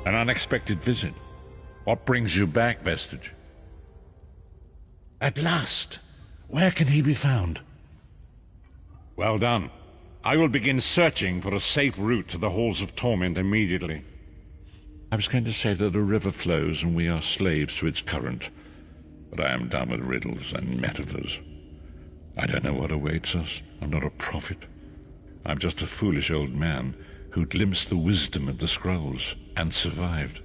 An unexpected visit. What brings you back, Vestige? At last! Where can he be found? Well done. I will begin searching for a safe route to the Halls of Torment immediately. I was going to say that a river flows and we are slaves to its current, but I am done with riddles and metaphors. I don't know what awaits us. I'm not a prophet. I'm just a foolish old man who glimpsed the wisdom of the scrolls and survived.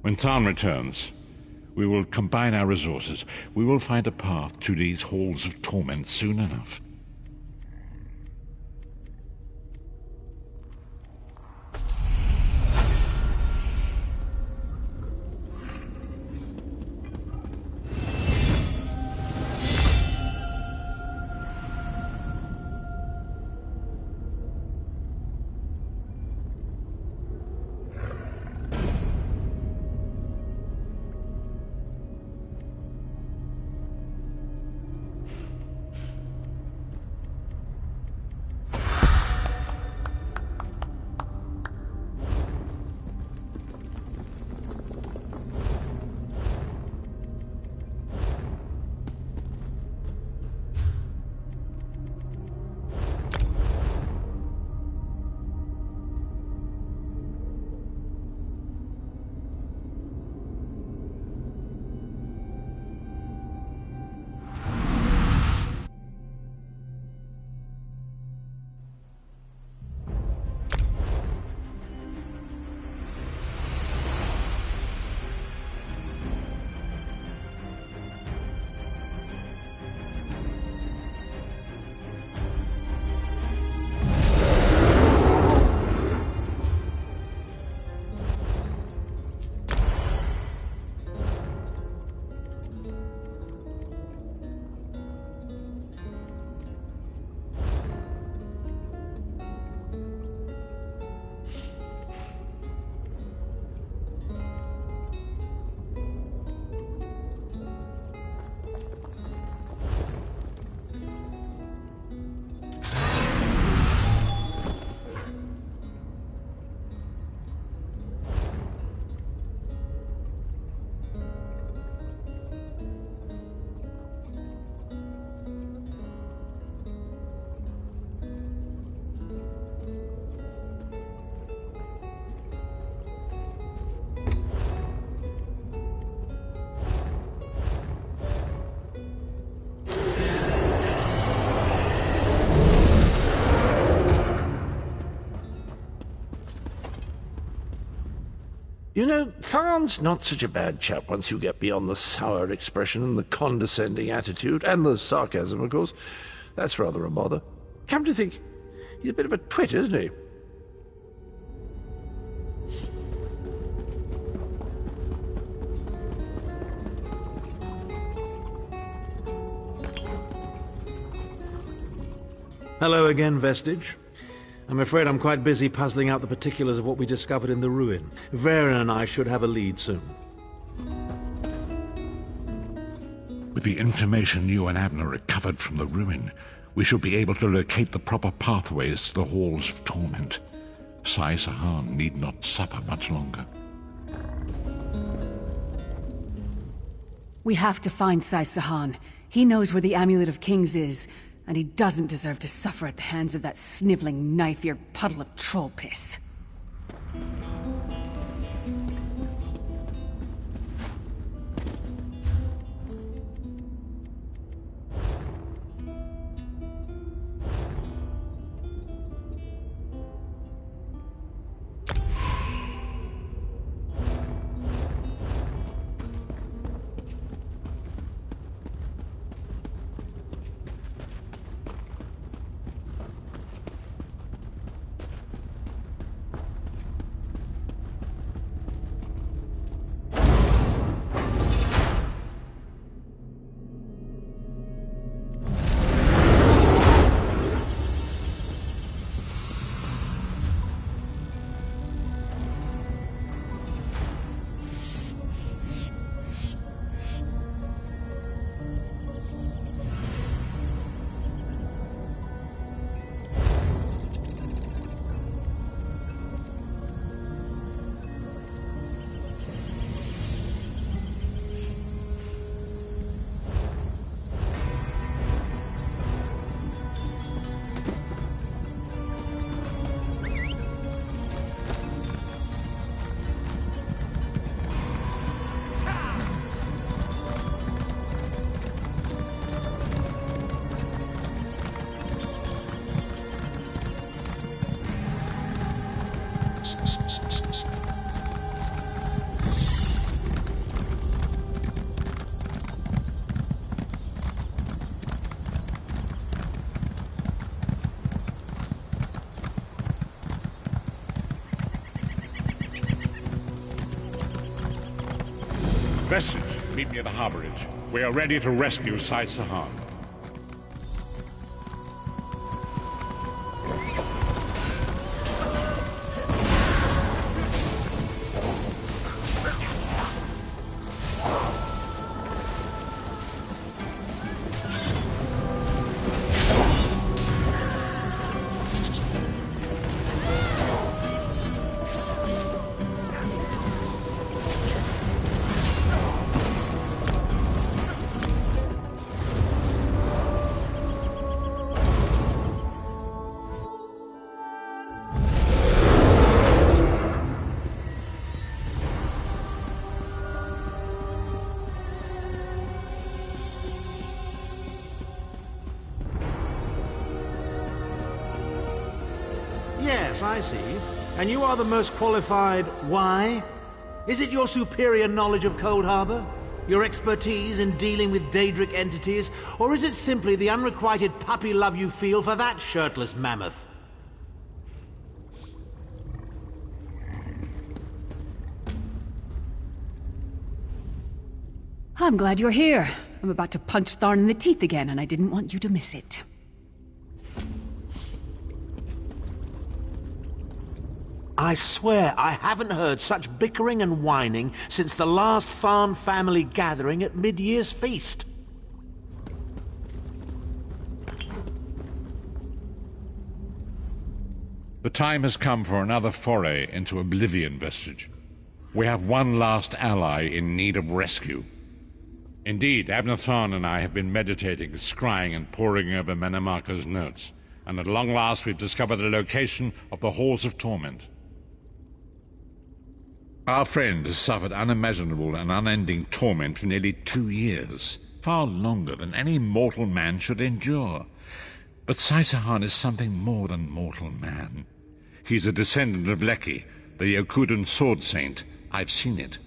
When Tarn returns, we will combine our resources. We will find a path to these Halls of Torment soon enough. You know, Tharn's not such a bad chap once you get beyond the sour expression and the condescending attitude, and the sarcasm, of course. That's rather a bother. Come to think, he's a bit of a twit, isn't he? Hello again, Vestige. I'm afraid I'm quite busy puzzling out the particulars of what we discovered in the ruin. Varen and I should have a lead soon. With the information you and Abner recovered from the ruin, we should be able to locate the proper pathways to the Halls of Torment. Sai Sahan need not suffer much longer. We have to find Sai Sahan. He knows where the Amulet of Kings is, and he doesn't deserve to suffer at the hands of that sniveling, knife-eared puddle of troll piss. Vestige, meet me at the harborage. We are ready to rescue Sai Sahan. Yes, I see. And you are the most qualified. Why? Is it your superior knowledge of Cold Harbor? Your expertise in dealing with Daedric entities? Or is it simply the unrequited puppy love you feel for that shirtless mammoth? I'm glad you're here. I'm about to punch Tharn in the teeth again, and I didn't want you to miss it. I swear I haven't heard such bickering and whining since the last Tharn family gathering at mid-year's feast. The time has come for another foray into oblivion, Vestige. We have one last ally in need of rescue. Indeed, Abner Tharn and I have been meditating, scrying, and poring over Manamaka's notes, and at long last we've discovered the location of the Halls of Torment. Our friend has suffered unimaginable and unending torment for nearly 2 years, far longer than any mortal man should endure. But Sai Sahan is something more than mortal man. He's a descendant of Leki, the Yokudan sword saint, I've seen it.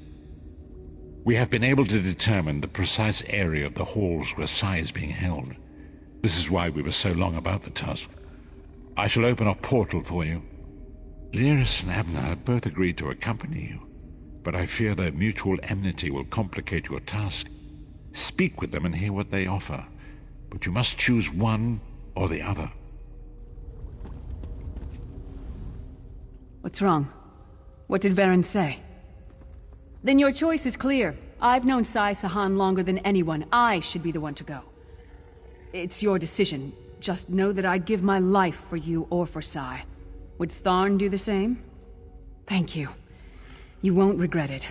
We have been able to determine the precise area of the halls where Sai is being held. This is why we were so long about the task. I shall open a portal for you. Lyris and Abner have both agreed to accompany you, but I fear their mutual enmity will complicate your task. Speak with them and hear what they offer, but you must choose one or the other. What's wrong? What did Varen say? Then your choice is clear. I've known Sai Sahan longer than anyone. I should be the one to go. It's your decision. Just know that I'd give my life for you or for Sai. Would Tharn do the same? Thank you. You won't regret it.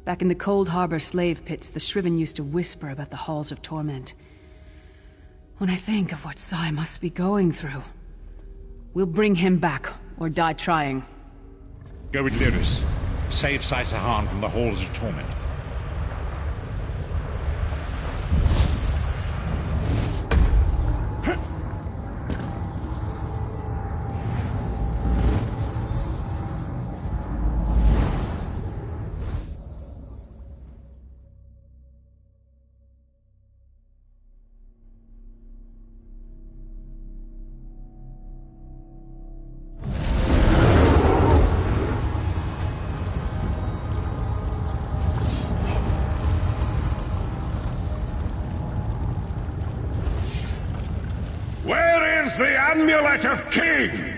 Back in the Cold Harbor slave pits, the Shriven used to whisper about the halls of torment. When I think of what Sai must be going through, we'll bring him back, or die trying. Go with Lyris. Save Sai Sahan from the halls of torment. Where is the Amulet of Kings?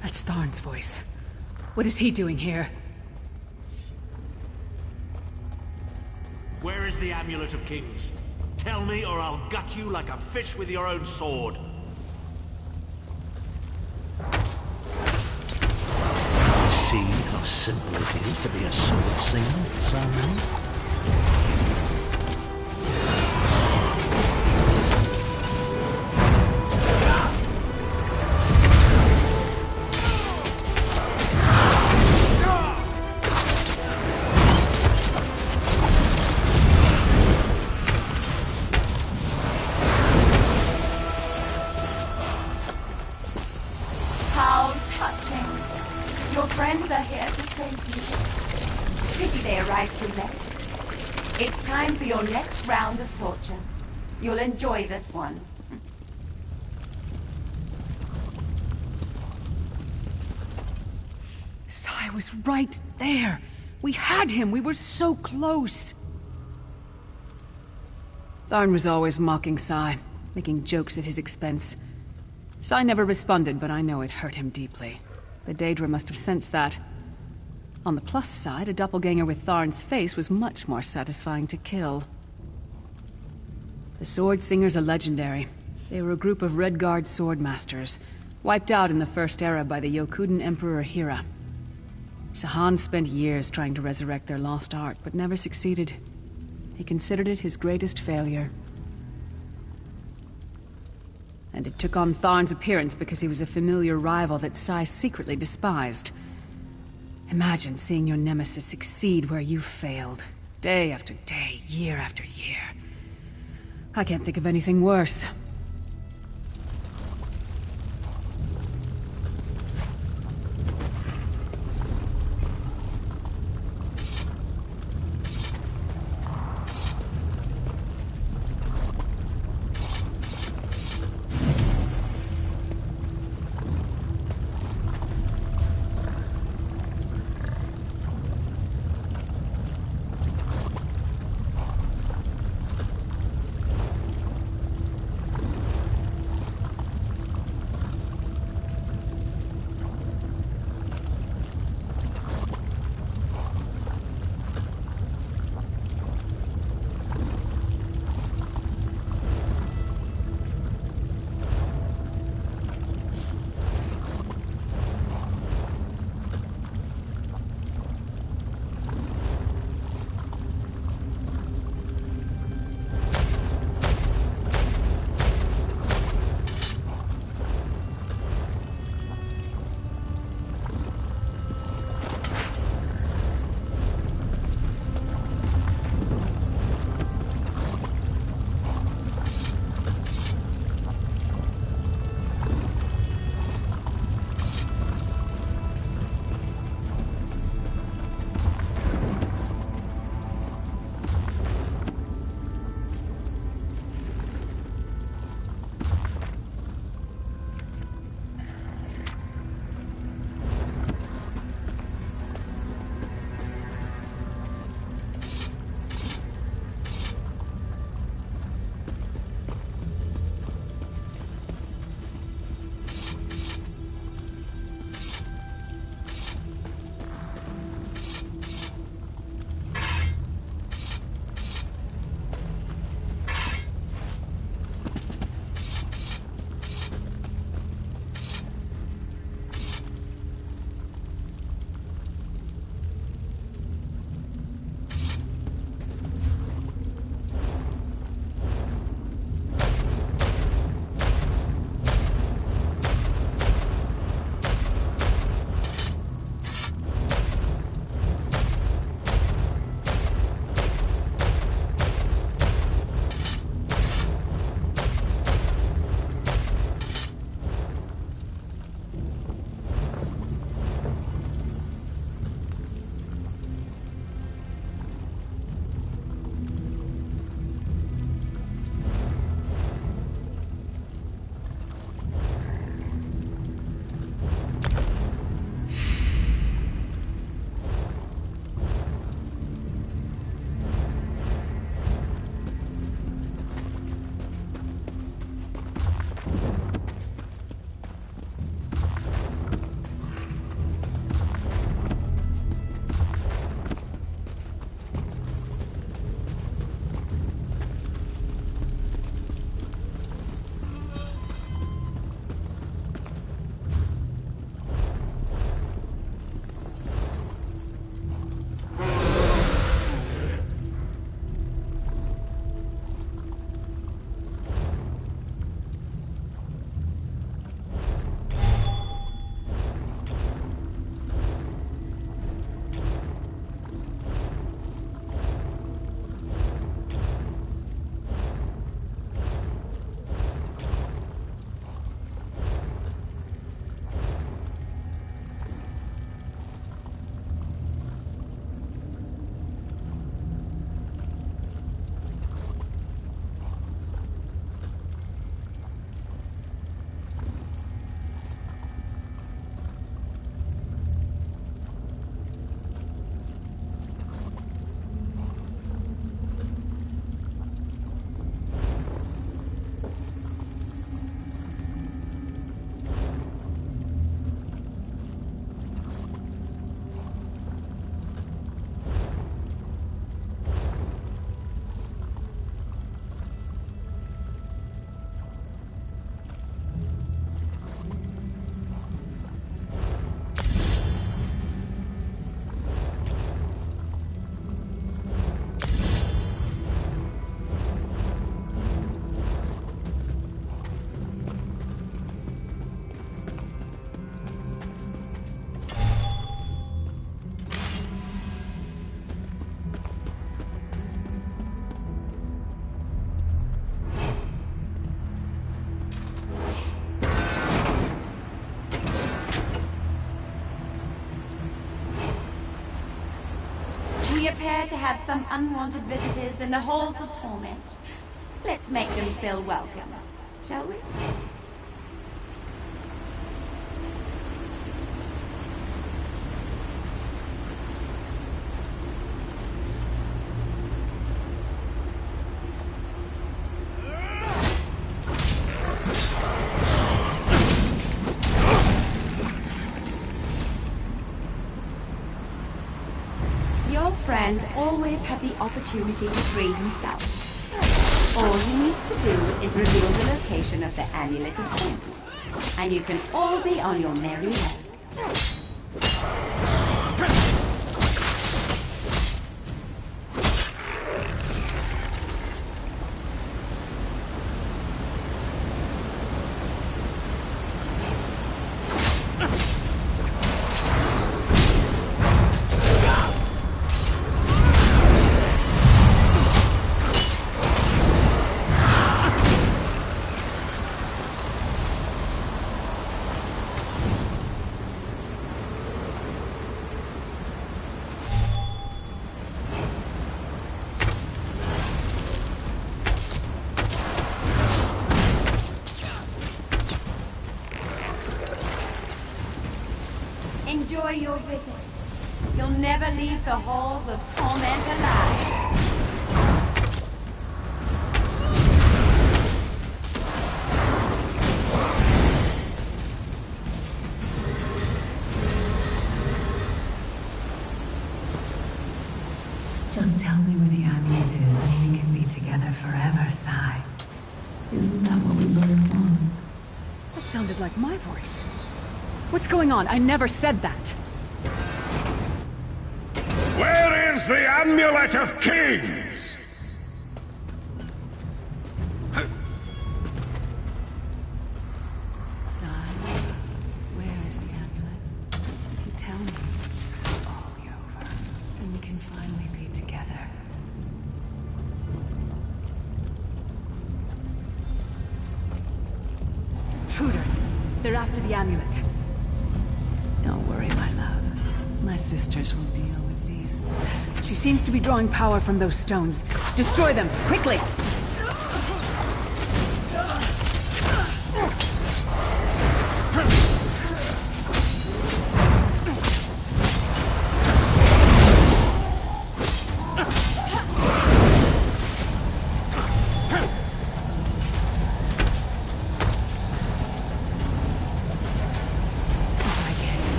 That's Tharn's voice. What is he doing here? Where is the Amulet of Kings? Tell me, or I'll gut you like a fish with your own sword. See how simple it is to be a sword singer, Saman? How touching. Your friends are here to save you. Pity they arrived too late. It's time for your next round of torture. You'll enjoy this one. Sai was right there. We had him. We were so close. Tharn was always mocking Sai, making jokes at his expense. Sai never responded, but I know it hurt him deeply. The Daedra must have sensed that. On the plus side, a doppelganger with Tharn's face was much more satisfying to kill. The Sword Singers are legendary. They were a group of Redguard sword masters, wiped out in the First Era by the Yokudan Emperor Hira. Sahan spent years trying to resurrect their lost art, but never succeeded. He considered it his greatest failure. And it took on Tharn's appearance because he was a familiar rival that Sai secretly despised. Imagine seeing your nemesis succeed where you failed. Day after day, year after year. I can't think of anything worse. to have some unwanted visitors in the halls of torment. Let's make them feel welcome, shall we? Your friend always had the opportunity to free himself. All he needs to do is reveal the location of the Amulet of Kings, and you can all be on your merry way. Enjoy your visit. You'll never leave the halls of torment alive. Just tell me where the amulet is and we can be together forever, Sai. Isn't that what we learned wrong? That sounded like my voice. What's going on? I never said that. Where is the Amulet of Kings? Sai, where is the amulet? If you tell me, this will all be over. And we can finally be together. Intruders! They're after the amulet. Don't worry, my love. My sisters will deal with these. She seems to be drawing power from those stones. Destroy them, quickly!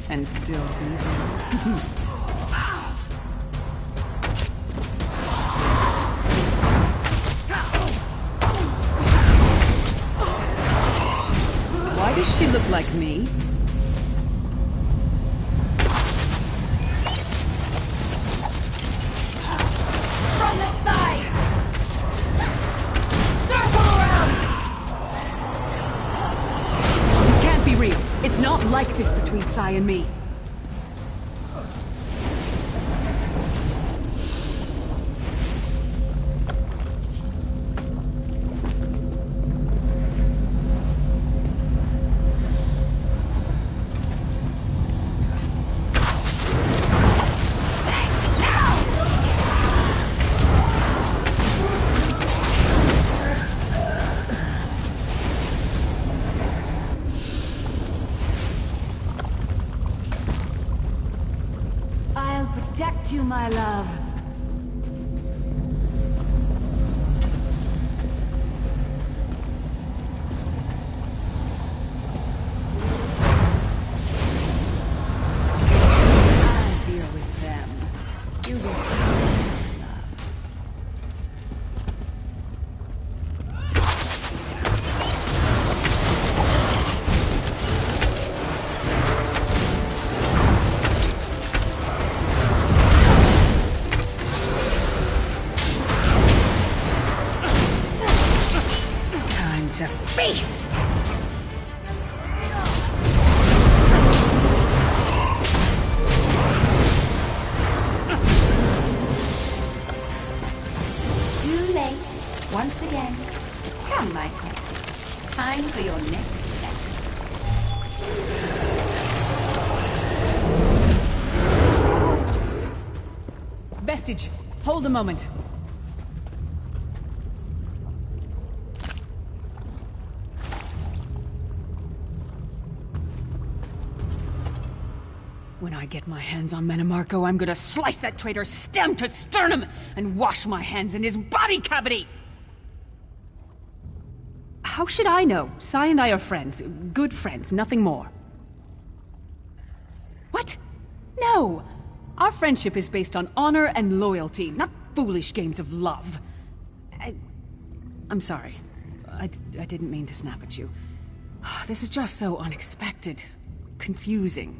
And still breathing. Why does she look like me? From the side! Circle around! It can't be real. It's not like this between Sai and me. Protect you, my love. I'll deal with them. You will my love. To feast! Too late. Once again. Come, Michael. Time for your next step. vestige. Hold a moment. When I get my hands on Menomarco, I'm gonna slice that traitor stem to sternum and wash my hands in his body cavity! How should I know? Sai and I are friends. Good friends, nothing more. What? No! Our friendship is based on honor and loyalty, not foolish games of love. I'm sorry. I didn't mean to snap at you. This is just so unexpected. Confusing.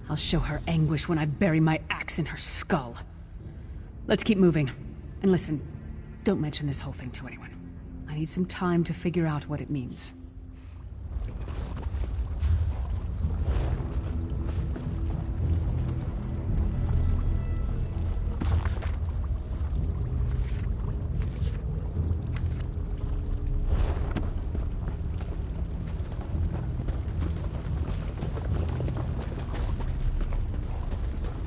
I'll show her anguish when I bury my axe in her skull. Let's keep moving. And listen, don't mention this whole thing to anyone. I need some time to figure out what it means.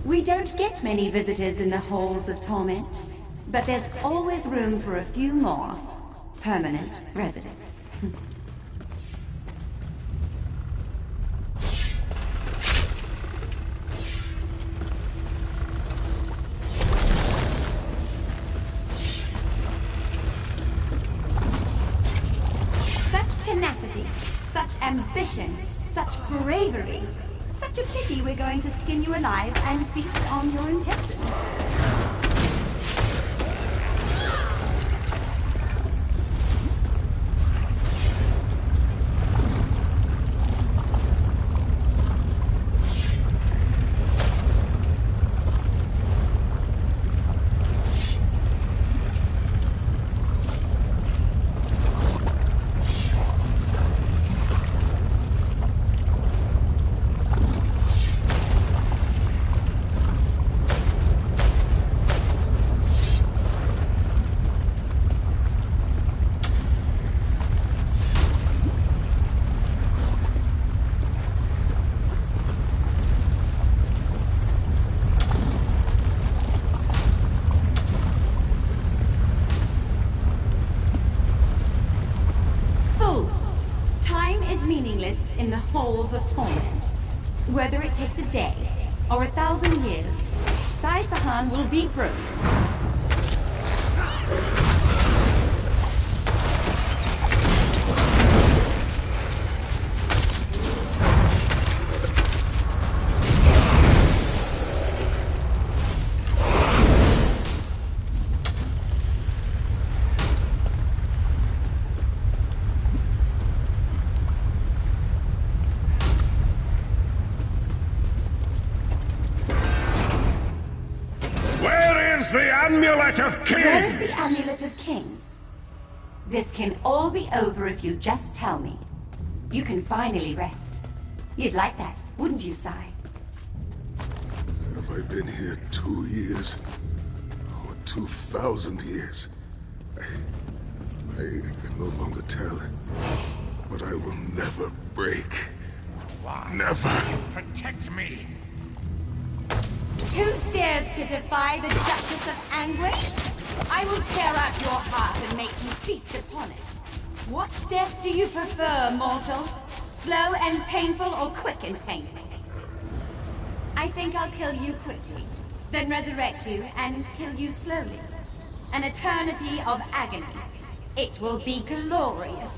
We don't get many visitors in the halls of torment, but there's always room for a few more permanent residents. Such tenacity, such ambition, such bravery. Such a pity we're going to skin you alive and feast on your intestines. In the halls of torment. Whether it takes a day or 1,000 years, Sai Sahan will be broken. Amulet of Kings! Where is the Amulet of Kings? This can all be over if you just tell me. You can finally rest. You'd like that, wouldn't you, Sai? Have I been here 2 years? Or 2,000 years? I can no longer tell. But I will never break. Why? Never! Protect me! Who dares to defy the Duchess of Anguish? I will tear out your heart and make you feast upon it. What death do you prefer, mortal? Slow and painful or quick and painful? I think I'll kill you quickly, then resurrect you and kill you slowly. An eternity of agony. It will be glorious.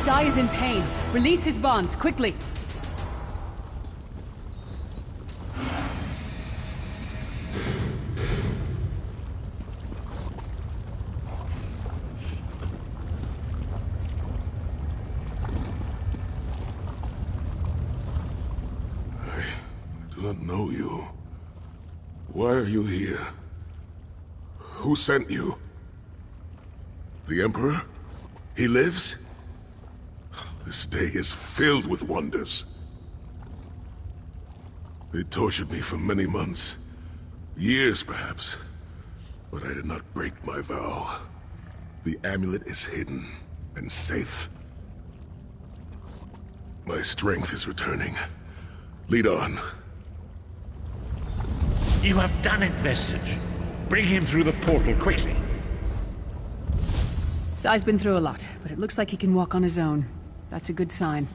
Sai is in pain. Release his bonds, quickly. I do not know you. Why are you here? Who sent you? The Emperor? He lives? This day is filled with wonders. They tortured me for many months. Years, perhaps. But I did not break my vow. The amulet is hidden and safe. My strength is returning. Lead on. You have done it, Vestige. Bring him through the portal quickly. Sai's been through a lot, but it looks like he can walk on his own. That's a good sign.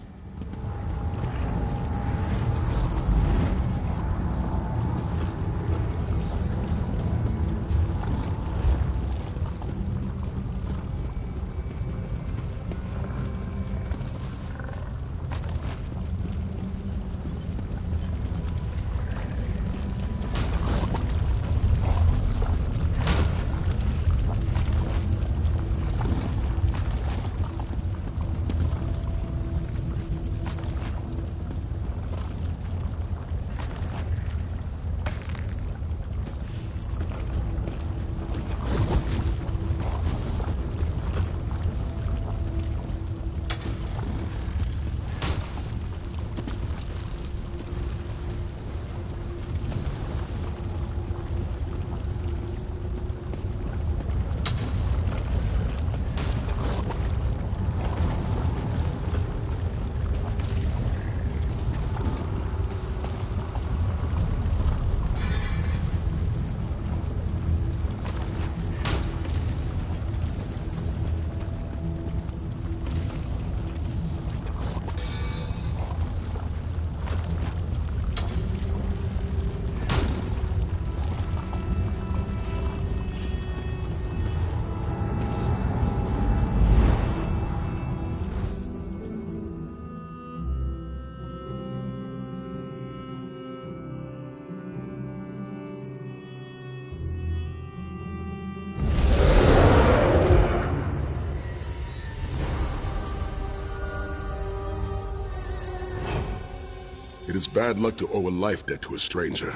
It is bad luck to owe a life debt to a stranger.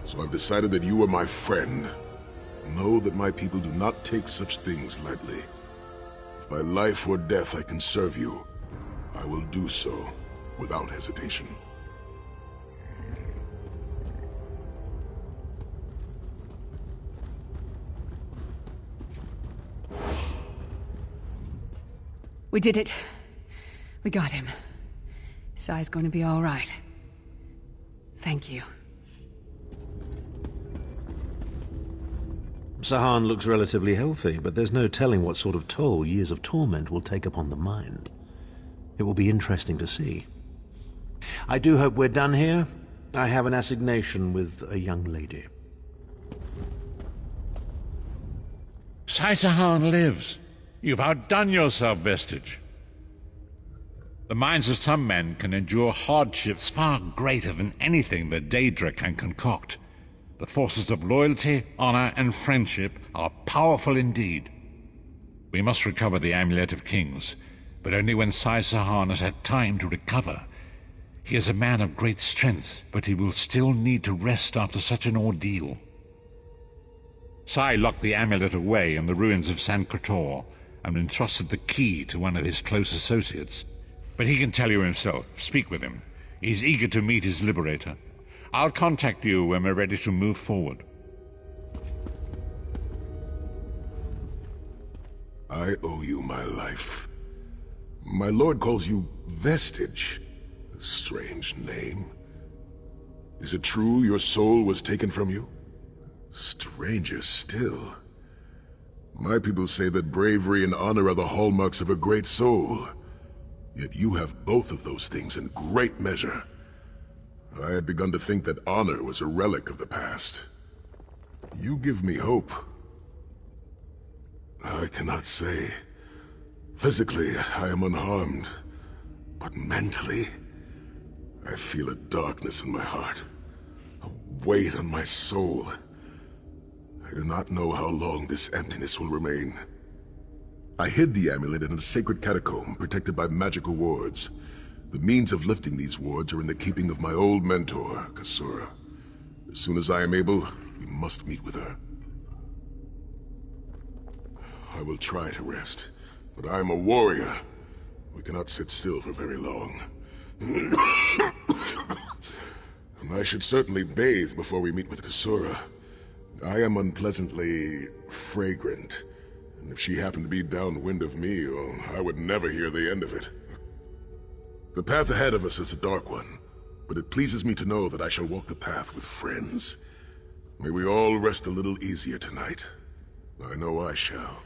So I've decided that you are my friend. Know that my people do not take such things lightly. If by life or death I can serve you, I will do so without hesitation. We did it. We got him. Sai's going to be all right. Thank you. Sahan looks relatively healthy, but there's no telling what sort of toll years of torment will take upon the mind. It will be interesting to see. I do hope we're done here. I have an assignation with a young lady. Sai Sahan lives. You've outdone yourself, Vestige. The minds of some men can endure hardships far greater than anything that Daedra can concoct. The forces of loyalty, honor, and friendship are powerful indeed. We must recover the Amulet of Kings, but only when Sai Sahan has had time to recover. He is a man of great strength, but he will still need to rest after such an ordeal. Sai locked the amulet away in the ruins of San Kotor and entrusted the key to one of his close associates. But he can tell you himself. Speak with him. He's eager to meet his liberator. I'll contact you when we're ready to move forward. I owe you my life. My lord calls you Vestige. A strange name. Is it true your soul was taken from you? Stranger still. My people say that bravery and honor are the hallmarks of a great soul. Yet you have both of those things in great measure. I had begun to think that honor was a relic of the past. You give me hope. I cannot say. Physically, I am unharmed. But mentally, I feel a darkness in my heart. A weight on my soul. I do not know how long this emptiness will remain. I hid the amulet in a sacred catacomb protected by magical wards. The means of lifting these wards are in the keeping of my old mentor, Kasura. The As soon as I am able, we must meet with her. I will try to rest, but I am a warrior. We cannot sit still for very long. I should certainly bathe before we meet with Kasura. I am unpleasantly fragrant, and if she happened to be downwind of me, well, I would never hear the end of it. The path ahead of us is a dark one, but it pleases me to know that I shall walk the path with friends. May we all rest a little easier tonight. I know I shall.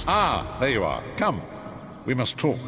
Ah, there you are. Come. We must talk.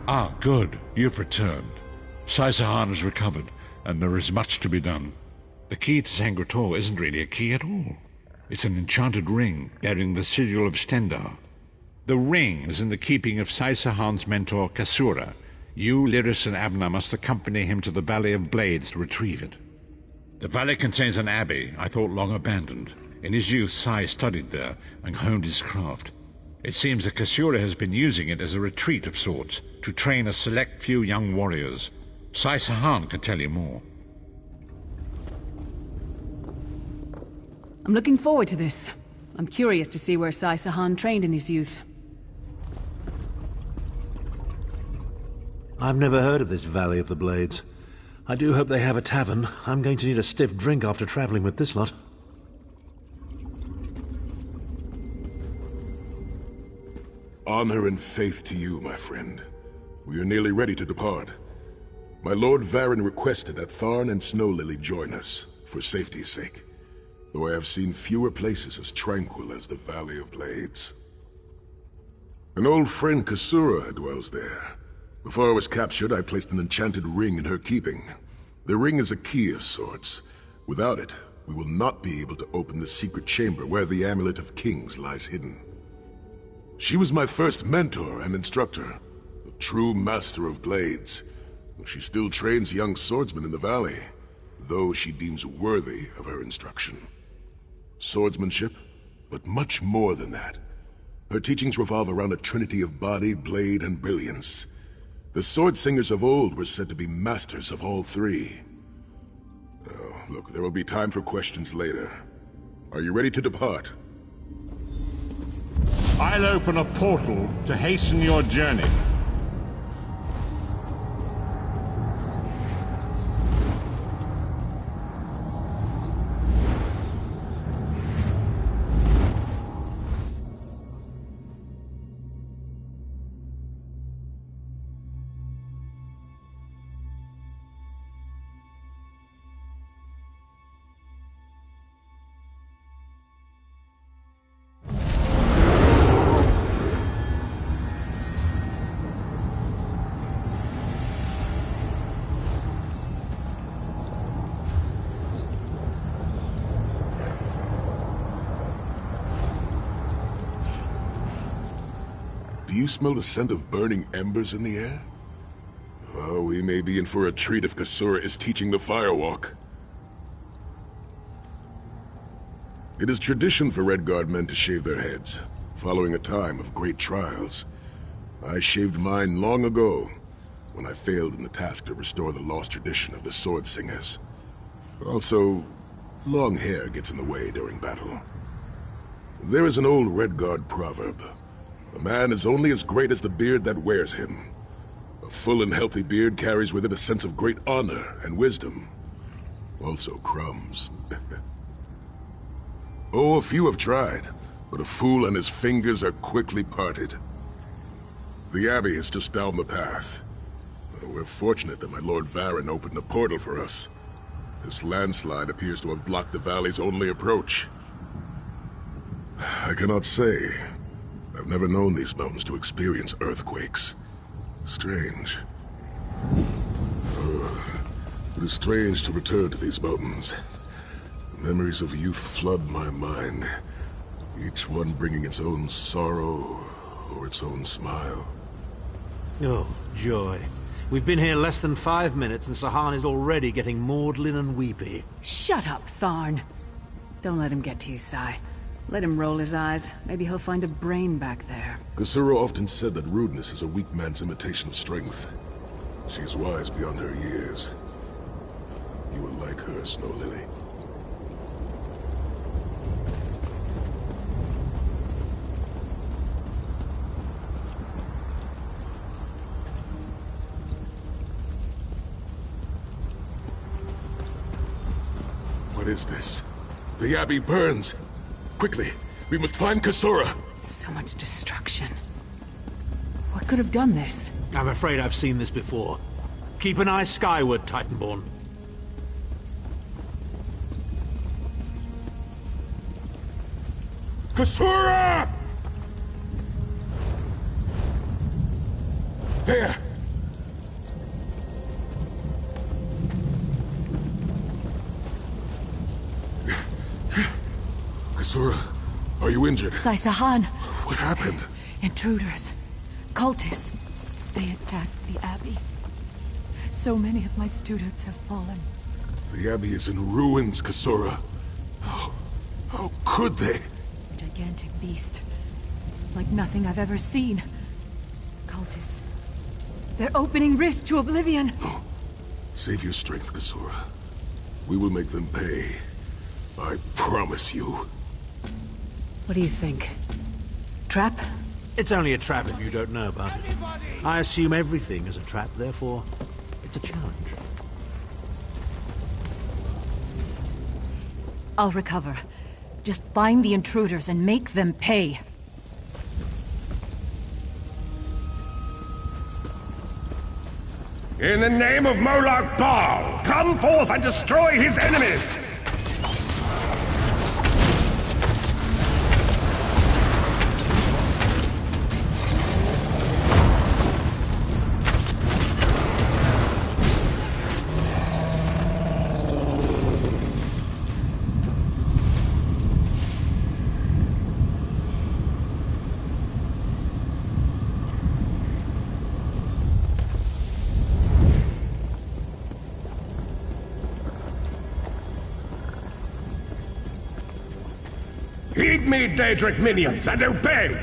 Ah, good. You've returned. Saisahan has recovered, and there is much to be done. The key to Sangretor isn't really a key at all. It's an enchanted ring bearing the sigil of Stendar. The ring is in the keeping of Saisahan's mentor, Kasura. You, Lyris, and Abner must accompany him to the Valley of Blades to retrieve it. The valley contains an abbey I thought long abandoned. In his youth, Sai studied there and honed his craft. It seems that Kasura has been using it as a retreat of sorts, to train a select few young warriors. Saisahan can tell you more. I'm looking forward to this. I'm curious to see where Sai Sahan trained in his youth. I've never heard of this Valley of the Blades. I do hope they have a tavern. I'm going to need a stiff drink after traveling with this lot. Honor and faith to you, my friend. We are nearly ready to depart. My Lord Varen requested that Tharn and Snow Lily join us, for safety's sake. Though I have seen fewer places as tranquil as the Valley of Blades. An old friend, Kasura, dwells there. Before I was captured, I placed an enchanted ring in her keeping. The ring is a key of sorts. Without it, we will not be able to open the secret chamber where the Amulet of Kings lies hidden. She was my first mentor and instructor, a true master of blades. She still trains young swordsmen in the valley, though she deems worthy of her instruction. Swordsmanship, but much more than that. Her teachings revolve around a trinity of body, blade, and brilliance. The sword singers of old were said to be masters of all three. Oh, look, there will be time for questions later. Are you ready to depart? I'll open a portal to hasten your journey. Do you smell the scent of burning embers in the air? Oh, we may be in for a treat if Kasura is teaching the firewalk. It is tradition for Redguard men to shave their heads, following a time of great trials. I shaved mine long ago, when I failed in the task to restore the lost tradition of the Sword Singers. But also, long hair gets in the way during battle. There is an old Redguard proverb. A man is only as great as the beard that wears him. A full and healthy beard carries with it a sense of great honor and wisdom. Also crumbs. Oh, a few have tried, but a fool and his fingers are quickly parted. The Abbey is just down the path. We're fortunate that my Lord Varen opened a portal for us. This landslide appears to have blocked the valley's only approach. I cannot say. I've never known these mountains to experience earthquakes. Strange. It is strange to return to these mountains. Memories of youth flood my mind, each one bringing its own sorrow or its own smile. Oh, joy. We've been here less than 5 minutes and Sahan is already getting maudlin and weepy. Shut up, Tharn. Don't let him get to you, Sai. Let him roll his eyes. Maybe he'll find a brain back there. Kasura often said that rudeness is a weak man's imitation of strength. She is wise beyond her years. You will like her, Snow Lily. What is this? The Abbey burns! Quickly, we must find Kasura! So much destruction. What could have done this? I'm afraid I've seen this before. Keep an eye skyward, Titanborn. Kasura! There! Kasura, are you injured? Sai Sahan. What happened? Intruders. Cultists. They attacked the Abbey. So many of my students have fallen. The Abbey is in ruins, Kasura. How could they? A gigantic beast. Like nothing I've ever seen. Cultists. They're opening rifts to oblivion. No. Save your strength, Kasura. We will make them pay. I promise you. What do you think? Trap? It's only a trap if you don't know about it. I assume everything is a trap, therefore, it's a challenge. I'll recover. Just find the intruders and make them pay. In the name of Moloch Baal, come forth and destroy his enemies! Heed me, Daedric minions, and obey!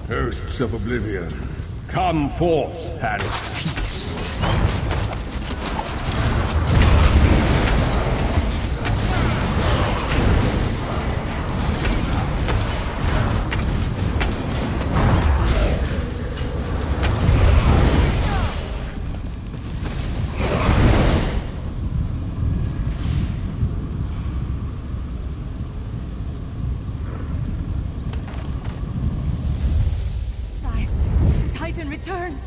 Hosts of Oblivion, come forth and peace. Returns.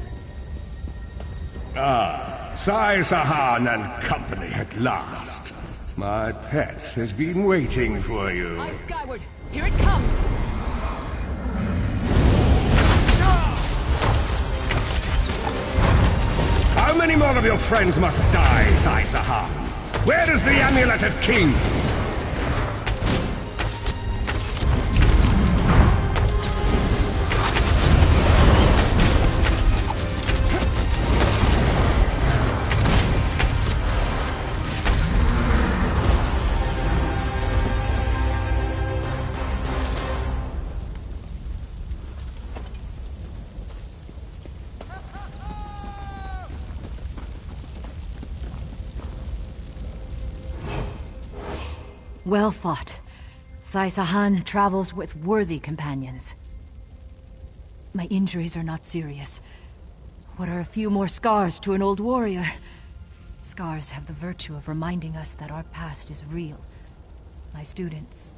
Sai Sahan and company at last. My pet has been waiting for you. Eyes skyward. Here it comes. How many more of your friends must die, Sai Sahan? Where is the Amulet of Kings? Well fought. Sai Sahan travels with worthy companions. My injuries are not serious. What are a few more scars to an old warrior? Scars have the virtue of reminding us that our past is real. My students,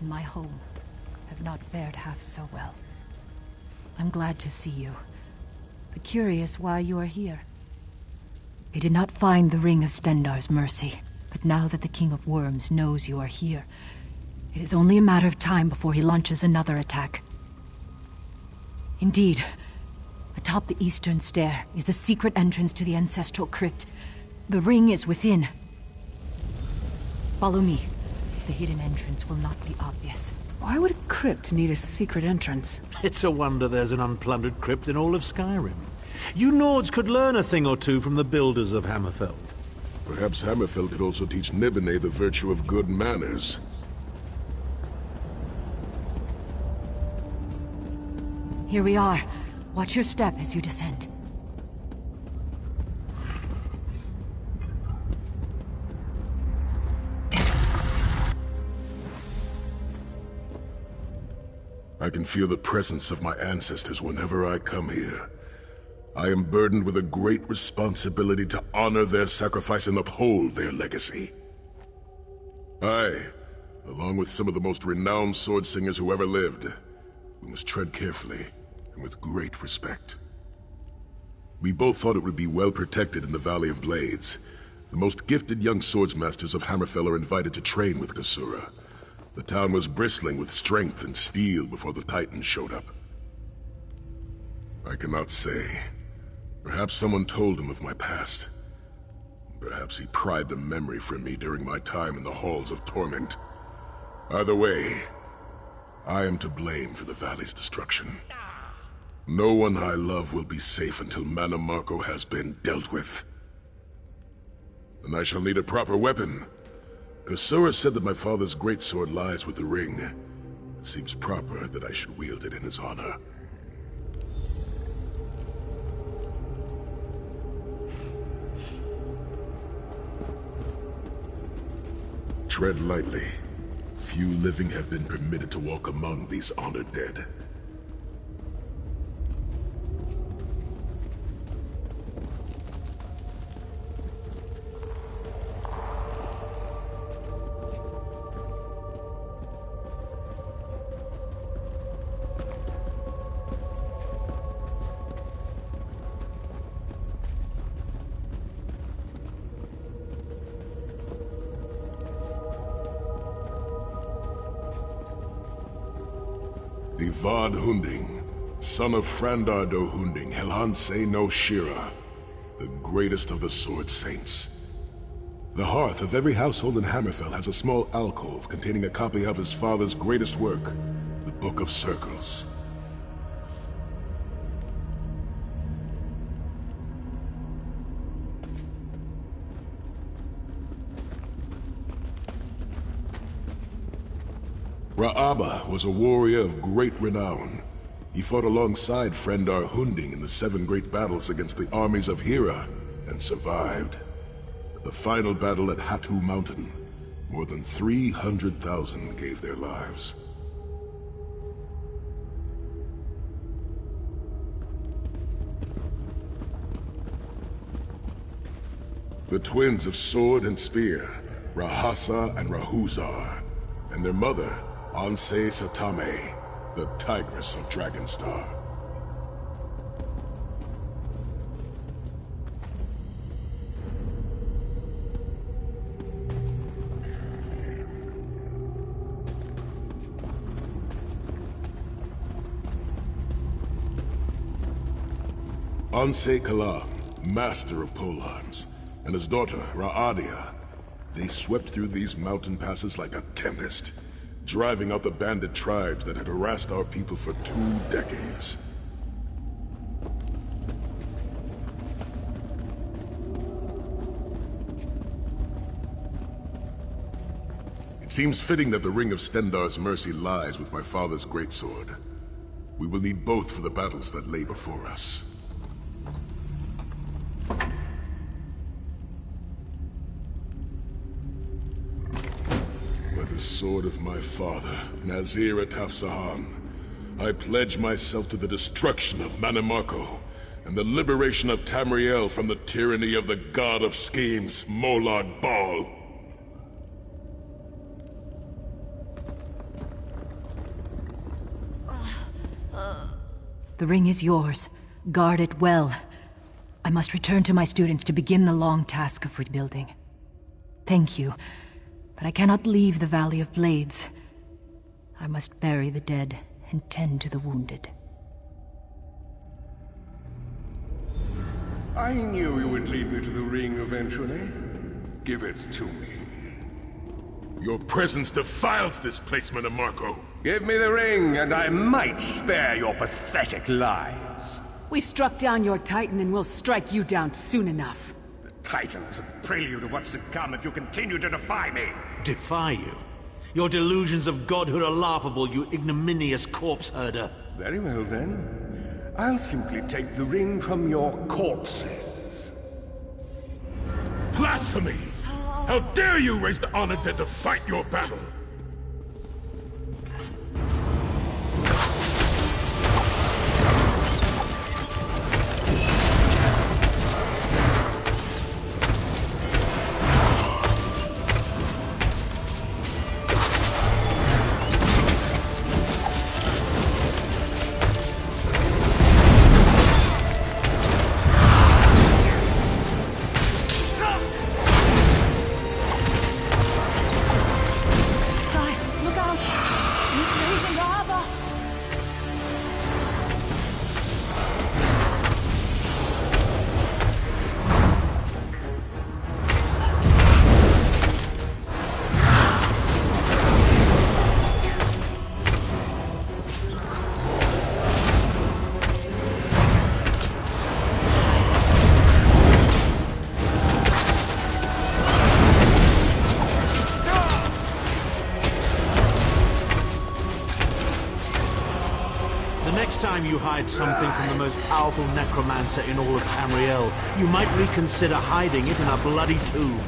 and my home, have not fared half so well. I'm glad to see you, but curious why you are here. I did not find the Ring of Stendarr's mercy. But now that the King of Worms knows you are here, it is only a matter of time before he launches another attack. Indeed, atop the eastern stair is the secret entrance to the ancestral crypt. The ring is within. Follow me. The hidden entrance will not be obvious. Why would a crypt need a secret entrance? It's a wonder there's an unplundered crypt in all of Skyrim. You Nords could learn a thing or two from the builders of Hammerfell. Perhaps Hammerfell could also teach Nibene the virtue of good manners. Here we are. Watch your step as you descend. I can feel the presence of my ancestors whenever I come here. I am burdened with a great responsibility to honor their sacrifice and uphold their legacy. I, along with some of the most renowned sword singers who ever lived, we must tread carefully and with great respect. We both thought it would be well protected in the Valley of Blades. The most gifted young swordsmasters of Hammerfell are invited to train with Kasura. The town was bristling with strength and steel before the Titans showed up. I cannot say. Perhaps someone told him of my past. Perhaps he pried the memory from me during my time in the halls of torment. Either way, I am to blame for the valley's destruction. No one I love will be safe until Mana Marco has been dealt with. And I shall need a proper weapon. Kasura said that my father's greatsword lies with the ring. It seems proper that I should wield it in his honor. Tread lightly. Few living have been permitted to walk among these honored dead. Vad Hunding, son of Frandardo Hunding, Helhanse no Shira, the greatest of the Sword Saints. The hearth of every household in Hammerfell has a small alcove containing a copy of his father's greatest work, the Book of Circles. Ra'aba was a warrior of great renown. He fought alongside Frendar Hunding in the 7 great battles against the armies of Hira, and survived. At the final battle at Hatu Mountain, more than 300,000 gave their lives. The twins of Sword and Spear, Rahasa and Rahuzar, and their mother, Ansei Satame, the Tigress of Dragonstar. Ansei Kala, master of polearms, and his daughter, Ra'adia, they swept through these mountain passes like a tempest, driving out the bandit tribes that had harassed our people for 2 decades. It seems fitting that the Ring of Stendarr's mercy lies with my father's greatsword. We will need both for the battles that lay before us. The sword of my father, Nazir Ataf-Sahan, I pledge myself to the destruction of Mana Marco and the liberation of Tamriel from the tyranny of the god of schemes, Molad Bal. The ring is yours. Guard it well. I must return to my students to begin the long task of rebuilding. Thank you. But I cannot leave the Valley of Blades. I must bury the dead and tend to the wounded. I knew you would lead me to the ring eventually. Give it to me. Your presence defiles this place, Mana Marco. Give me the ring, and I might spare your pathetic lives. We struck down your Titan, and we'll strike you down soon enough. The Titan is a prelude of what's to come if you continue to defy me. Defy you? Your delusions of godhood are laughable, you ignominious corpse herder. Very well, then. I'll simply take the ring from your corpses. Blasphemy! How dare you raise the honored dead to fight your battle? time you hide something from the most powerful necromancer in all of Tamriel, you might reconsider hiding it in a bloody tomb.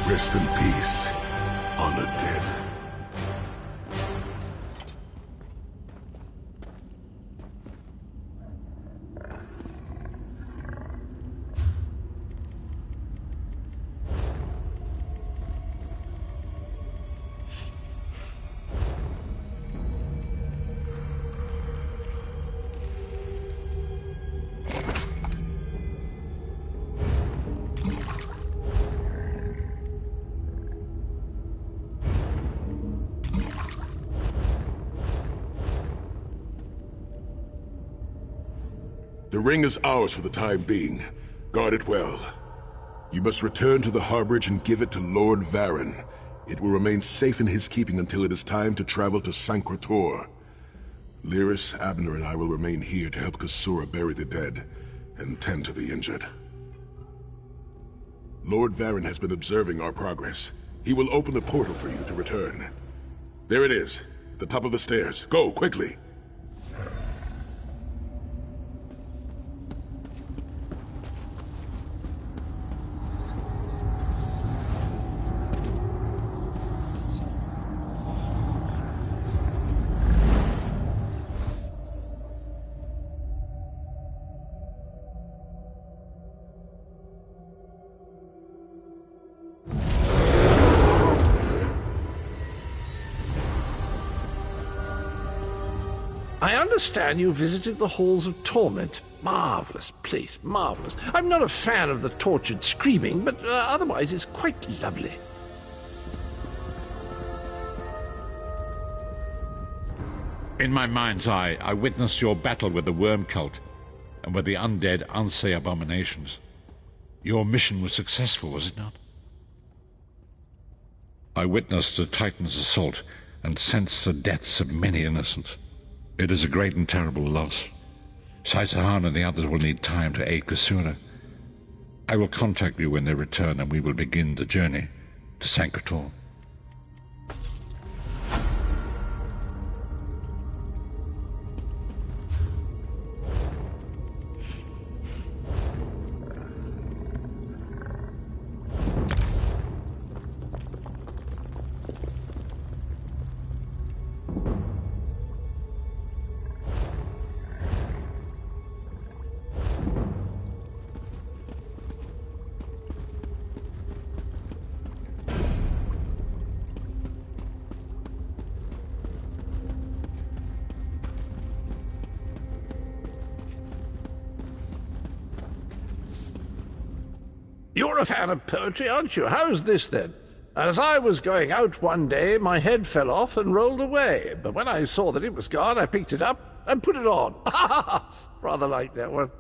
Rest in peace, honored dead. The ring is ours for the time being. Guard it well. You must return to the harborage and give it to Lord Varren. It will remain safe in his keeping until it is time to travel to Sancretor. Lyris, Abner, and I will remain here to help Kasura bury the dead and tend to the injured. Lord Varren has been observing our progress. He will open the portal for you to return. There it is, at the top of the stairs. Go, quickly! I understand you visited the Halls of Torment. Marvelous place, marvelous. I'm not a fan of the tortured screaming, but otherwise it's quite lovely. In my mind's eye, I witnessed your battle with the worm cult and with the undead Unsay abominations. Your mission was successful, was it not? I witnessed the Titan's assault and sensed the deaths of many innocents. It is a great and terrible loss. Saisahan and the others will need time to aid Kasura. I will contact you when they return and we will begin the journey to Sancretor. You're a fan of poetry, aren't you? How's this, then? As I was going out one day, my head fell off and rolled away. But when I saw that it was gone, I picked it up and put it on. Rather like that one.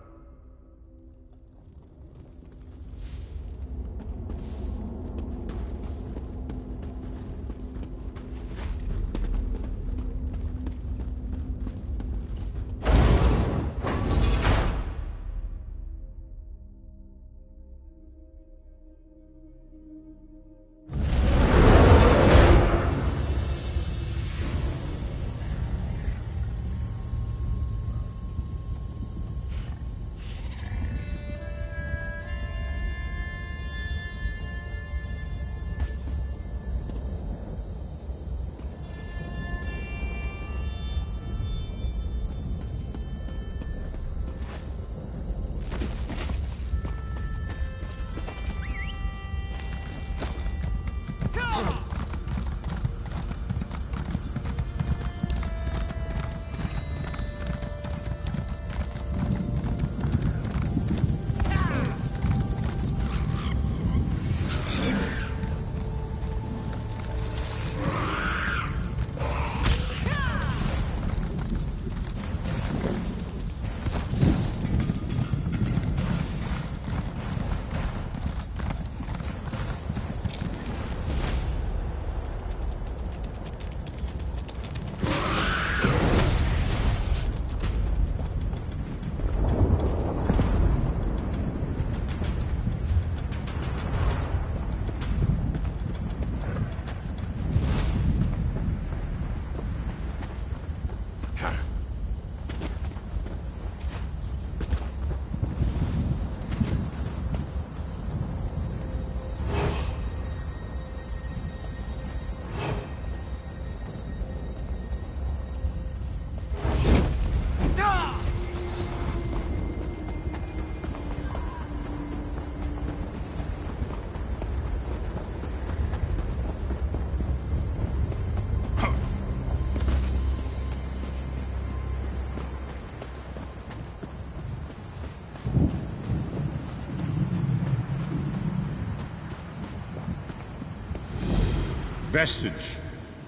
Vestige,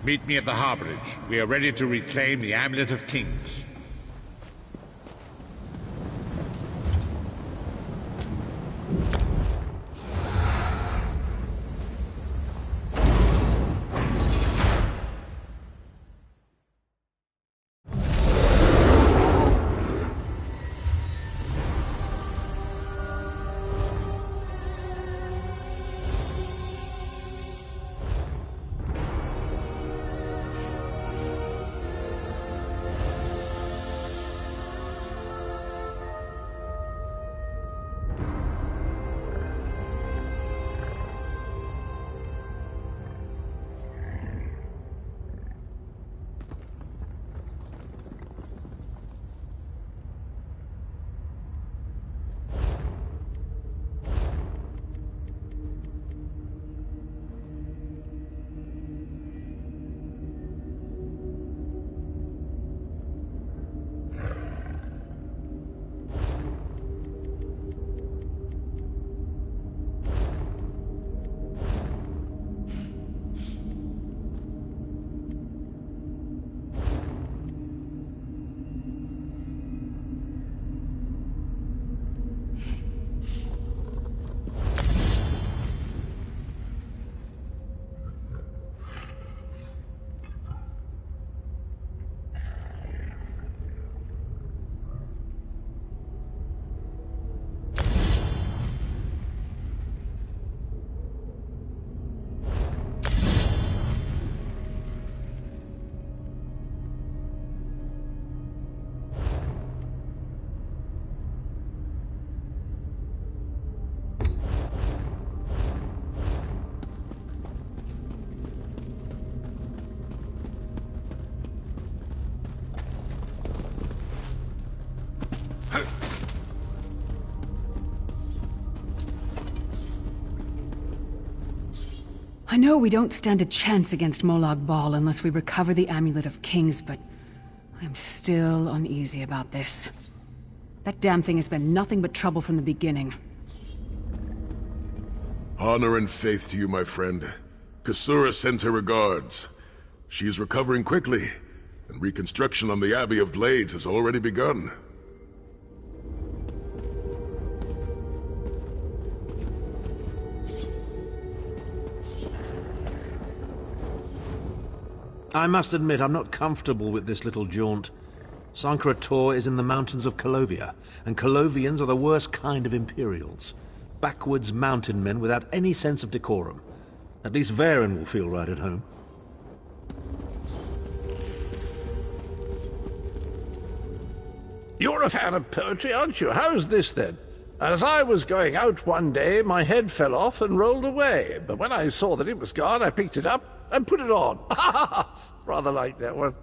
meet me at the harborage. We are ready to reclaim the Amulet of Kings. I know we don't stand a chance against Molag Bal unless we recover the Amulet of Kings, but I'm still uneasy about this. That damn thing has been nothing but trouble from the beginning. Honor and faith to you, my friend. Kasura sends her regards. She is recovering quickly, and reconstruction on the Abbey of Blades has already begun. I must admit, I'm not comfortable with this little jaunt. Sancra Tor is in the mountains of Colovia, and Colovians are the worst kind of Imperials. Backwoods mountain men without any sense of decorum. At least Varen will feel right at home. You're a fan of poetry, aren't you? How's this, then? As I was going out one day, my head fell off and rolled away. But when I saw that it was gone, I picked it up and put it on. Rather like that one.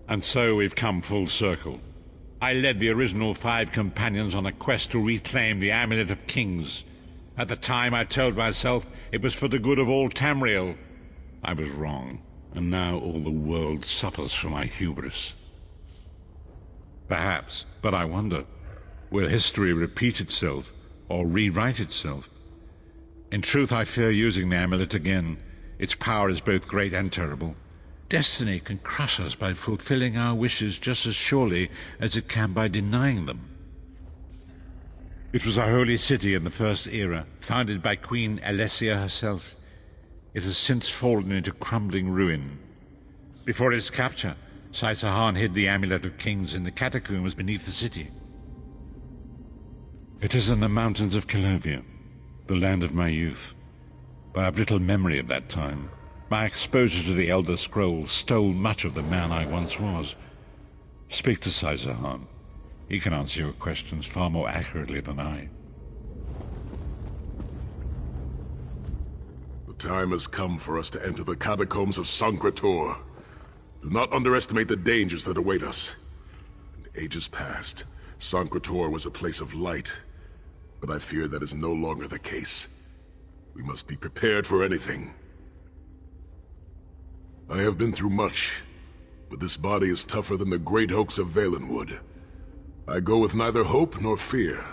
And so we've come full circle. I led the original 5 companions on a quest to reclaim the Amulet of Kings. At the time, I told myself it was for the good of all Tamriel. I was wrong, and now all the world suffers for my hubris. Perhaps, but I wonder, will history repeat itself, or rewrite itself? In truth, I fear using the amulet again. Its power is both great and terrible. Destiny can crush us by fulfilling our wishes just as surely as it can by denying them. It was a holy city in the First Era, founded by Queen Alessia herself. It has since fallen into crumbling ruin. Before its capture, Saisa hid the Amulet of Kings in the catacombs beneath the city. It is in the mountains of Colovia, the land of my youth. But I have little memory of that time. My exposure to the Elder Scrolls stole much of the man I once was. Speak to Saisa. He can answer your questions far more accurately than I. The time has come for us to enter the catacombs of Sancra Tor. Do not underestimate the dangers that await us. In ages past, Sancra Tor was a place of light, but I fear that is no longer the case. We must be prepared for anything. I have been through much, but this body is tougher than the great oaks of Valenwood. I go with neither hope nor fear.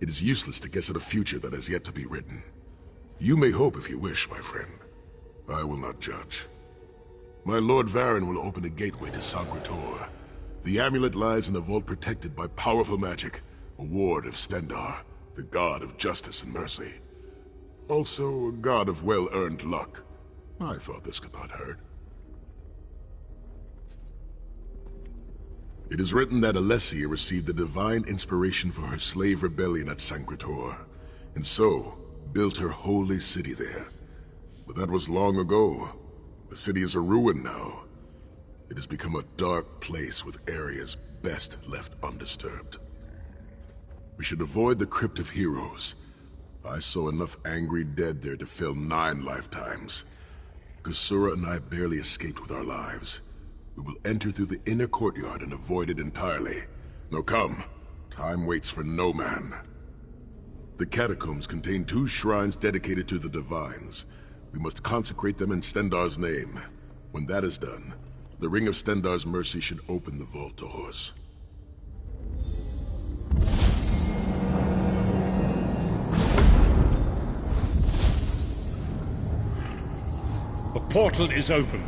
It is useless to guess at a future that has yet to be written. You may hope if you wish, my friend. I will not judge. My Lord Varen will open a gateway to Sancra Tor. The amulet lies in a vault protected by powerful magic, a ward of Stendarr, the god of justice and mercy. Also, a god of well-earned luck. I thought this could not hurt. It is written that Alessia received the divine inspiration for her slave rebellion at Sancra Tor, and so built her holy city there. But that was long ago. The city is a ruin now. It has become a dark place with areas best left undisturbed. We should avoid the Crypt of Heroes. I saw enough angry dead there to fill 9 lifetimes. Kasura and I barely escaped with our lives. We will enter through the inner courtyard and avoid it entirely. Now come, time waits for no man. The catacombs contain 2 shrines dedicated to the Divines. We must consecrate them in Stendarr's name. When that is done, the Ring of Stendarr's mercy should open the vault doors. The portal is open.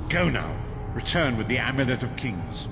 Go now. Return with the Amulet of Kings.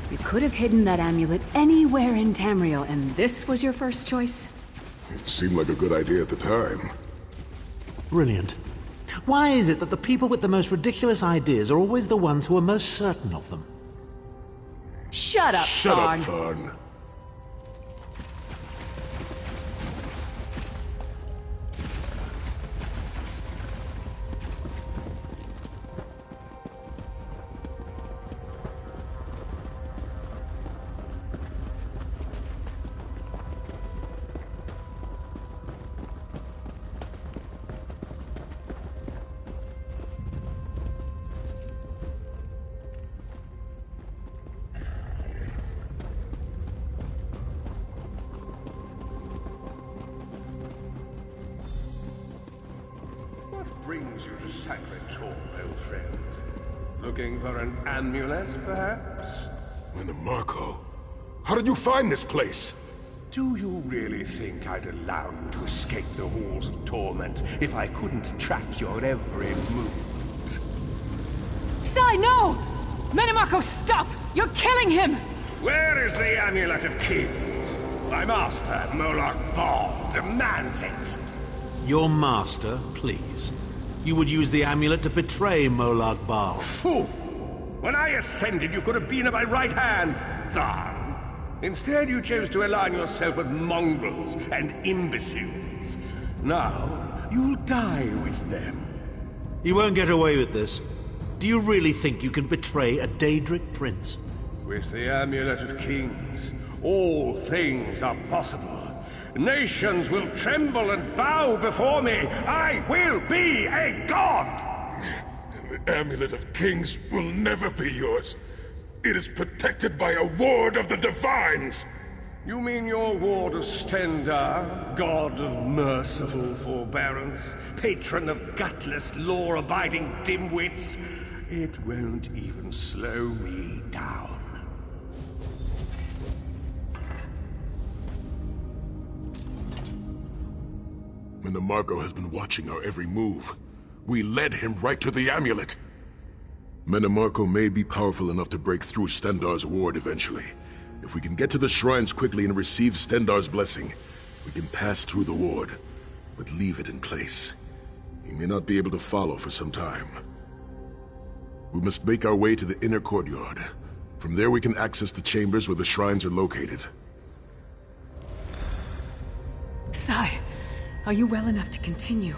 You could have hidden that amulet anywhere in Tamriel, and this was your first choice? It seemed like a good idea at the time. Brilliant. Why is it that the people with the most ridiculous ideas are always the ones who are most certain of them? Shut up, Shut up, Thorn. Thorn. Brings you to Sacred Tor, old friend? Looking for an amulet, perhaps? Marco, how did you find this place? Do you really think I'd allow you to escape the halls of torment if I couldn't track your every move? Sai, no! Menimarco, stop! You're killing him! Where is the Amulet of Kings? My master, Moloch Ball, demands it. Your master, please. You would use the amulet to betray Molag Bal. Fool! When I ascended, you could have been at my right hand, Tharn. Instead, you chose to align yourself with mongrels and imbeciles. Now, you'll die with them. You won't get away with this. Do you really think you can betray a Daedric prince? With the Amulet of Kings, all things are possible. Nations will tremble and bow before me. I will be a god! The Amulet of Kings will never be yours. It is protected by a ward of the Divines. You mean your ward of Stendar, god of merciful forbearance, patron of gutless, law-abiding dimwits? It won't even slow me down. Marco has been watching our every move. We led him right to the amulet. Marco may be powerful enough to break through Stendar's ward eventually. If we can get to the shrines quickly and receive Stendar's blessing, we can pass through the ward, but leave it in place. He may not be able to follow for some time. We must make our way to the inner courtyard. From there we can access the chambers where the shrines are located. Sai, are you well enough to continue?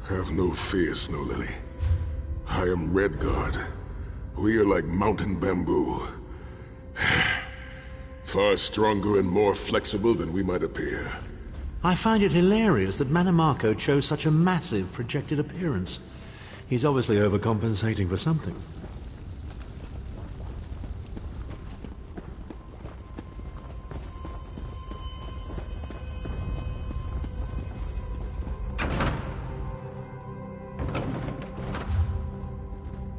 Have no fear, Snow Lily. I am Redguard. We are like mountain bamboo. Far stronger and more flexible than we might appear. I find it hilarious that Menimarco chose such a massive projected appearance. He's obviously overcompensating for something.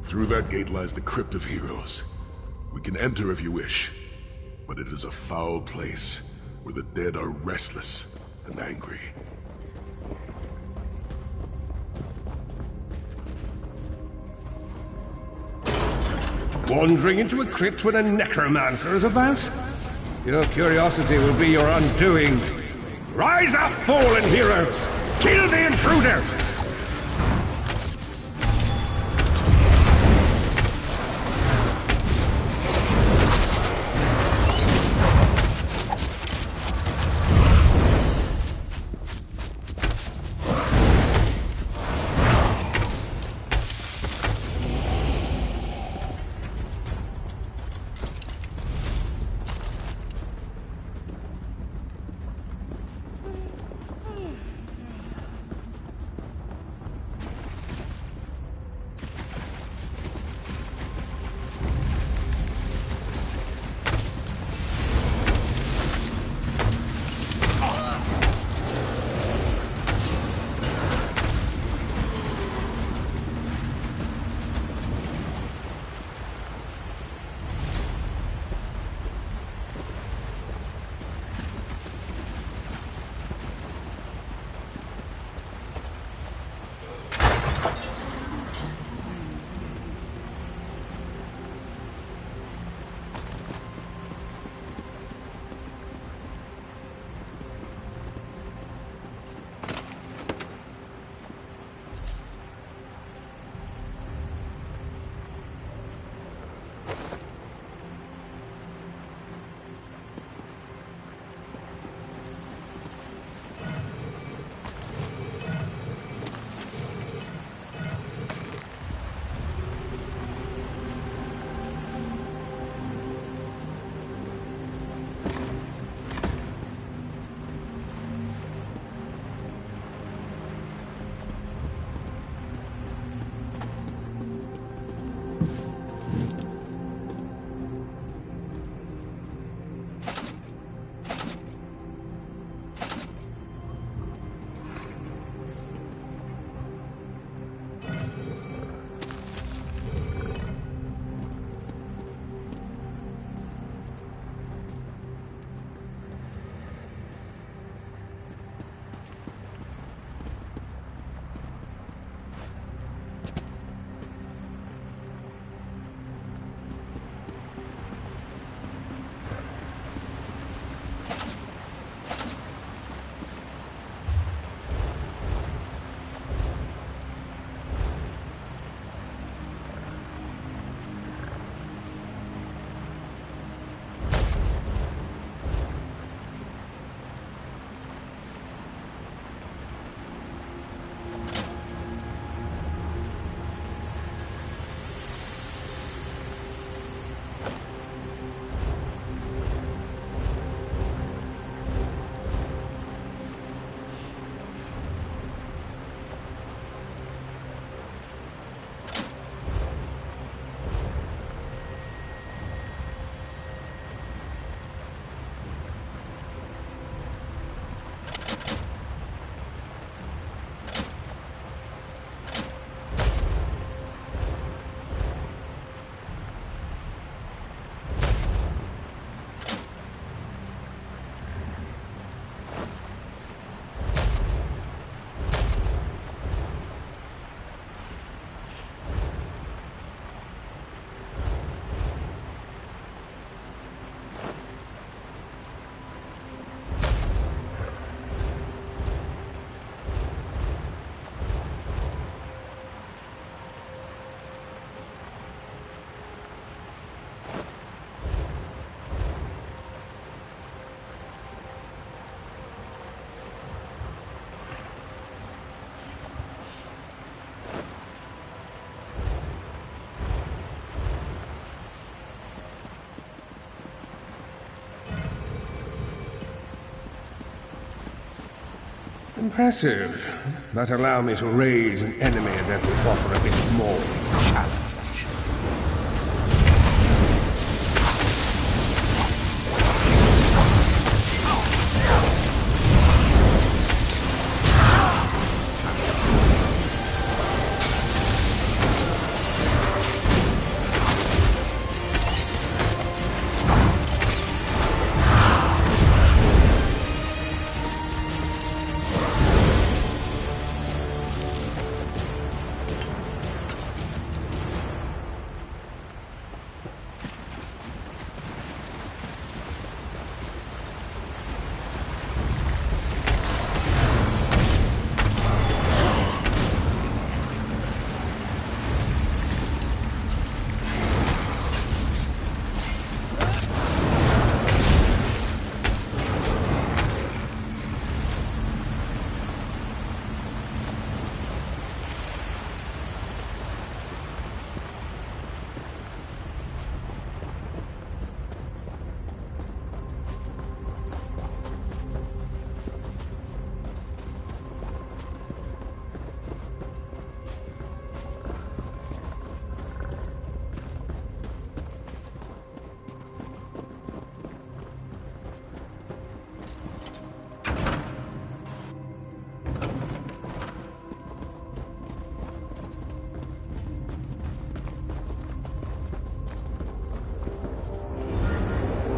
Through that gate lies the Crypt of Heroes. We can enter if you wish, but it is a foul place where the dead are restless and angry. Wandering into a crypt when a necromancer is about? Your curiosity will be your undoing. Rise up, fallen heroes! Kill the intruder! Impressive. But allow me to raise an enemy that will offer a bit more challenge.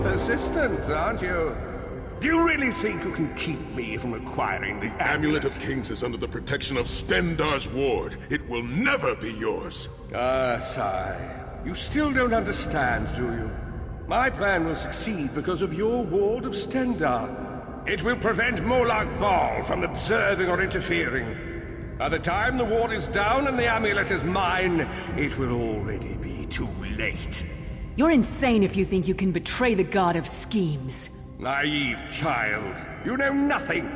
Persistent, aren't you? Do you really think you can keep me from acquiring the Amulet of Kings is under the protection of Stendarr's ward. It will never be yours. Ah, Sai. You still don't understand, do you? My plan will succeed because of your ward of Stendarr. It will prevent Molag Bal from observing or interfering. By the time the ward is down and the amulet is mine, it will already be too late. You're insane if you think you can betray the god of schemes. Naive child. You know nothing.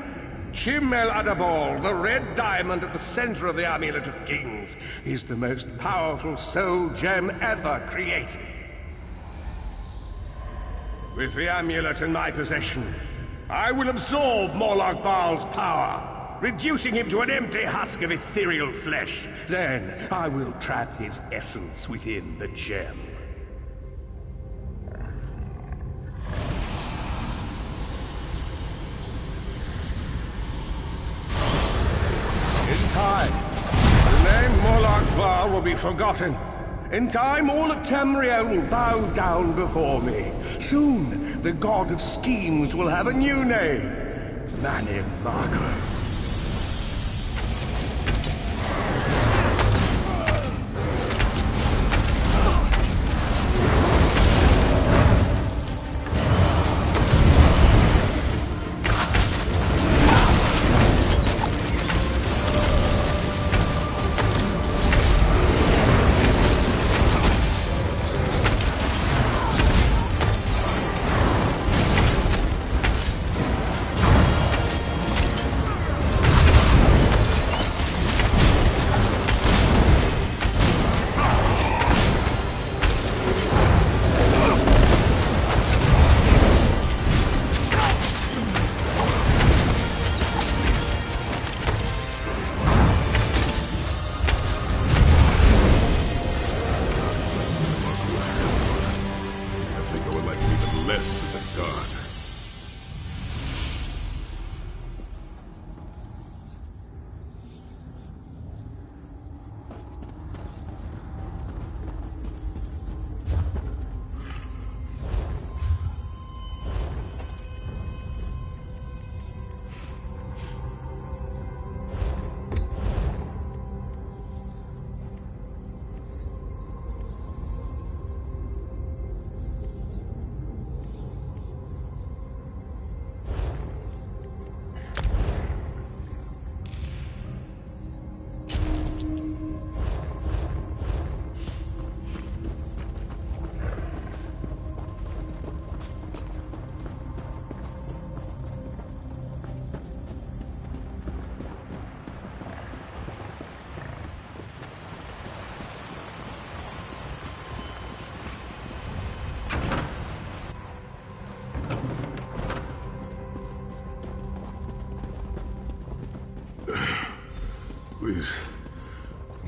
Chim El Adabal, the red diamond at the center of the Amulet of Kings, is the most powerful soul gem ever created. With the amulet in my possession, I will absorb Molag Bal's power, reducing him to an empty husk of ethereal flesh. Then I will trap his essence within the gem. Time. The name Molag Bal will be forgotten. In time, all of Tamriel will bow down before me. Soon, the god of schemes will have a new name. Manim Marco.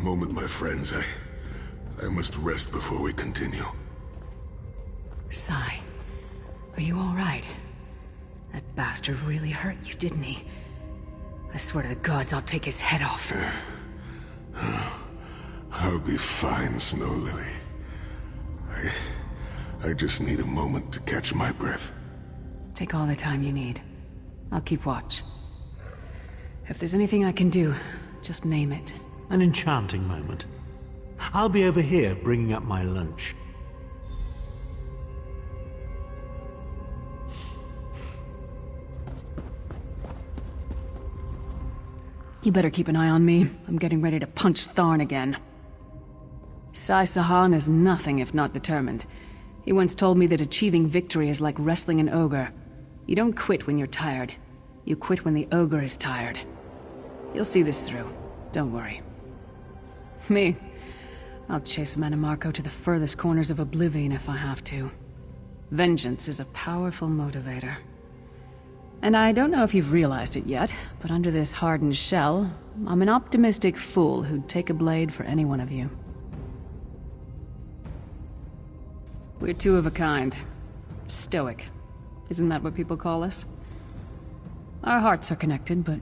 moment, my friends. I must rest before we continue. Sai, are you all right? That bastard really hurt you, didn't he? I swear to the gods I'll take his head off. I'll be fine, Snow Lily. I just need a moment to catch my breath. Take all the time you need. I'll keep watch. If there's anything I can do, just name it. An enchanting moment. I'll be over here bringing up my lunch. You better keep an eye on me. I'm getting ready to punch Tharn again. Sai Sahan is nothing if not determined. He once told me that achieving victory is like wrestling an ogre. You don't quit when you're tired. You quit when the ogre is tired. You'll see this through. Don't worry. Me? I'll chase Mannimarco to the furthest corners of oblivion if I have to. Vengeance is a powerful motivator. And I don't know if you've realized it yet, but under this hardened shell, I'm an optimistic fool who'd take a blade for any one of you. We're two of a kind. Stoic. Isn't that what people call us? Our hearts are connected, but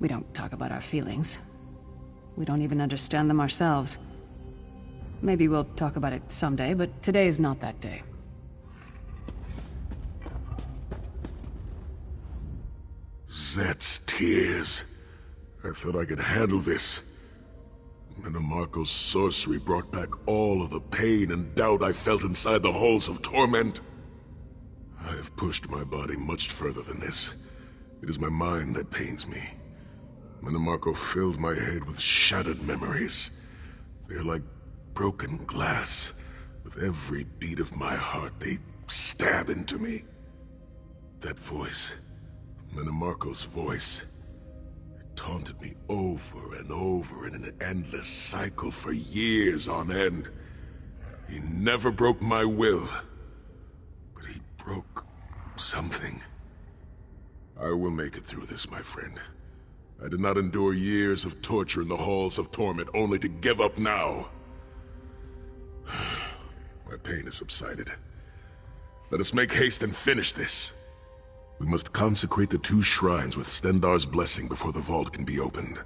we don't talk about our feelings. We don't even understand them ourselves. Maybe we'll talk about it someday, but today's not that day. Zet's tears. I thought I could handle this. Mannimarco's sorcery brought back all of the pain and doubt I felt inside the halls of torment. I have pushed my body much further than this. It is my mind that pains me. Mannimarco filled my head with shattered memories. They're like broken glass. With every beat of my heart, they stab into me. That voice, Mannimarco's voice, it taunted me over and over in an endless cycle for years on end. He never broke my will, but he broke something. I will make it through this, my friend. I did not endure years of torture in the halls of torment only to give up now. My pain has subsided. Let us make haste and finish this. We must consecrate the 2 shrines with Stendarr's blessing before the vault can be opened.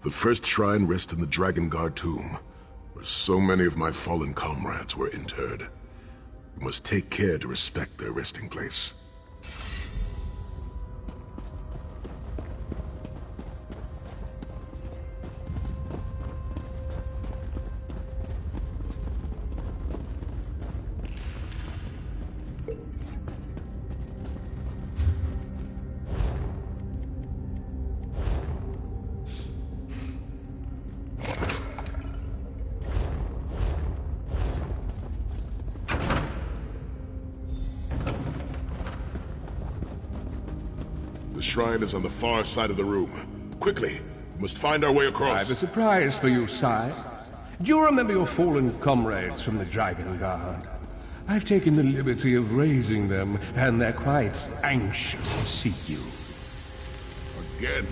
The first shrine rests in the Dragon Guard tomb, where so many of my fallen comrades were interred. We must take care to respect their resting place. The shrine is on the far side of the room. Quickly, we must find our way across. I have a surprise for you, Sai. Do you remember your fallen comrades from the Dragon Guard? I've taken the liberty of raising them, and they're quite anxious to see you. Again,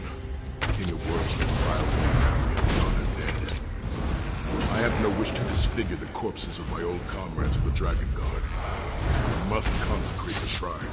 King of Worms defiles the family of the undead. I have no wish to disfigure the corpses of my old comrades of the Dragon Guard. We must consecrate the shrine.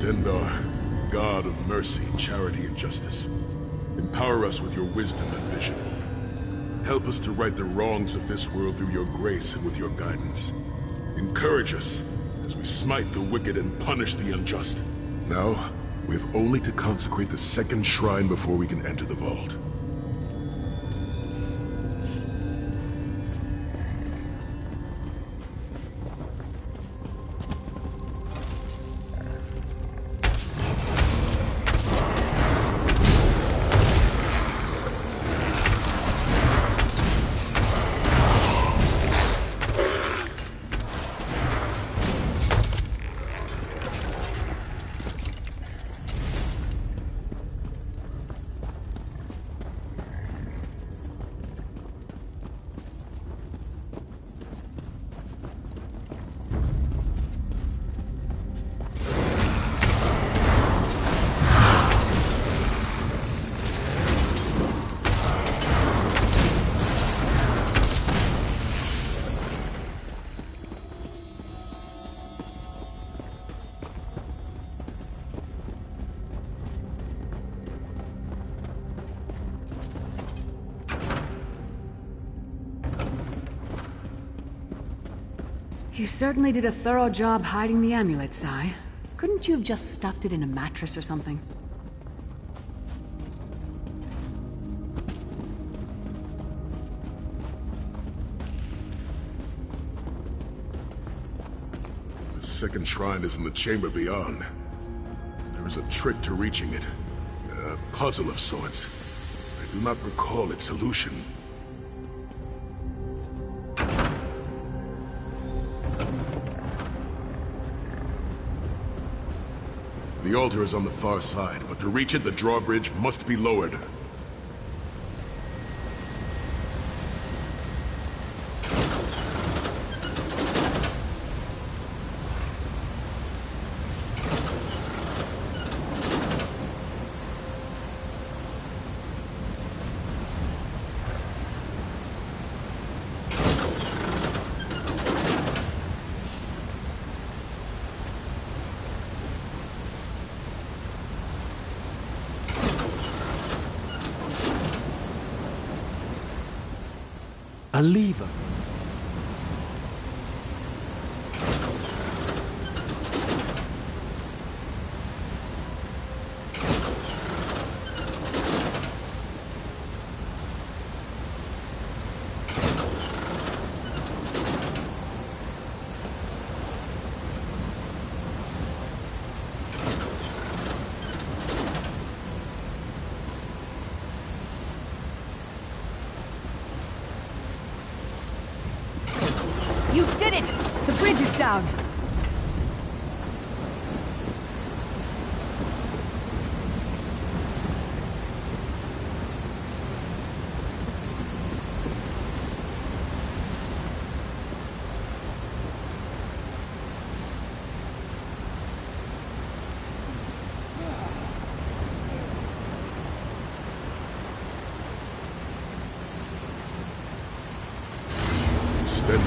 Stendarr, God of mercy, charity, and justice. Empower us with your wisdom and vision. Help us to right the wrongs of this world through your grace and with your guidance. Encourage us as we smite the wicked and punish the unjust. Now, we have only to consecrate the second shrine before we can enter the vault. You certainly did a thorough job hiding the amulet, Sai. Couldn't you have just stuffed it in a mattress or something? The second shrine is in the chamber beyond. There is a trick to reaching it. A puzzle of sorts. I do not recall its solution. The altar is on the far side, but to reach it, the drawbridge must be lowered. A lever. You did it! The bridge is down!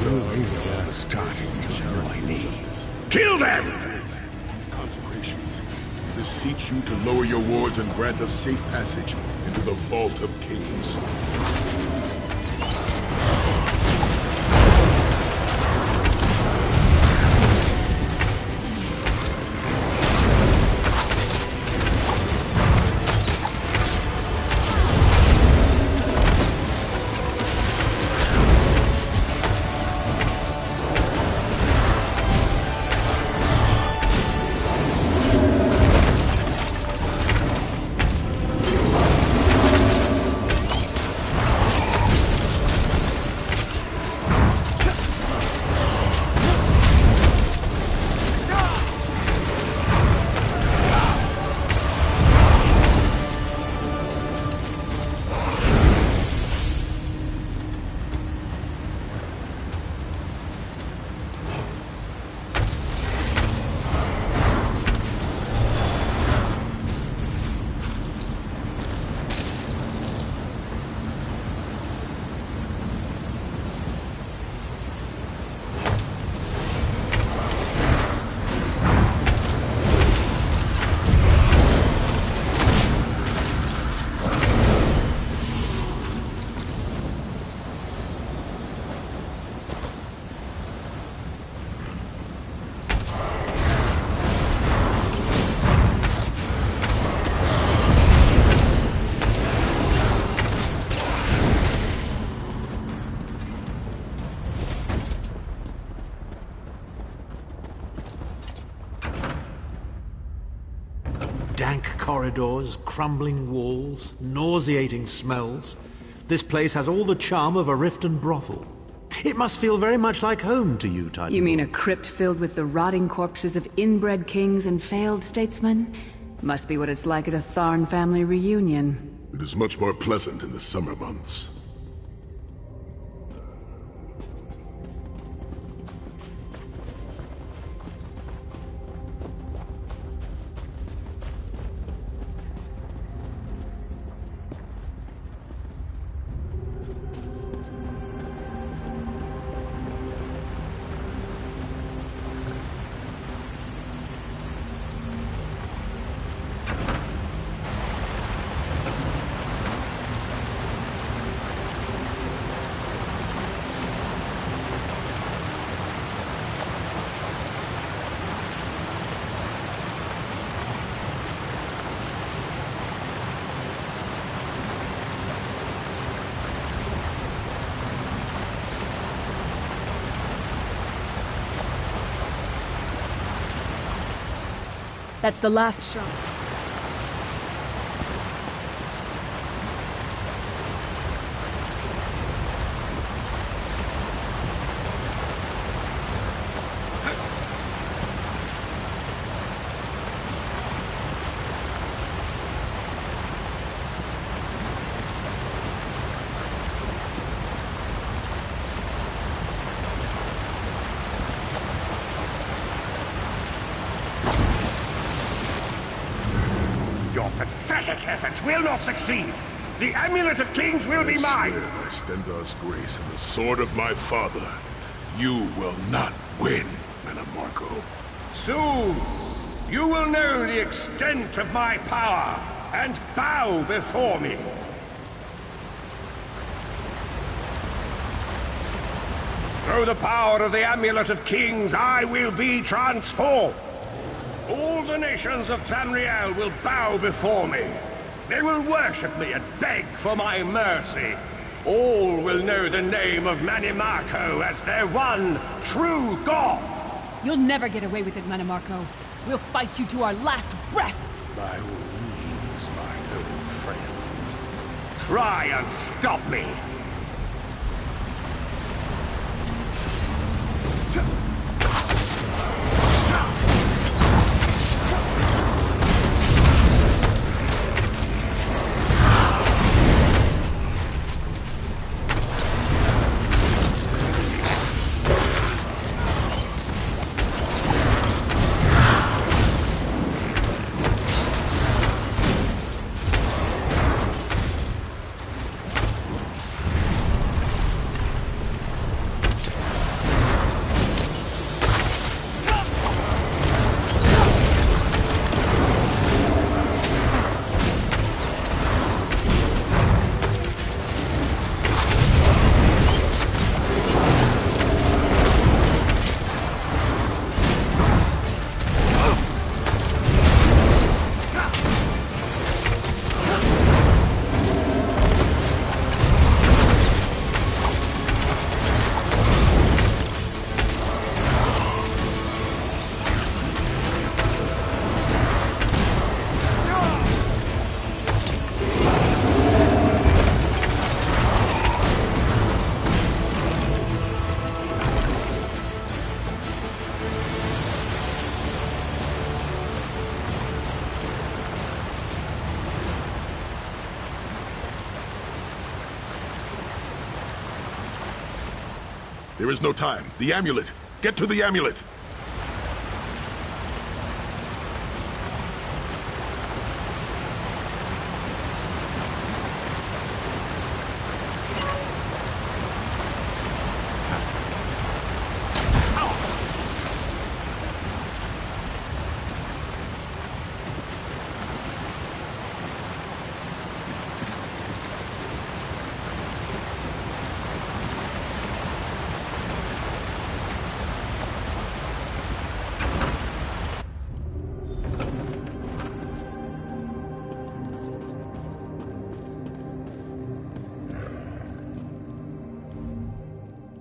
You're starting to annoy me. Kill them! These consecrations beseech you to lower your wards and grant us safe passage into the Vault of Kings. Dank corridors, crumbling walls, nauseating smells. This place has all the charm of a Riften brothel. It must feel very much like home to you, Titan. You mean a crypt filled with the rotting corpses of inbred kings and failed statesmen? Must be what it's like at a Tharn family reunion. It is much more pleasant in the summer months. That's the last shot. Your pathetic efforts will not succeed. The Amulet of Kings will be mine. I swear by Stendar's grace and the sword of my father, you will not win, Manamarco. Soon, you will know the extent of my power and bow before me. Through the power of the Amulet of Kings, I will be transformed. All the nations of Tamriel will bow before me. They will worship me and beg for my mercy. All will know the name of Manimarco as their one true god. You'll never get away with it, Manamarco. We'll fight you to our last breath. By all means, my old friends. Try and stop me. There is no time. The amulet! Get to the amulet!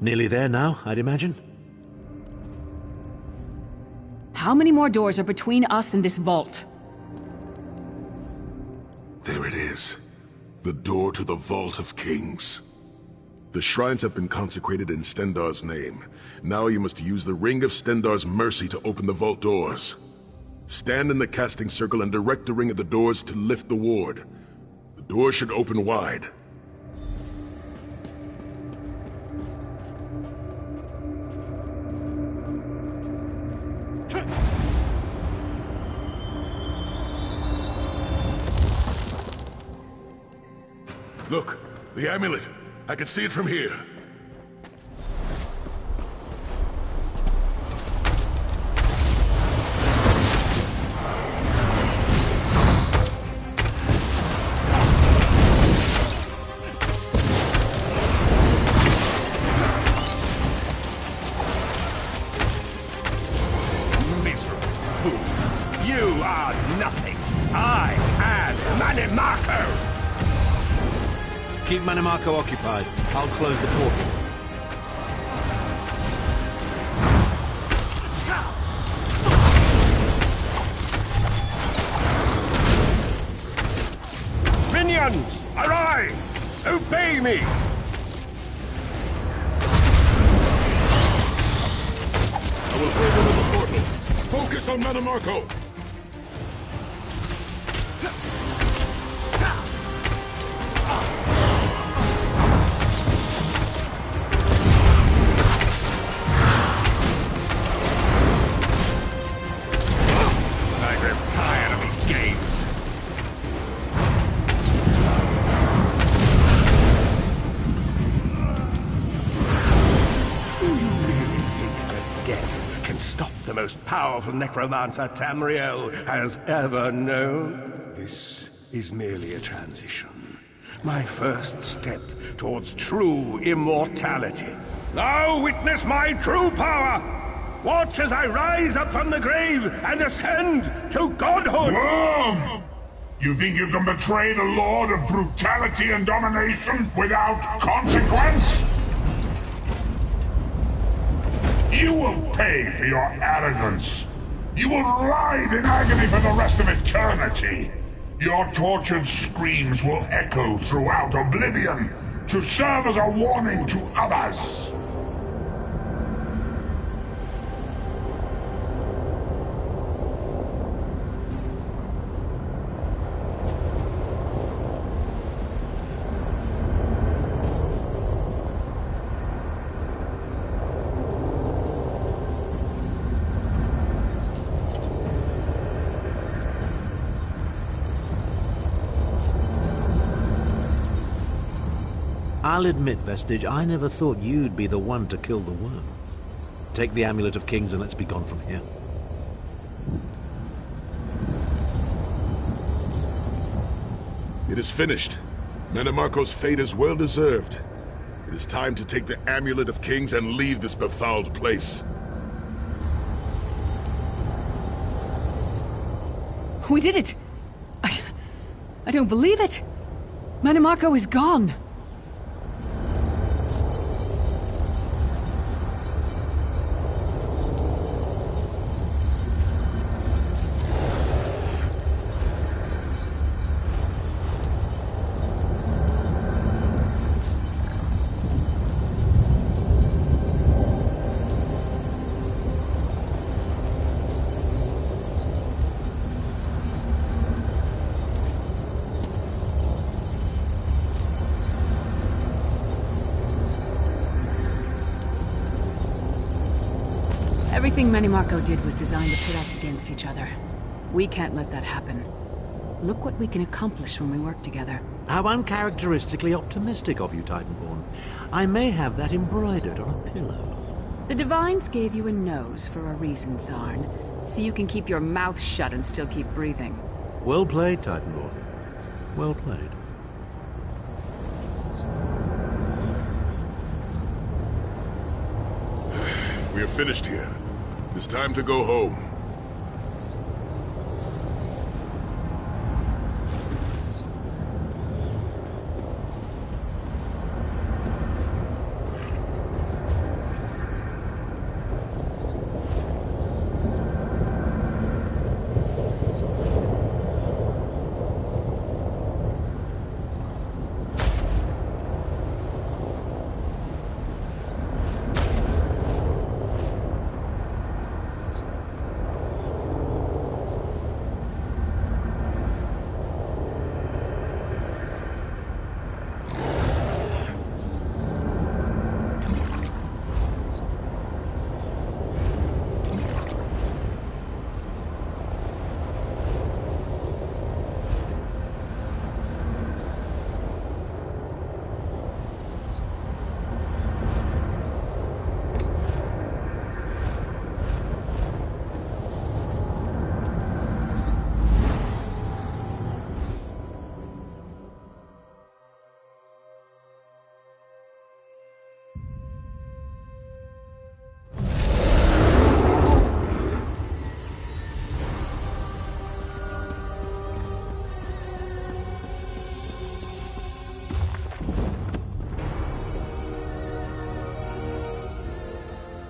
Nearly there now, I'd imagine. How many more doors are between us and this vault? to the Vault of Kings. The shrines have been consecrated in Stendarr's name. Now you must use the Ring of Stendarr's mercy to open the vault doors. Stand in the casting circle and direct the ring at the doors to lift the ward. The doors should open wide. Look, the amulet. I can see it from here. Miserable fools. You are nothing. I am Manimarco. Keep Manimarco occupied. I'll close the portal. Minions, arise! Obey me! I will hold over the portal. Focus on Manimarco. The most powerful necromancer Tamriel has ever known. This is merely a transition. My first step towards true immortality. Now witness my true power! Watch as I rise up from the grave and ascend to godhood! Worm! You think you can betray the Lord of Brutality and Domination without consequence? You will pay for your arrogance. You will writhe in agony for the rest of eternity. Your tortured screams will echo throughout oblivion to serve as a warning to others. I'll admit, Vestige, I never thought you'd be the one to kill the worm. Take the Amulet of Kings and let's be gone from here. It is finished. Manimarco's fate is well deserved. It is time to take the Amulet of Kings and leave this befouled place. We did it! I don't believe it! Manimarco is gone! Everything Manimarco did was designed to put us against each other. We can't let that happen. Look what we can accomplish when we work together. How uncharacteristically optimistic of you, Titanborn. I may have that embroidered on a pillow. The Divines gave you a nose for a reason, Tharn. So you can keep your mouth shut and still keep breathing. Well played, Titanborn. Well played. We are finished here. It's time to go home.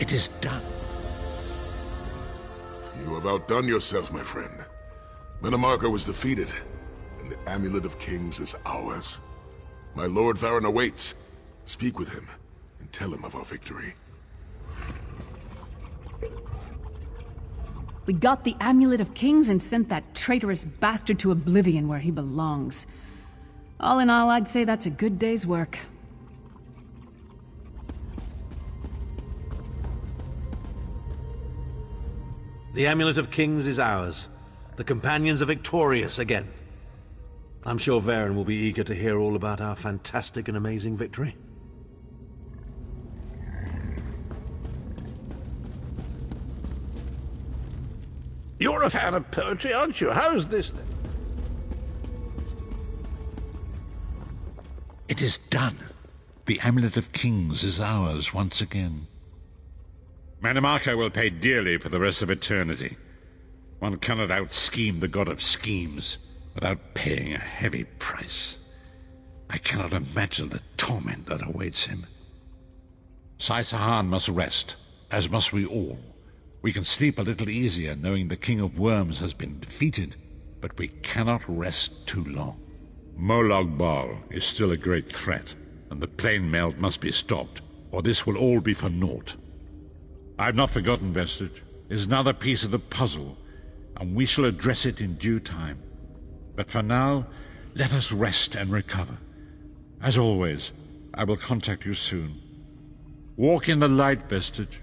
It is done. You have outdone yourself, my friend. Minimarco was defeated, and the Amulet of Kings is ours. My Lord Varen awaits. Speak with him, and tell him of our victory. We got the Amulet of Kings and sent that traitorous bastard to oblivion where he belongs. All in all, I'd say that's a good day's work. The Amulet of Kings is ours. The companions are victorious again. I'm sure Varen will be eager to hear all about our fantastic and amazing victory. You're a fan of poetry, aren't you? How's this, then? It is done. The Amulet of Kings is ours once again. Manimarco will pay dearly for the rest of eternity. One cannot out-scheme the god of schemes without paying a heavy price. I cannot imagine the torment that awaits him. Sai-Sahan must rest, as must we all. We can sleep a little easier knowing the King of Worms has been defeated, but we cannot rest too long. Molag Bal is still a great threat, and the plane melt must be stopped, or this will all be for naught. I've not forgotten Vestige. It is another piece of the puzzle, and we shall address it in due time. But for now, let us rest and recover. As always, I will contact you soon. Walk in the light, Vestige.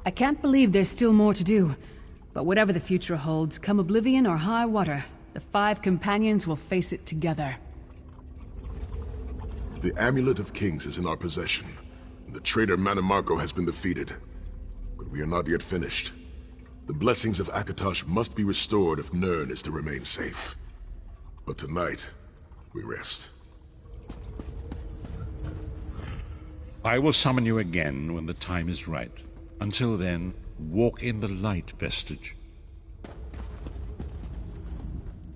I can't believe there's still more to do. But whatever the future holds, come oblivion or high water, the 5 companions will face it together. The Amulet of Kings is in our possession. The traitor Manimarco has been defeated. But we are not yet finished. The blessings of Akatosh must be restored if Nirn is to remain safe. But tonight, we rest. I will summon you again when the time is right. Until then, walk in the light, Vestige.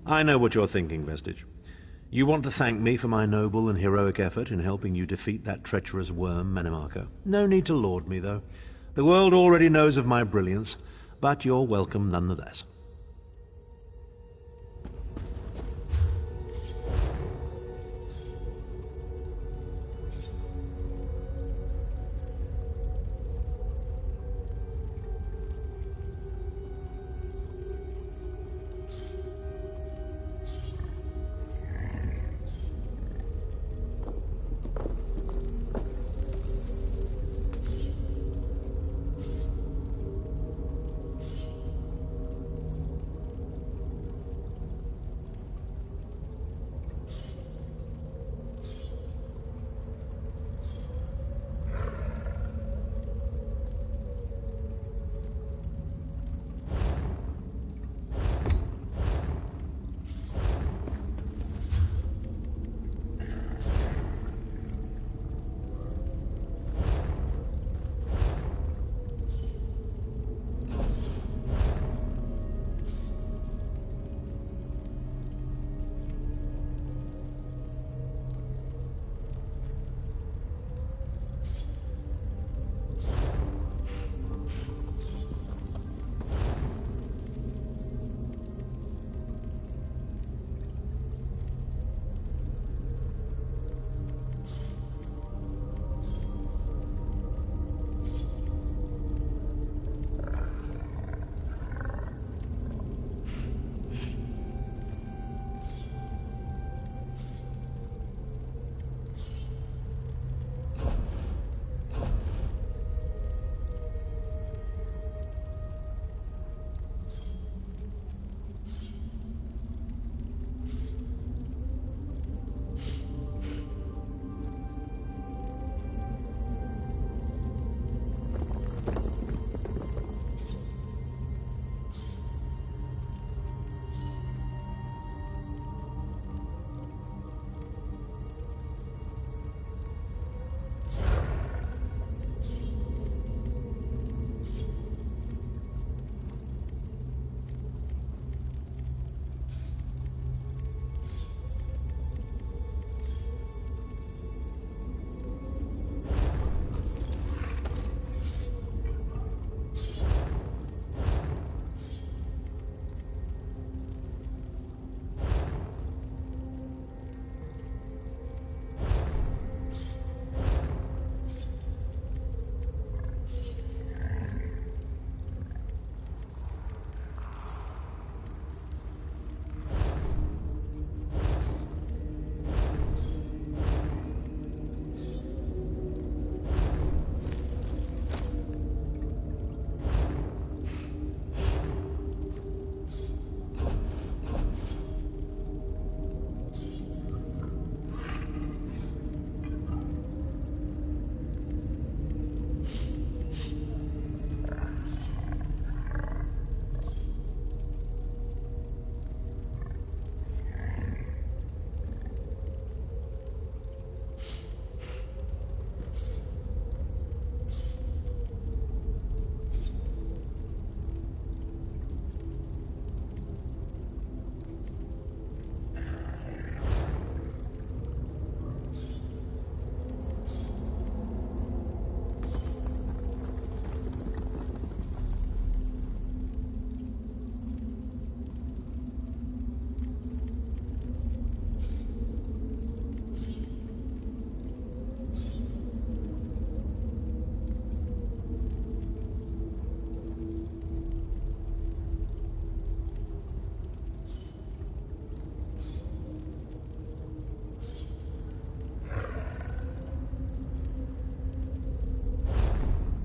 I know what you're thinking, Vestige. You want to thank me for my noble and heroic effort in helping you defeat that treacherous worm, Manimarco. No need to laud me, though. The world already knows of my brilliance, but you're welcome nonetheless.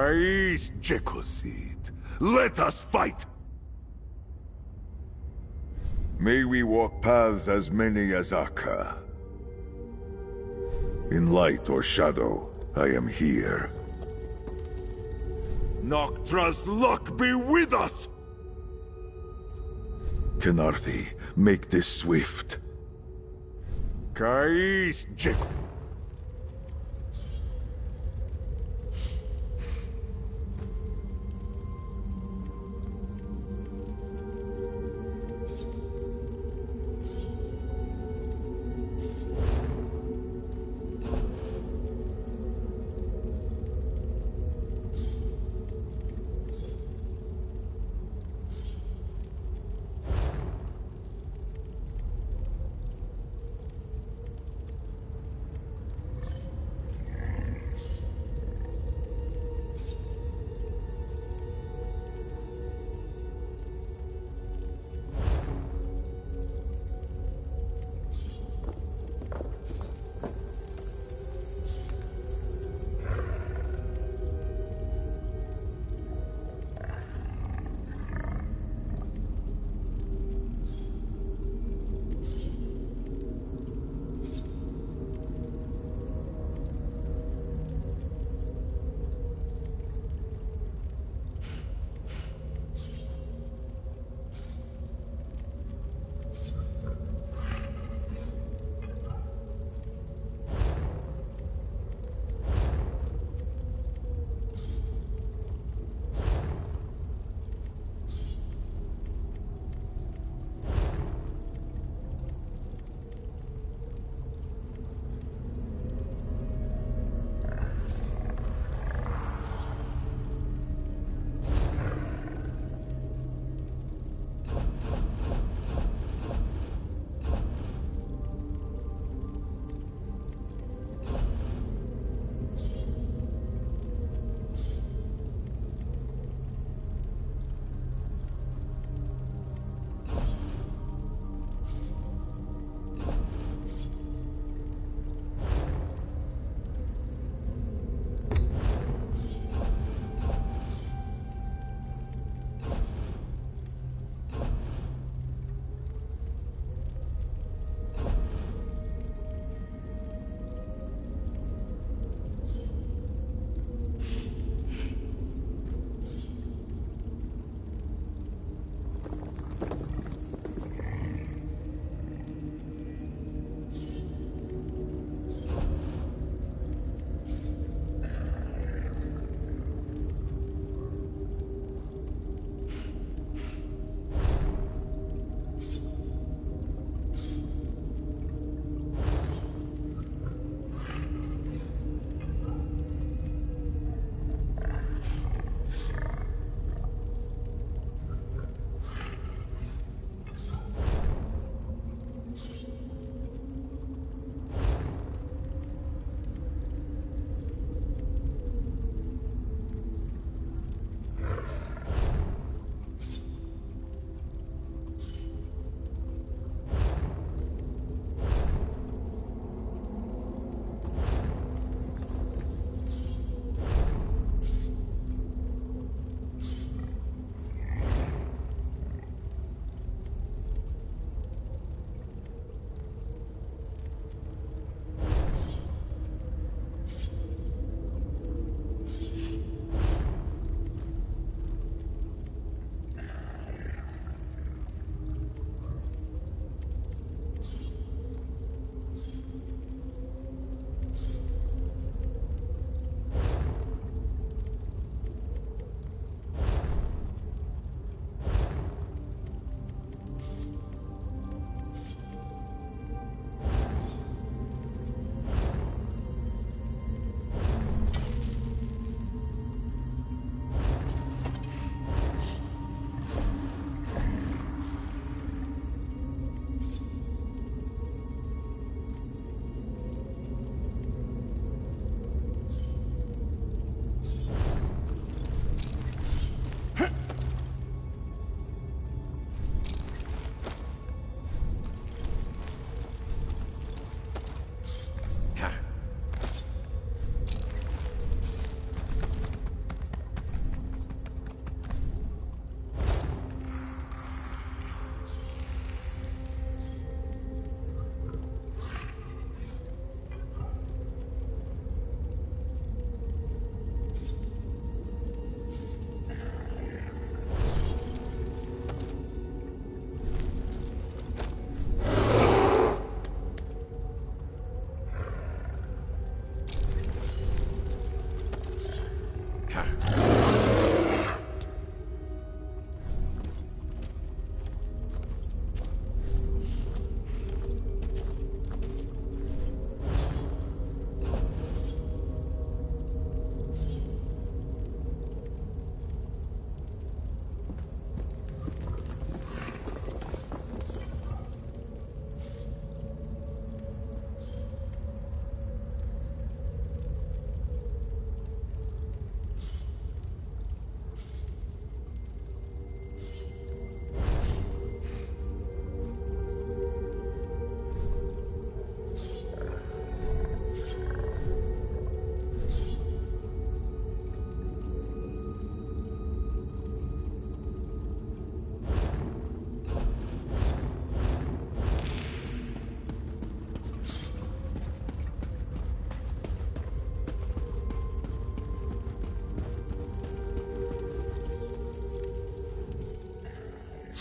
Ais Jekosid, let us fight! May we walk paths as many as Akka. In light or shadow, I am here. Noctra's luck be with us! Kenarthi, make this swift. Kais Jeko.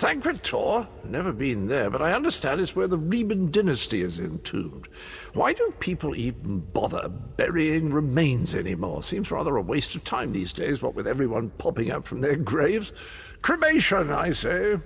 Sancretor? Never been there, but I understand it's where the Reuben dynasty is entombed. Why do people even bother burying remains anymore? Seems rather a waste of time these days, what with everyone popping up from their graves. Cremation, I say.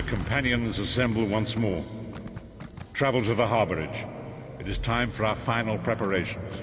Companions assemble once more. Travel to the harborage. It is time for our final preparations.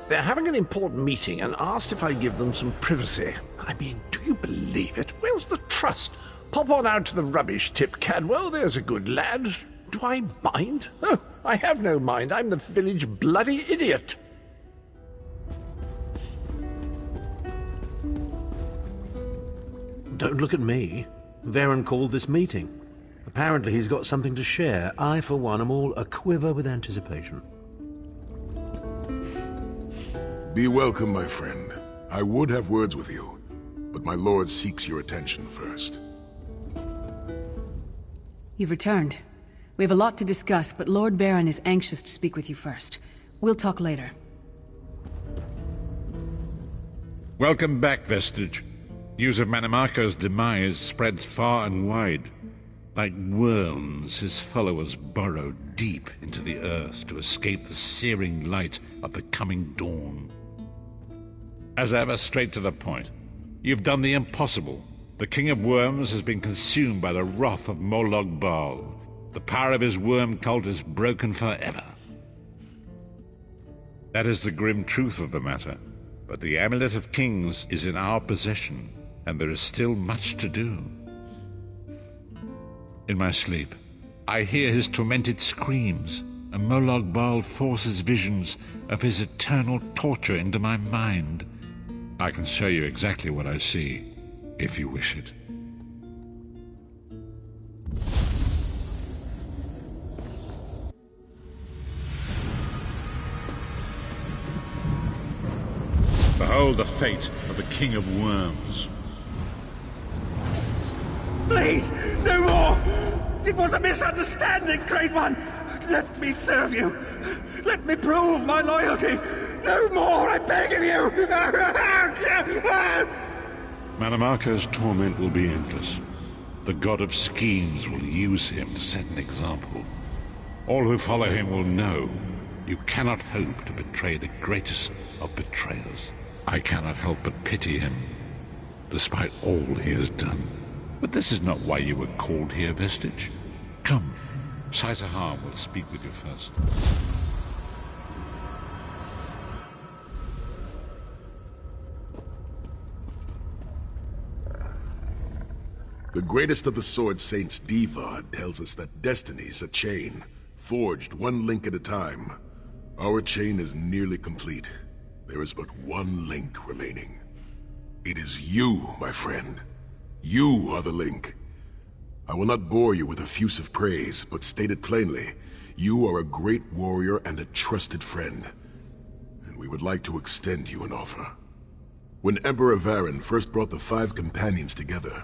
They're having an important meeting and asked if I give them some privacy. I mean, do you believe it? Where's the trust? Pop on out to the rubbish tip, Cadwell. There's a good lad. Do I mind? Oh, I have no mind. I'm the village bloody idiot. Don't look at me. Varen called this meeting. Apparently he's got something to share. I, for one, am all aquiver with anticipation. Be welcome, my friend. I would have words with you, but my lord seeks your attention first. You've returned. We have a lot to discuss, but Lord Baron is anxious to speak with you first. We'll talk later. Welcome back, Vestige. News of Manimarco's demise spreads far and wide. Like worms, his followers burrow deep into the earth to escape the searing light of the coming dawn. As ever, straight to the point. You've done the impossible. The King of Worms has been consumed by the wrath of Molog Bal. The power of his worm cult is broken forever. That is the grim truth of the matter. But the Amulet of Kings is in our possession, and there is still much to do. In my sleep, I hear his tormented screams, and Molog Bal forces visions of his eternal torture into my mind. I can show you exactly what I see, if you wish it. Behold the fate of the King of Worms. Please, no more! It was a misunderstanding, Great One! Let me serve you! Let me prove my loyalty! No more, I beg of you! Manimarco's torment will be endless. The god of schemes will use him to set an example. All who follow him will know You cannot hope to betray the greatest of betrayers. I cannot help but pity him, despite all he has done. But this is not why you were called here, Vestige. Come, Sai-Sahan will speak with you first. The greatest of the Sword Saints, Divad, tells us that destiny's a chain, forged one link at a time. Our chain is nearly complete. There is but one link remaining. It is you, my friend. You are the link. I will not bore you with effusive praise, but state it plainly. You are a great warrior and a trusted friend. And we would like to extend you an offer. When Emperor Varen first brought the 5 companions together,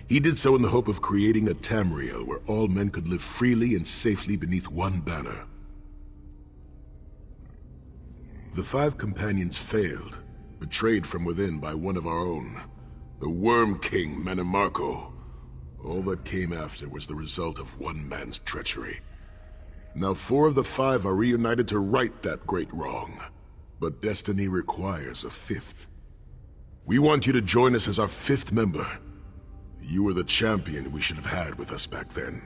he did so in the hope of creating a Tamriel where all men could live freely and safely beneath one banner. The 5 companions failed, betrayed from within by one of our own, the Worm King Manimarco. All that came after was the result of one man's treachery. Now 4 of the 5 are reunited to right that great wrong, but destiny requires a 5th. We want you to join us as our 5th member. You were the champion we should have had with us back then.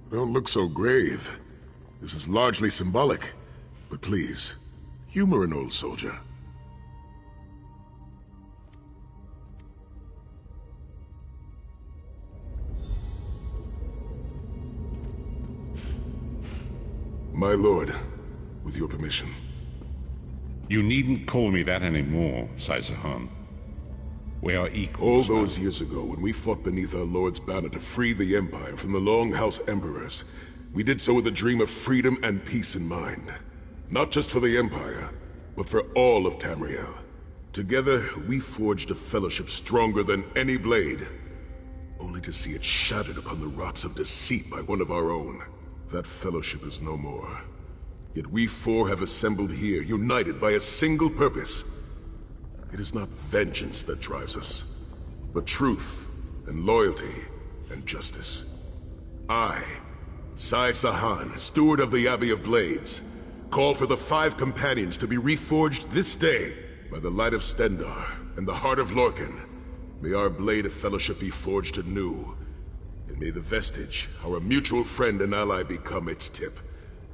Don't look so grave. This is largely symbolic, but please, humor an old soldier. My lord, with your permission. You needn't call me that anymore, Sai-Sahan. We are equals. All those years ago, when we fought beneath our Lord's banner to free the Empire from the Longhouse Emperors, we did so with a dream of freedom and peace in mind. Not just for the Empire, but for all of Tamriel. Together, we forged a fellowship stronger than any blade, only to see it shattered upon the rocks of deceit by one of our own. That fellowship is no more. Yet we 4 have assembled here, united by a single purpose. It is not vengeance that drives us, but truth and loyalty and justice. I, Sai-Sahan, steward of the Abbey of Blades, call for the 5 companions to be reforged this day by the light of Stendarr and the heart of Lorkhan. May our blade of fellowship be forged anew, and may the Vestige, our mutual friend and ally, become its tip,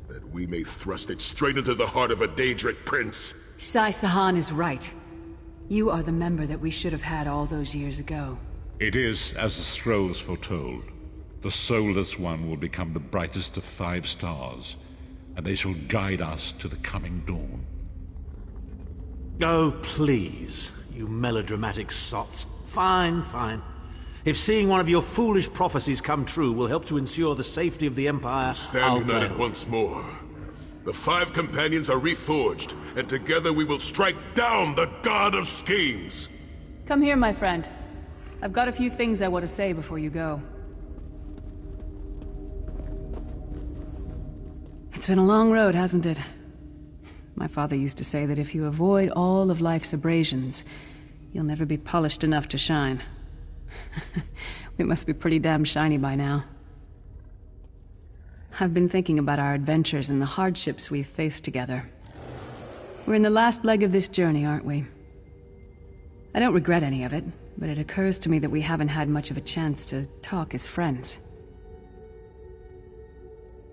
that we may thrust it straight into the heart of a Daedric prince. Sai-Sahan is right. You are the member that we should have had all those years ago. It is as the scrolls foretold. The soulless one will become the brightest of 5 stars, and they shall guide us to the coming dawn. Oh, please, you melodramatic sots. Fine, fine. If seeing one of your foolish prophecies come true will help to ensure the safety of the Empire, Stand united once more. The 5 companions are reforged, and together we will strike down the God of Schemes! Come here, my friend. I've got a few things I want to say before you go. It's been a long road, hasn't it? My father used to say that if you avoid all of life's abrasions, you'll never be polished enough to shine. We must be pretty damn shiny by now. I've been thinking about our adventures and the hardships we've faced together. We're in the last leg of this journey, aren't we? I don't regret any of it, but it occurs to me that we haven't had much of a chance to talk as friends.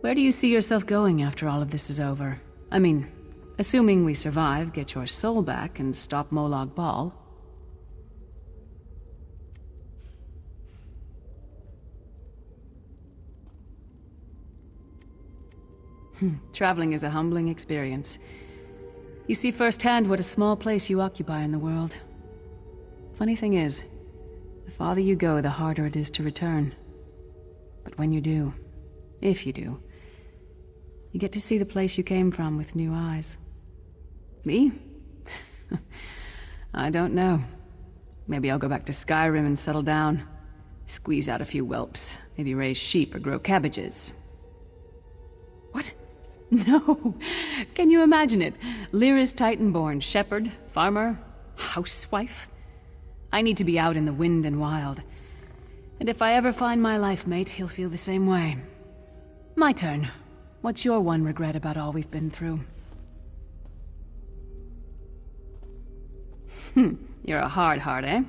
Where do you see yourself going after all of this is over? I mean, assuming we survive, get your soul back, and stop Molag Bal. Traveling is a humbling experience. You see firsthand what a small place you occupy in the world. Funny thing is, the farther you go, the harder it is to return. But when you do, if you do, you get to see the place you came from with new eyes. Me? I don't know. Maybe I'll go back to Skyrim and settle down. Squeeze out a few whelps. Maybe raise sheep or grow cabbages. What? No! Can you imagine it? Lyra's Titan-born shepherd, farmer, housewife. I need to be out in the wind and wild. And if I ever find my life mate, he'll feel the same way. My turn. What's your one regret about all we've been through? You're a hard heart, eh?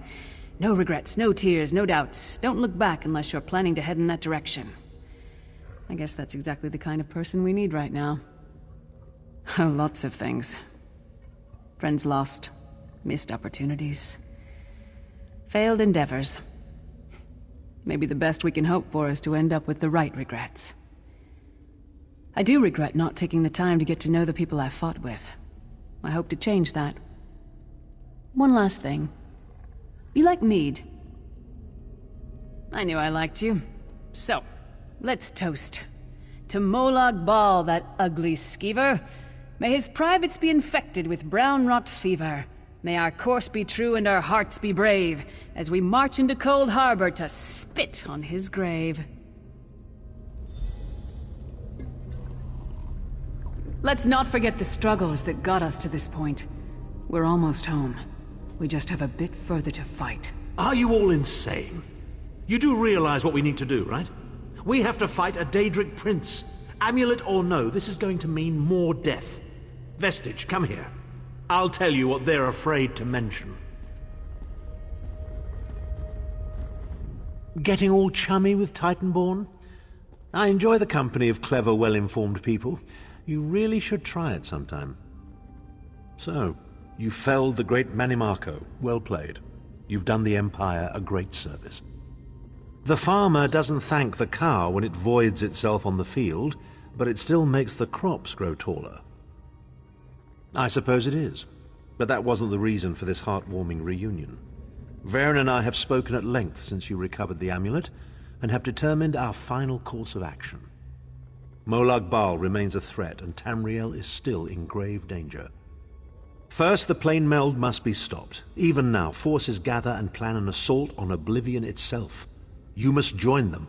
No regrets, no tears, no doubts. Don't look back unless you're planning to head in that direction. I guess that's exactly the kind of person we need right now. Oh, lots of things. Friends lost, missed opportunities, failed endeavors. Maybe the best we can hope for is to end up with the right regrets. I do regret not taking the time to get to know the people I fought with. I hope to change that. One last thing. You like mead? I knew I liked you. So, let's toast. To Molag Bal, that ugly skeever. May his privates be infected with brown rot fever. May our course be true and our hearts be brave, as we march into Cold Harbor to spit on his grave. Let's not forget the struggles that got us to this point. We're almost home. We just have a bit further to fight. Are you all insane? You do realize what we need to do, right? We have to fight a Daedric prince. Amulet or no, this is going to mean more death. Vestige, come here. I'll tell you what they're afraid to mention. Getting all chummy with Titanborn? I enjoy the company of clever, well-informed people. You really should try it sometime. So, you felled the great Manimarco. Well played. You've done the Empire a great service. The farmer doesn't thank the cow when it voids itself on the field, but it still makes the crops grow taller. I suppose it is, but that wasn't the reason for this heartwarming reunion. Varen and I have spoken at length since you recovered the amulet, and have determined our final course of action. Molag Bal remains a threat, and Tamriel is still in grave danger. First, the plane meld must be stopped. Even now, forces gather and plan an assault on Oblivion itself. You must join them.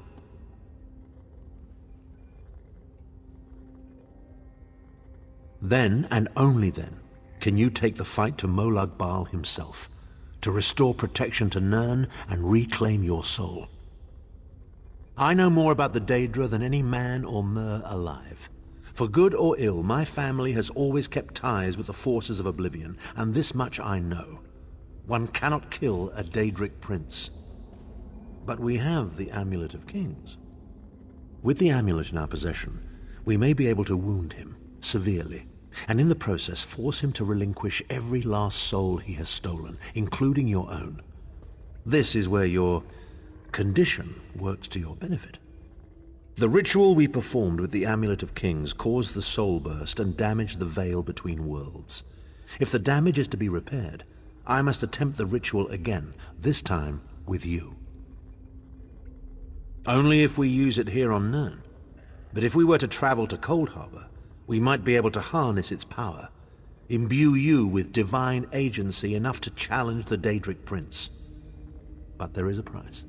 Then, and only then, can you take the fight to Molag Bal himself, to restore protection to Nirn and reclaim your soul. I know more about the Daedra than any man or mer alive. For good or ill, my family has always kept ties with the forces of Oblivion, and this much I know. One cannot kill a Daedric prince. But we have the Amulet of Kings. With the amulet in our possession, we may be able to wound him severely, and in the process force him to relinquish every last soul he has stolen, including your own. This is where your condition works to your benefit. The ritual we performed with the Amulet of Kings caused the soul burst and damaged the veil between worlds. If the damage is to be repaired, I must attempt the ritual again, this time with you. Only if we use it here on Nirn. But if we were to travel to Cold Harbor, we might be able to harness its power, imbue you with divine agency enough to challenge the Daedric Prince. But there is a price.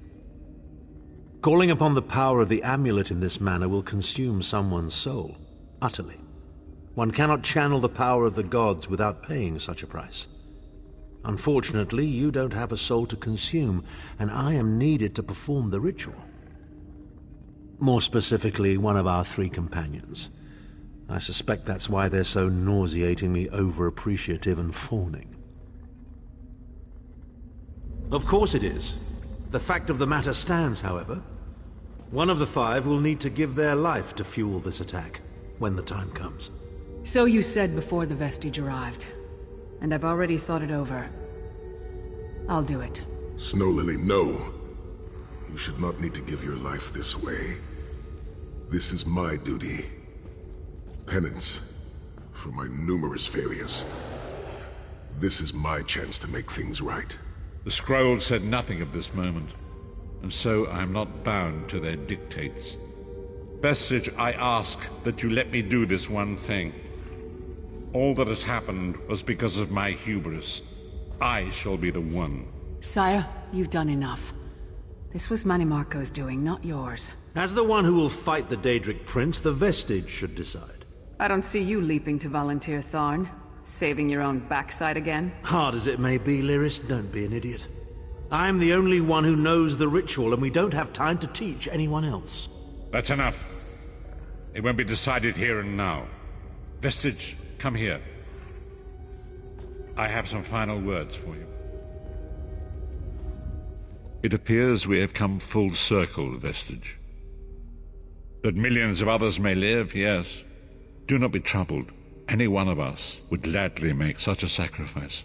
Calling upon the power of the amulet in this manner will consume someone's soul, utterly. One cannot channel the power of the gods without paying such a price. Unfortunately, you don't have a soul to consume, and I am needed to perform the ritual. More specifically, one of our 3 companions. I suspect that's why they're so nauseatingly over-appreciative and fawning. Of course it is. The fact of the matter stands, however. One of the 5 will need to give their life to fuel this attack, when the time comes. So you said before the vestige arrived, and I've already thought it over. I'll do it. Snow Lily, no. You should not need to give your life this way. This is my duty. Penance for my numerous failures. This is my chance to make things right. The scroll said nothing of this moment, and so I am not bound to their dictates. Vestige, I ask that you let me do this one thing. All that has happened was because of my hubris. I shall be the one. Sire, you've done enough. This was Manimarco's doing, not yours. As the one who will fight the Daedric Prince, the Vestige should decide. I don't see you leaping to volunteer, Tharn. Saving your own backside again? Hard as it may be, Lyris, don't be an idiot. I'm the only one who knows the ritual, and we don't have time to teach anyone else. That's enough. It won't be decided here and now. Vestige, come here. I have some final words for you. It appears we have come full circle, Vestige. That millions of others may live, yes. Do not be troubled. Any one of us would gladly make such a sacrifice.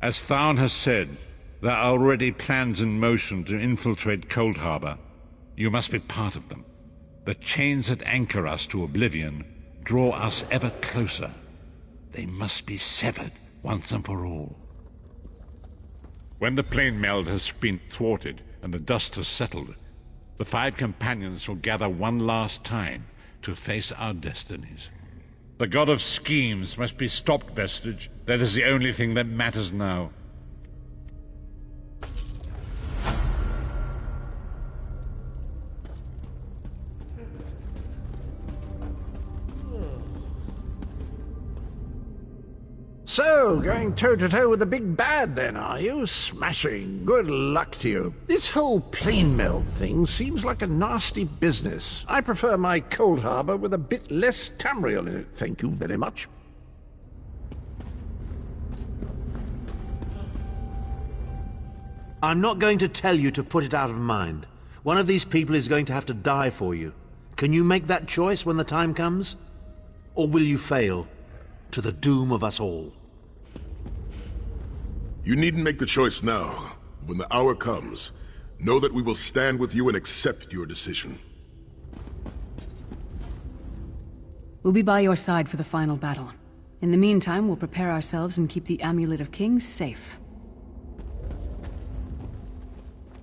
As Thaun has said, there are already plans in motion to infiltrate Cold Harbor. You must be part of them. The chains that anchor us to oblivion draw us ever closer. They must be severed once and for all. When the plane meld has been thwarted and the dust has settled, the 5 companions will gather one last time to face our destinies. The god of schemes must be stopped, Vestige. That is the only thing that matters now. So, going toe-to-toe with the big bad then, are you? Smashing. Good luck to you. This whole plane meld thing seems like a nasty business. I prefer my Cold Harbor with a bit less Tamriel in it, thank you very much. I'm not going to tell you to put it out of mind. One of these people is going to have to die for you. Can you make that choice when the time comes? Or will you fail, to the doom of us all? You needn't make the choice now. When the hour comes, know that we will stand with you and accept your decision. We'll be by your side for the final battle. In the meantime, we'll prepare ourselves and keep the Amulet of Kings safe.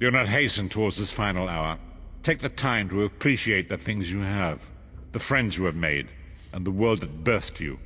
Do not hasten towards this final hour. Take the time to appreciate the things you have, the friends you have made, and the world that birthed you.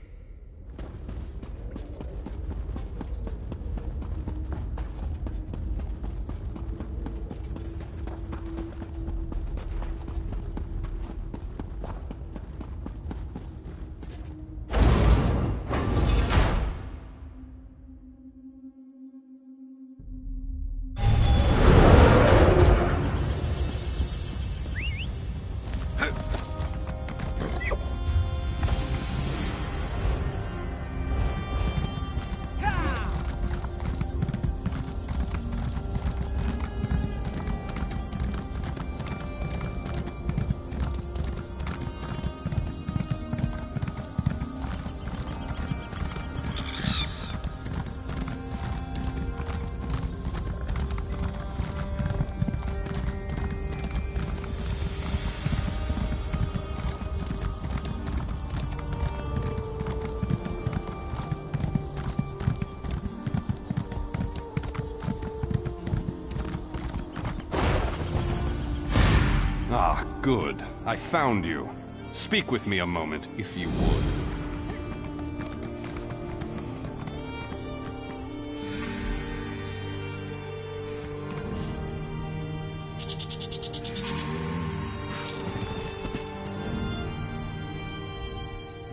Ah, good. I found you. Speak with me a moment, if you would.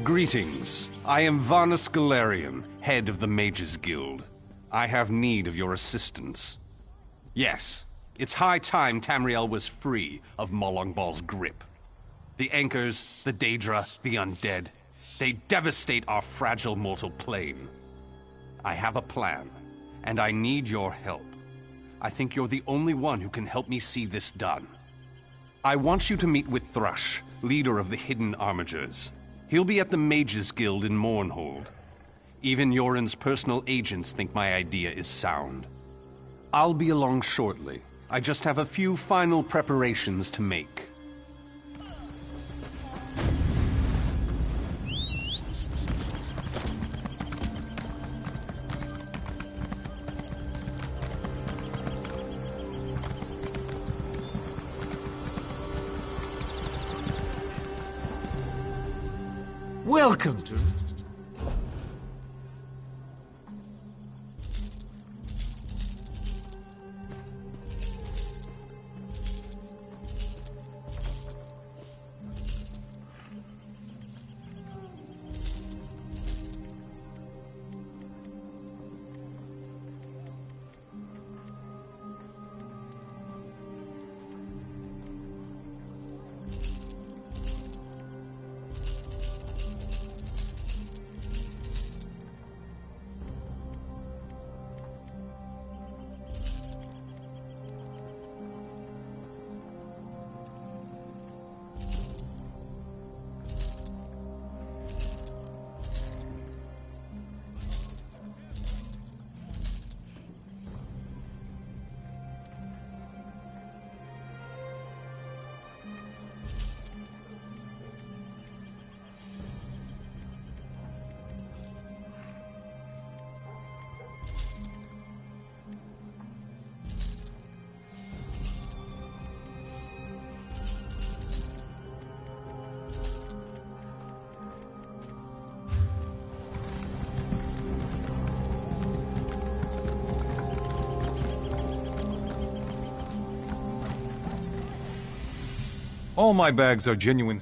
Greetings. I am Varnus Galarian, head of the Mages Guild. I have need of your assistance. Yes. It's high time Tamriel was free of Molongbal's grip. The Anchors, the Daedra, the Undead, they devastate our fragile mortal plane. I have a plan, and I need your help. I think you're the only one who can help me see this done. I want you to meet with Thrush, leader of the Hidden Armigers. He'll be at the Mages Guild in Mournhold. Even Yoren's personal agents think my idea is sound. I'll be along shortly. I just have a few final preparations to make. Welcome to... All my bags are genuine.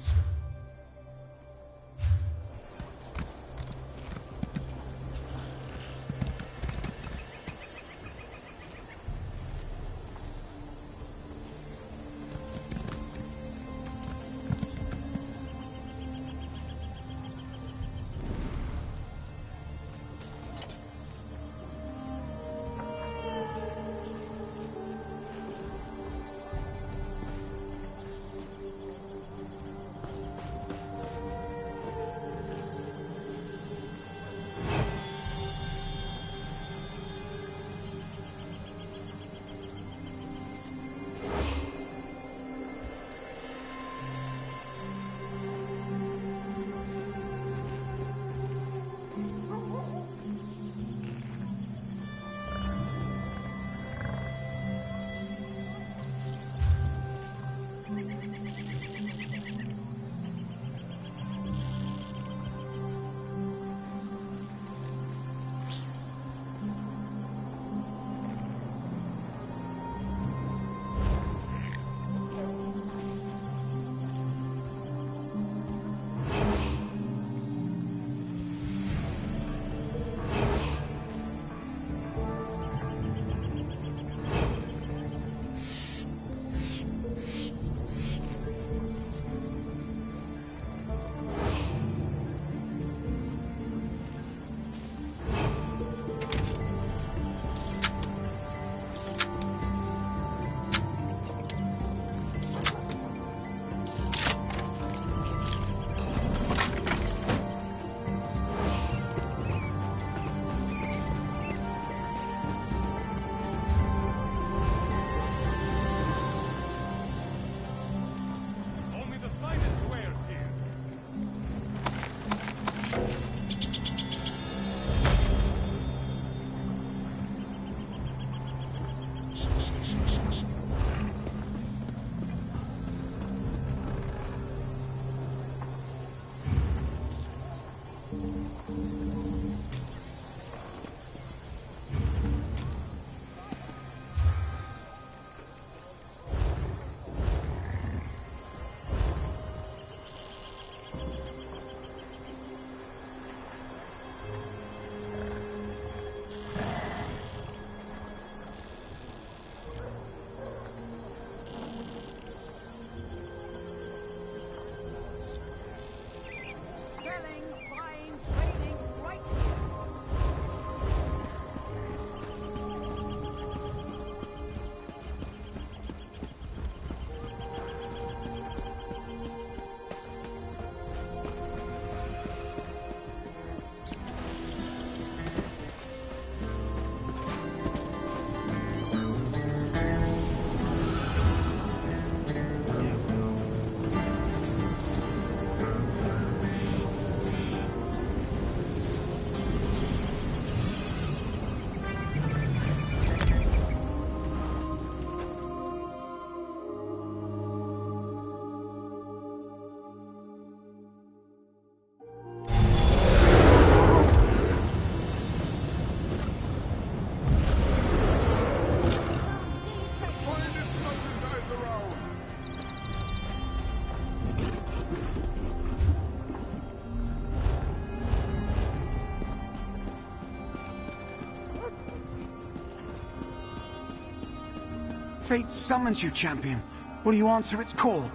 Fate summons you, champion. Will you answer its call?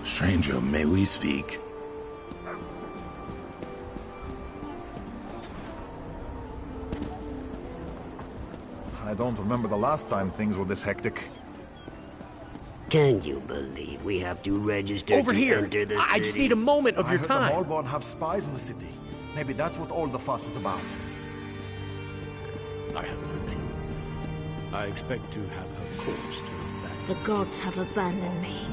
Stranger, may we speak? I don't remember the last time things were this hectic. Can you believe we have to register Over to here. enter the city? I just need a moment of your I time. heard the Malborn have spies in the city. Maybe that's what all the fuss is about. I have no clue. I expect to have her corpse turned back. The gods have abandoned me.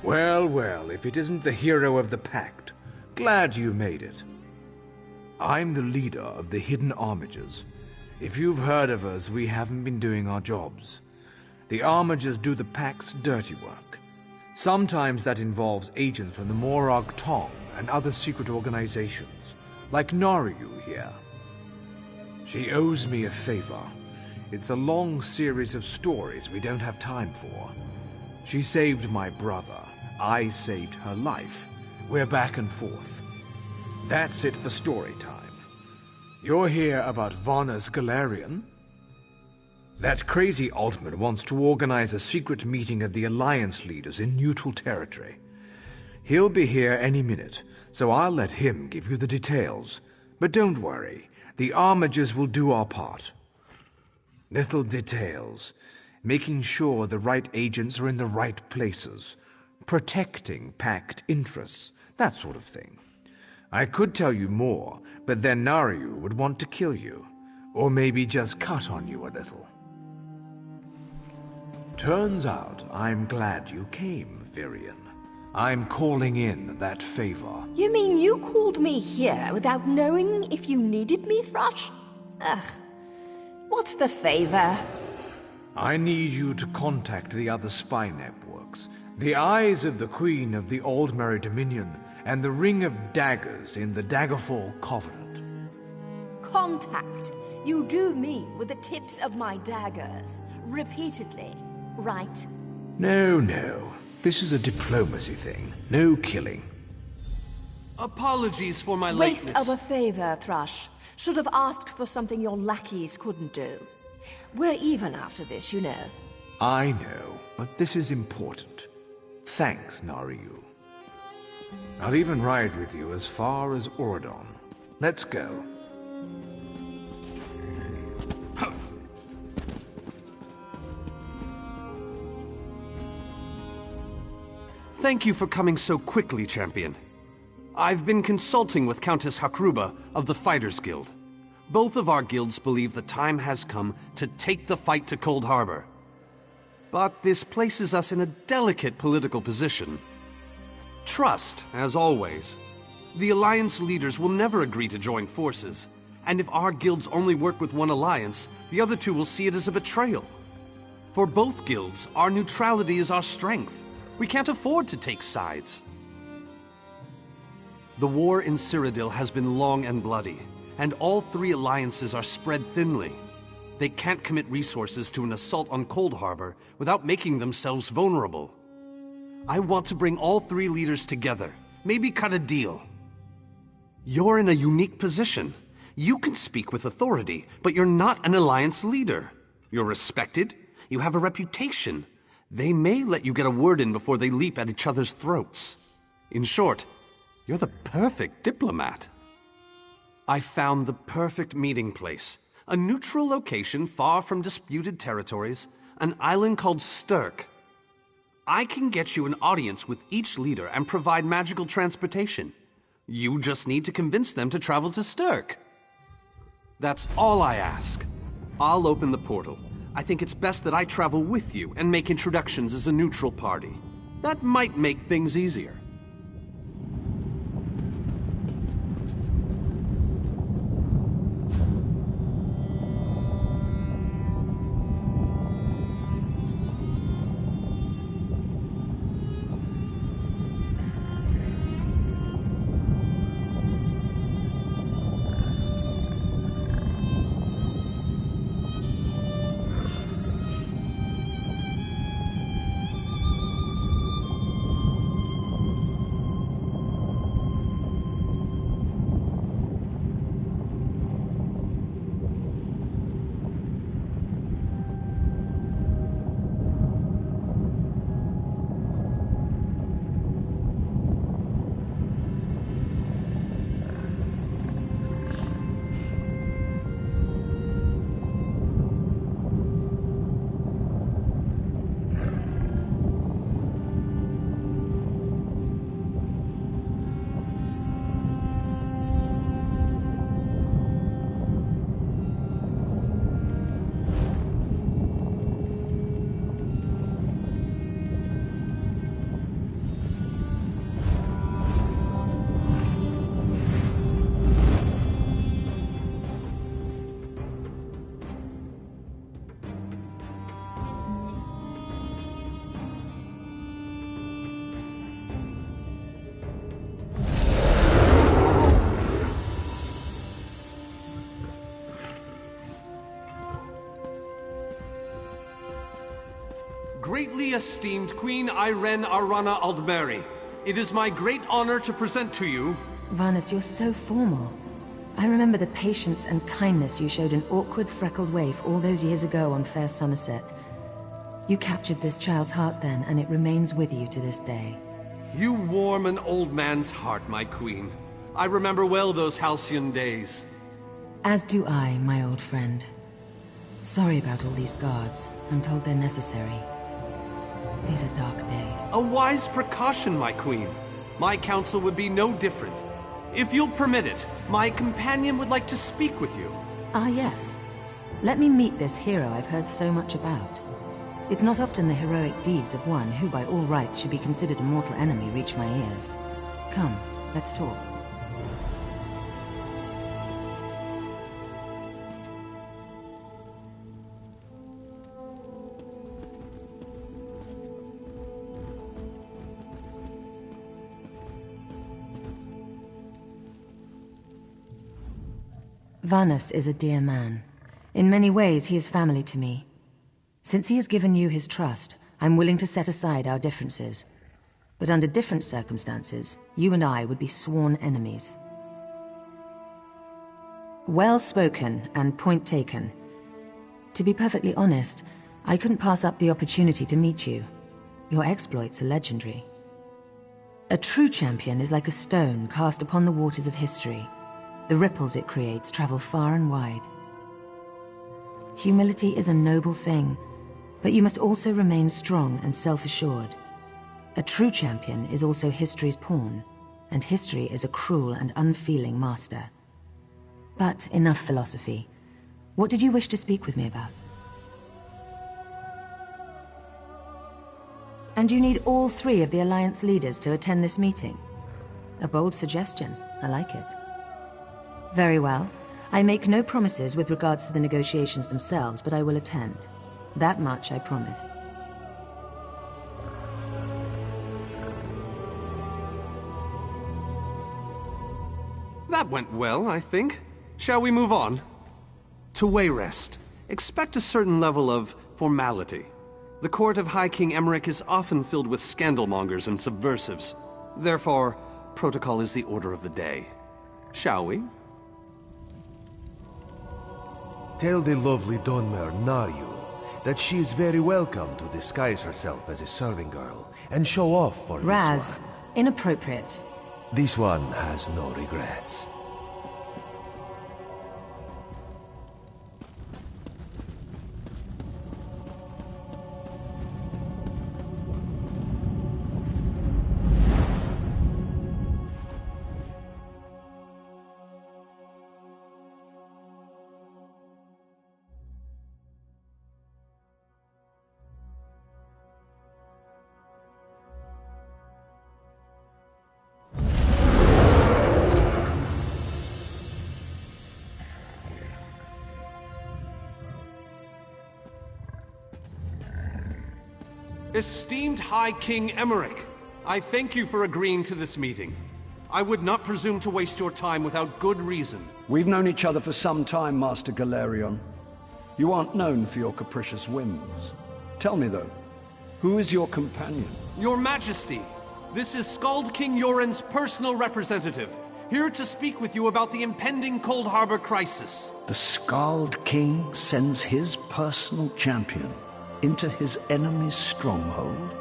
Well, well, if it isn't the hero of the Pact, glad you made it. I'm the leader of the Hidden Armigers. If you've heard of us, we haven't been doing our jobs. The Armigers do the Pact's dirty work. Sometimes that involves agents from the Morag Tong and other secret organizations, like Naryu here. She owes me a favor. It's a long series of stories we don't have time for. She saved my brother. I saved her life. We're back and forth. That's it for story time. You're here about Varnus Galarian? That crazy Altman wants to organize a secret meeting of the Alliance leaders in neutral territory. He'll be here any minute, so I'll let him give you the details. But don't worry, the Armigers will do our part. Little details. Making sure the right agents are in the right places. Protecting Pact interests, that sort of thing. I could tell you more, but then Naryu would want to kill you. Or maybe just cut on you a little. Turns out I'm glad you came, Virion. I'm calling in that favor. You mean you called me here without knowing if you needed me, Thrush? Ugh. What's the favor? I need you to contact the other spy networks. The Eyes of the Queen of the Aldmeri Dominion and the Ring of Daggers in the Daggerfall Covenant. Contact. You do mean with the tips of my daggers. Repeatedly, right? No. This is a diplomacy thing. No killing. Apologies for my Waste lateness. of a favor, Thrush. Should have asked for something your lackeys couldn't do. We're even after this, you know. I know, but this is important. Thanks, Naryu. I'll even ride with you as far as Ordon. Let's go. Thank you for coming so quickly, Champion. I've been consulting with Countess Hakruba of the Fighters Guild. Both of our guilds believe the time has come to take the fight to Cold Harbor. But this places us in a delicate political position. Trust, as always. The Alliance leaders will never agree to join forces, and if our guilds only work with one alliance, the other two will see it as a betrayal. For both guilds, our neutrality is our strength. We can't afford to take sides. The war in Cyrodiil has been long and bloody, and all three alliances are spread thinly. They can't commit resources to an assault on Cold Harbor without making themselves vulnerable. I want to bring all three leaders together, maybe cut a deal. You're in a unique position. You can speak with authority, but you're not an alliance leader. You're respected, you have a reputation. They may let you get a word in before they leap at each other's throats. In short, you're the perfect diplomat. I found the perfect meeting place. A neutral location far from disputed territories, an island called Stirk. I can get you an audience with each leader and provide magical transportation. You just need to convince them to travel to Stirk. That's all I ask. I'll open the portal. I think it's best that I travel with you and make introductions as a neutral party. That might make things easier. Greatly esteemed Queen Irene Arana Aldmeri, it is my great honor to present to you... Varnus, you're so formal. I remember the patience and kindness you showed an awkward, freckled waif all those years ago on fair Somerset. You captured this child's heart then, and it remains with you to this day. You warm an old man's heart, my queen. I remember well those halcyon days. As do I, my old friend. Sorry about all these guards. I'm told they're necessary. These are dark days. A wise precaution, my queen. My counsel would be no different. If you'll permit it, my companion would like to speak with you. Ah, yes. Let me meet this hero I've heard so much about. It's not often the heroic deeds of one who by all rights should be considered a mortal enemy reach my ears. Come, let's talk. Varnus is a dear man. In many ways, he is family to me. Since he has given you his trust, I'm willing to set aside our differences. But under different circumstances, you and I would be sworn enemies. Well spoken and point taken. To be perfectly honest, I couldn't pass up the opportunity to meet you. Your exploits are legendary. A true champion is like a stone cast upon the waters of history. The ripples it creates travel far and wide. Humility is a noble thing, but you must also remain strong and self-assured. A true champion is also history's pawn, and history is a cruel and unfeeling master. But enough philosophy. What did you wish to speak with me about? And you need all 3 of the Alliance leaders to attend this meeting? A bold suggestion. I like it. Very well. I make no promises with regards to the negotiations themselves, but I will attend. That much I promise. That went well, I think. Shall we move on? To Wayrest, expect a certain level of formality. The court of High King Emmerich is often filled with scandalmongers and subversives. Therefore, protocol is the order of the day. Shall we? Tell the lovely Donmer Naryu that she is very welcome to disguise herself as a serving girl and show off for Raz, this one. inappropriate. This one has no regrets. Esteemed High King Emmerich, I thank you for agreeing to this meeting. I would not presume to waste your time without good reason. We've known each other for some time, Master Galerion. You aren't known for your capricious whims. Tell me, though, who is your companion? Your Majesty, this is Skald King Yoren's personal representative, here to speak with you about the impending Cold Harbor crisis. The Skald King sends his personal champion into his enemy's stronghold?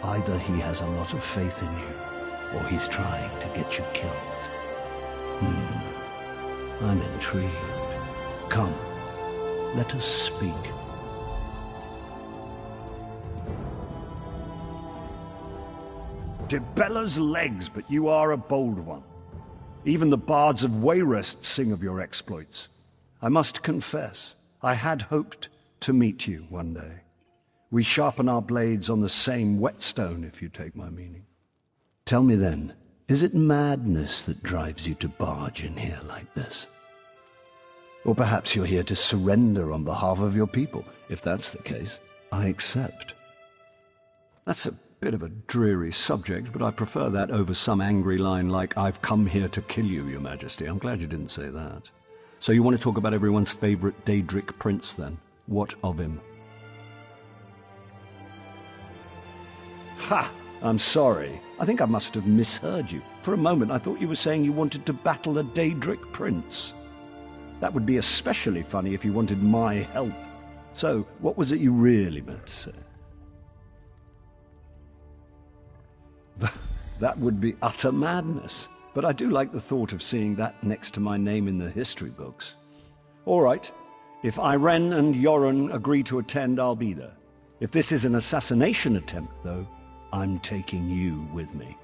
Either he has a lot of faith in you, or he's trying to get you killed. I'm intrigued. Come, let us speak. Dibella's legs, but you are a bold one. Even the bards of Wayrest sing of your exploits. I must confess, I had hoped to meet you one day. We sharpen our blades on the same whetstone, if you take my meaning. Tell me then, is it madness that drives you to barge in here like this? Or perhaps you're here to surrender on behalf of your people. If that's the case, I accept. That's a bit of a dreary subject, but I prefer that over some angry line like, "I've come here to kill you, Your Majesty." I'm glad you didn't say that. So you want to talk about everyone's favorite Daedric prince, then? What of him? Ha! I'm sorry. I think I must have misheard you. For a moment, I thought you were saying you wanted to battle a Daedric prince. That would be especially funny if you wanted my help. So, what was it you really meant to say? That would be utter madness. But I do like the thought of seeing that next to my name in the history books. All right. If Irene and Yoren agree to attend, I'll be there. If this is an assassination attempt, though, I'm taking you with me.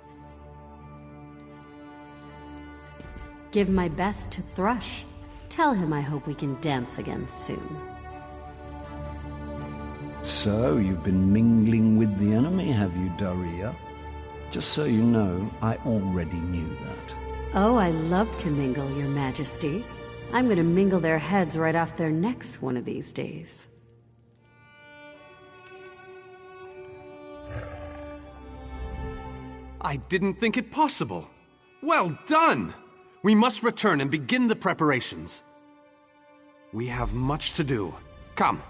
Give my best to Thrush. Tell him I hope we can dance again soon. So, you've been mingling with the enemy, have you, Daria? Just so you know, I already knew that. Oh, I love to mingle, Your Majesty. I'm gonna mingle their heads right off their necks one of these days. I didn't think it possible. Well done! We must return and begin the preparations. We have much to do. Come.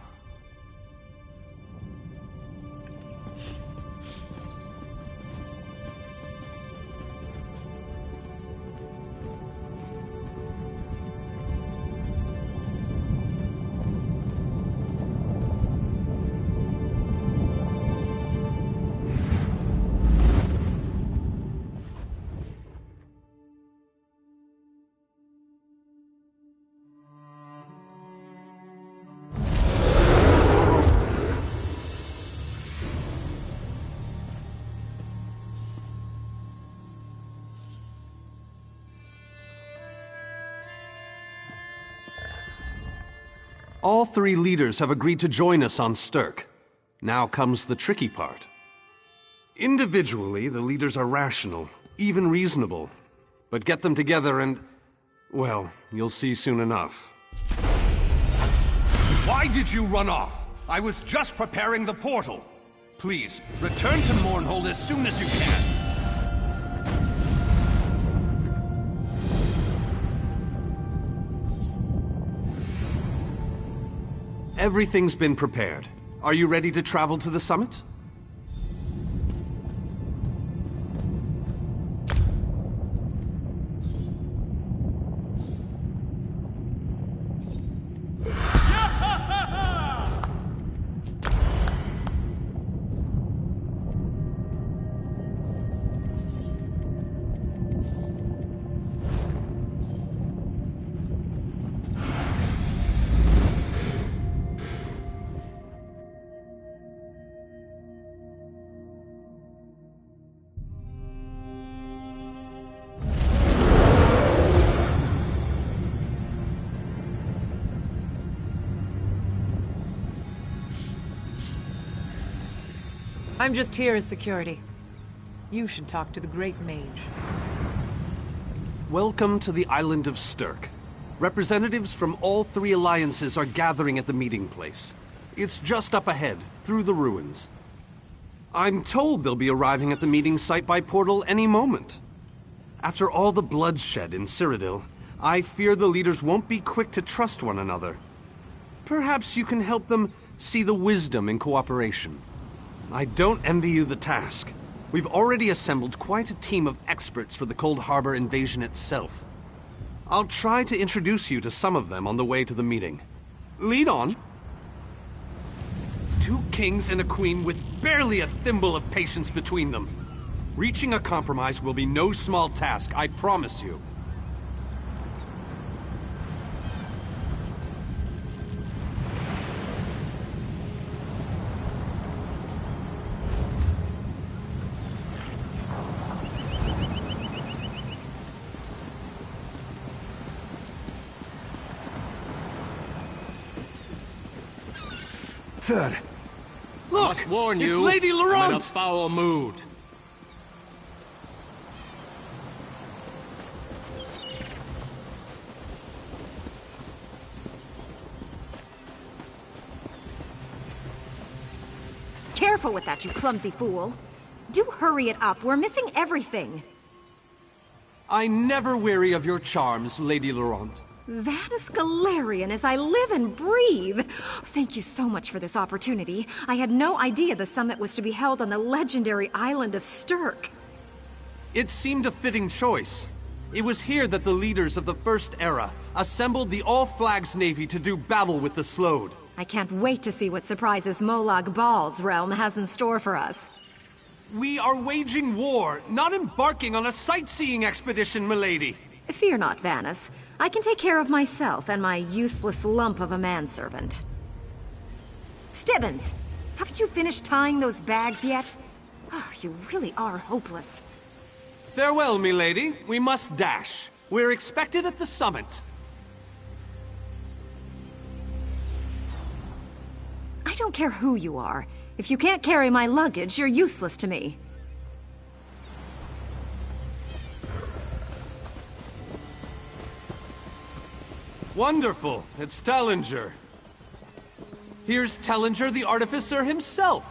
All three leaders have agreed to join us on Stirk. Now comes the tricky part. Individually, the leaders are rational, even reasonable. But get them together and, well, you'll see soon enough. Why did you run off? I was just preparing the portal. Please, return to Mournhold as soon as you can. Everything's been prepared. Are you ready to travel to the summit? I'm just here as security. You should talk to the Great Mage. Welcome to the island of Stirk. Representatives from all three alliances are gathering at the meeting place. It's just up ahead, through the ruins. I'm told they'll be arriving at the meeting site by portal any moment. After all the bloodshed in Cyrodiil, I fear the leaders won't be quick to trust one another. Perhaps you can help them see the wisdom in cooperation. I don't envy you the task. We've already assembled quite a team of experts for the Cold Harbor invasion itself. I'll try to introduce you to some of them on the way to the meeting. Lead on. 2 kings and a queen with barely a thimble of patience between them. Reaching a compromise will be no small task, I promise you. Third. Look! I must warn you, it's Lady Laurent! I'm in a foul mood. Careful with that, you clumsy fool. Do hurry it up. We're missing everything. I never weary of your charms, Lady Laurent. Vanus Galarian as I live and breathe. Thank you so much for this opportunity. I had no idea the summit was to be held on the legendary island of Stirk. It seemed a fitting choice. It was here that the leaders of the First Era assembled the All-Flags Navy to do battle with the Slode. I can't wait to see what surprises Molag Bal's realm has in store for us. We are waging war, not embarking on a sightseeing expedition, milady. Fear not, Vanus. I can take care of myself and my useless lump of a manservant. Stibbins, haven't you finished tying those bags yet? Oh, you really are hopeless. Farewell, milady. We must dash. We're expected at the summit. I don't care who you are. If you can't carry my luggage, you're useless to me. Wonderful. It's Tellinger. Here's Tellinger, the artificer himself.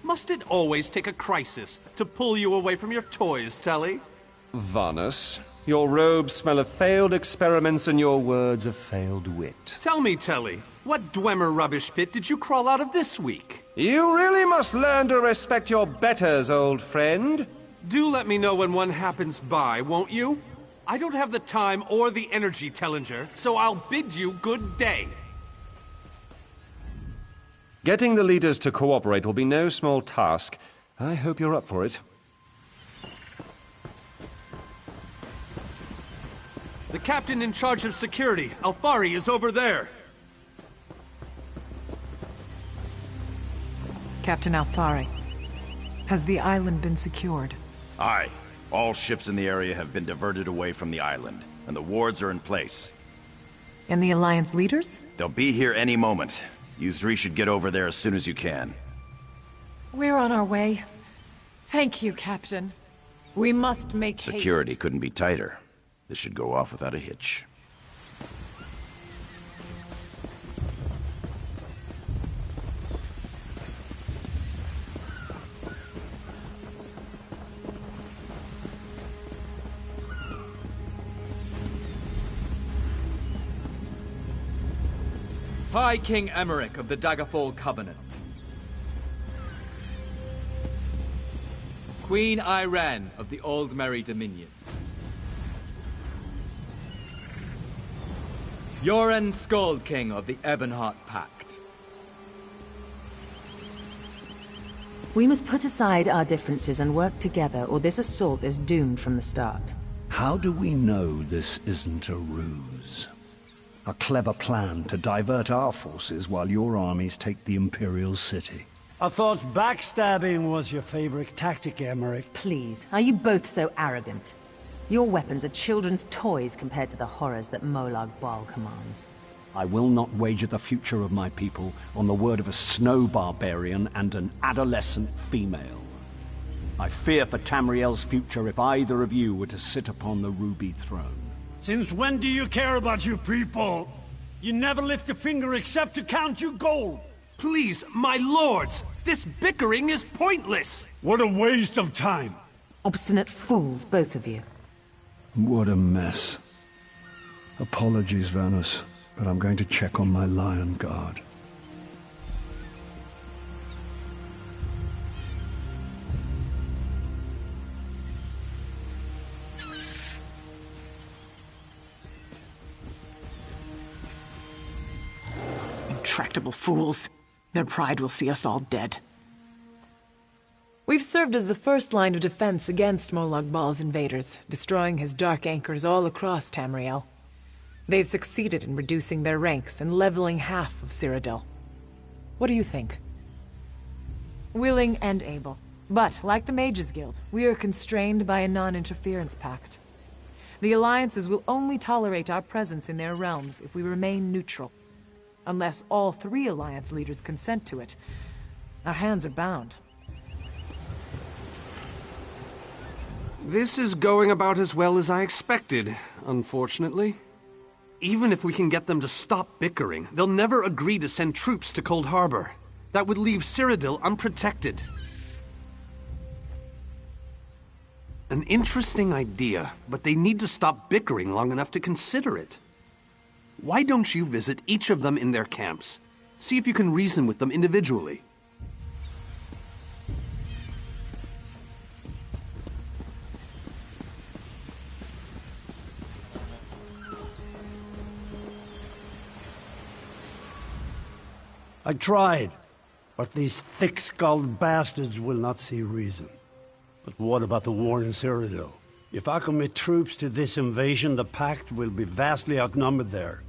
Must it always take a crisis to pull you away from your toys, Telly? Vanus, your robes smell of failed experiments and your words of failed wit. Tell me, Telly, what Dwemer rubbish pit did you crawl out of this week? You really must learn to respect your betters, old friend. Do let me know when one happens by, won't you? I don't have the time or the energy, Tellinger, so I'll bid you good day. Getting the leaders to cooperate will be no small task. I hope you're up for it. The captain in charge of security, Alfari, is over there. Captain Alfari, has the island been secured? Aye. All ships in the area have been diverted away from the island, and the wards are in place. And the Alliance leaders? They'll be here any moment. You three should get over there as soon as you can. We're on our way. Thank you, Captain. We must make haste. Security couldn't be tighter. This should go off without a hitch. High King Emmerich of the Daggerfall Covenant. Queen Irene of the Old Merry Dominion. Yoren Skald King of the Ebonheart Pact. We must put aside our differences and work together, or this assault is doomed from the start. How do we know this isn't a ruse? A clever plan to divert our forces while your armies take the Imperial City. I thought backstabbing was your favorite tactic, Emmerich. Please, are you both so arrogant? Your weapons are children's toys compared to the horrors that Molag Bal commands. I will not wager the future of my people on the word of a snow barbarian and an adolescent female. I fear for Tamriel's future if either of you were to sit upon the Ruby Throne. Since when do you care about your people? You never lift a finger except to count your gold. Please, my lords, this bickering is pointless. What a waste of time. Obstinate fools, both of you. What a mess. Apologies, Vanus, but I'm going to check on my Lion Guard. Intractable fools. Their pride will see us all dead. We've served as the first line of defense against Molag Bal's invaders, destroying his dark anchors all across Tamriel. They've succeeded in reducing their ranks and leveling half of Cyrodiil. What do you think? Willing and able. But, like the Mages Guild, we are constrained by a non-interference pact. The alliances will only tolerate our presence in their realms if we remain neutral. Unless all 3 Alliance leaders consent to it, our hands are bound. This is going about as well as I expected, unfortunately. Even if we can get them to stop bickering, they'll never agree to send troops to Cold Harbor. That would leave Cyrodiil unprotected. An interesting idea, but they need to stop bickering long enough to consider it. Why don't you visit each of them in their camps? See if you can reason with them individually. I tried, but these thick-skulled bastards will not see reason. But what about the war in Cyrodiil? If I commit troops to this invasion, the Pact will be vastly outnumbered there.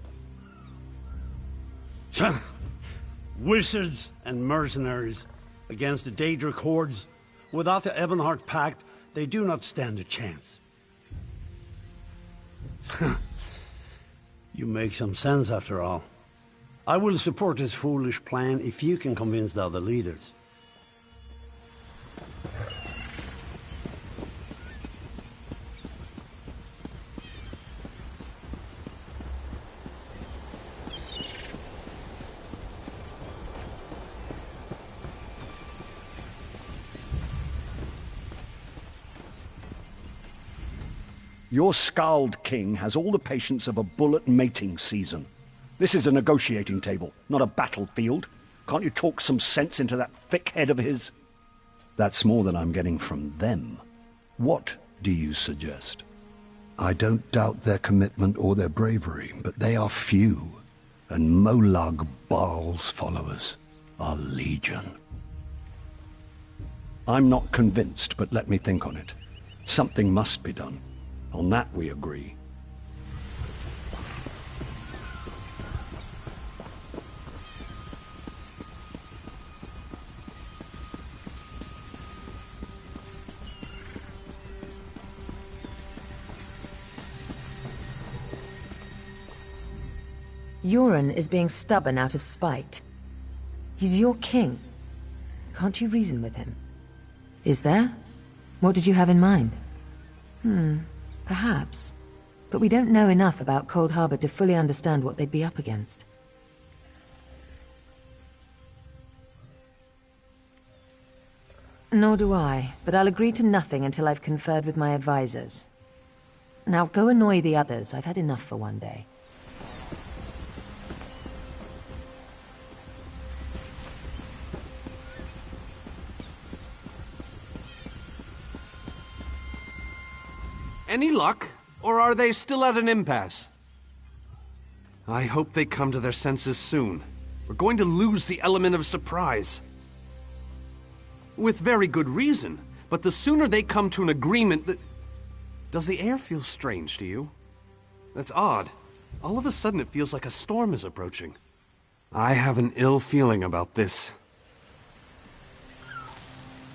Wizards and mercenaries against the Daedric hordes. Without the Ebonheart Pact, they do not stand a chance. You make some sense after all. I will support this foolish plan if you can convince the other leaders. Your Scald King has all the patience of a bull at mating season. This is a negotiating table, not a battlefield. Can't you talk some sense into that thick head of his? That's more than I'm getting from them. What do you suggest? I don't doubt their commitment or their bravery, but they are few, and Molag Baal's followers are legion. I'm not convinced, but let me think on it. Something must be done. On that we agree. Warden is being stubborn out of spite. He's your king. Can't you reason with him? Is there? What did you have in mind? Perhaps. But we don't know enough about Cold Harbor to fully understand what they'd be up against. Nor do I, but I'll agree to nothing until I've conferred with my advisors. Now go annoy the others. I've had enough for one day. Any luck? Or are they still at an impasse? I hope they come to their senses soon. We're going to lose the element of surprise. With very good reason, but the sooner they come to an agreement that... Does the air feel strange to you? That's odd. All of a sudden it feels like a storm is approaching. I have an ill feeling about this.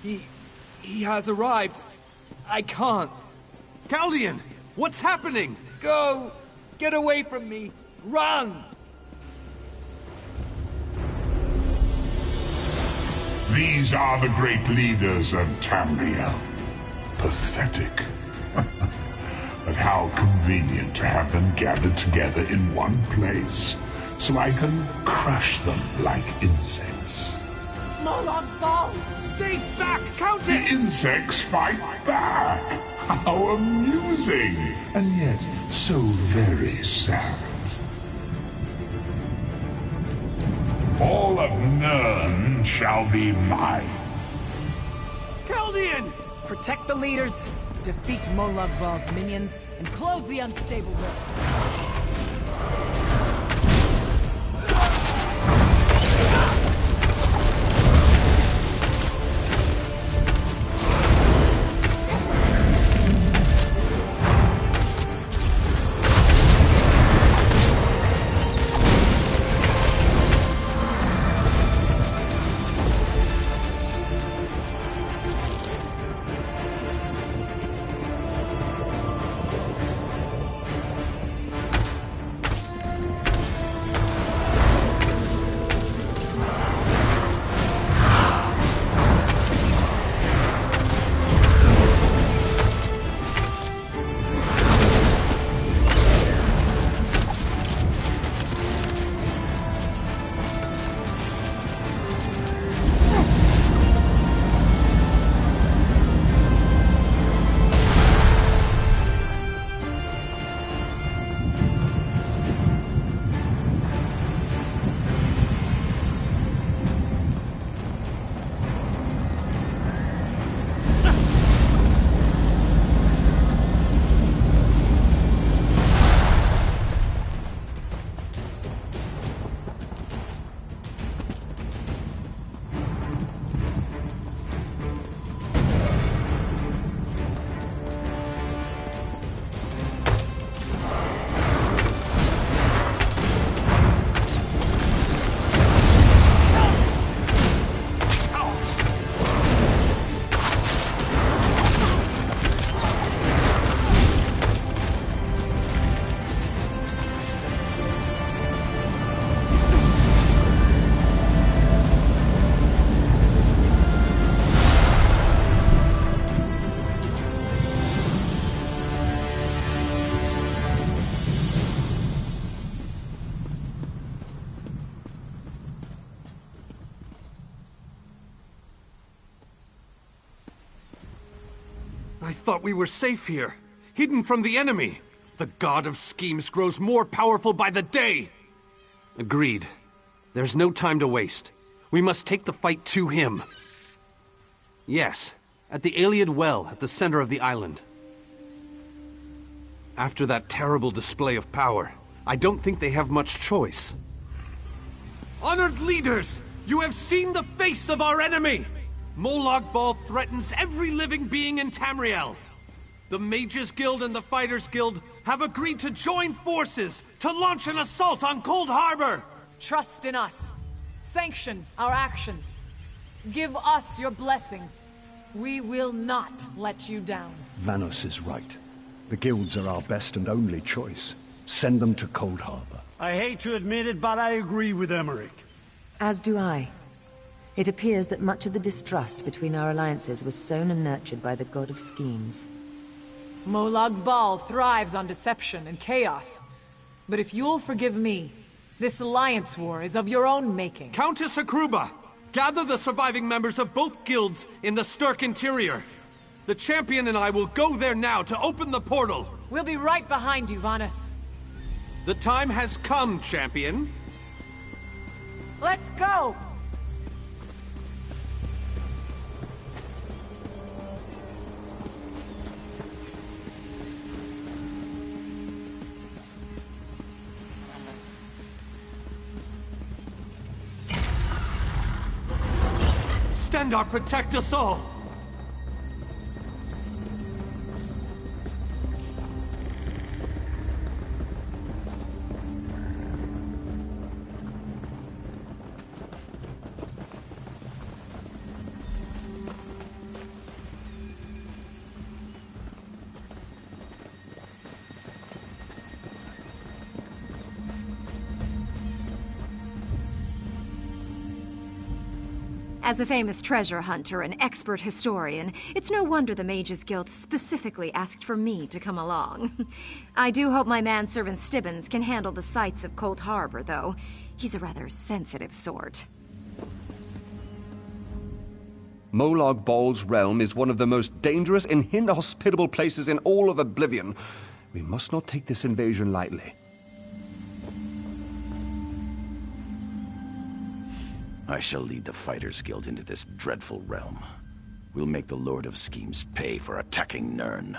He has arrived. I can't. Chaldean! What's happening? Go! Get away from me! Run! These are the great leaders of Tamriel. Pathetic. But how convenient to have them gathered together in one place, so I can crush them like insects. Molag Baal! Stay back, Countess! The insects fight back! How amusing! And yet, so very sad. All of Nirn shall be mine. Chaldean! Protect the leaders, defeat Molag Baal's minions, and close the unstable roads. I thought we were safe here, hidden from the enemy. The god of schemes grows more powerful by the day. Agreed. There's no time to waste. We must take the fight to him. Yes, at the Iliad Well at the center of the island. After that terrible display of power, I don't think they have much choice. Honored leaders, you have seen the face of our enemy! Molag Bal threatens every living being in Tamriel. The Mages Guild and the Fighters Guild have agreed to join forces to launch an assault on Cold Harbor! Trust in us. Sanction our actions. Give us your blessings. We will not let you down. Vanos is right. The guilds are our best and only choice. Send them to Cold Harbor. I hate to admit it, but I agree with Emmerich. As do I. It appears that much of the distrust between our alliances was sown and nurtured by the god of schemes. Molag Bal thrives on deception and chaos. But if you'll forgive me, this alliance war is of your own making. Countess Akruba, gather the surviving members of both guilds in the Sturk interior. The champion and I will go there now to open the portal. We'll be right behind you, Vanus. The time has come, champion. Let's go! Stendarr, protect us all! As a famous treasure hunter and expert historian, it's no wonder the Mages Guild specifically asked for me to come along. I do hope my manservant Stibbons can handle the sights of Cold Harbor, though. He's a rather sensitive sort. Molag Bal's realm is one of the most dangerous and inhospitable places in all of Oblivion. We must not take this invasion lightly. I shall lead the Fighters Guild into this dreadful realm. We'll make the Lord of Schemes pay for attacking Nirn.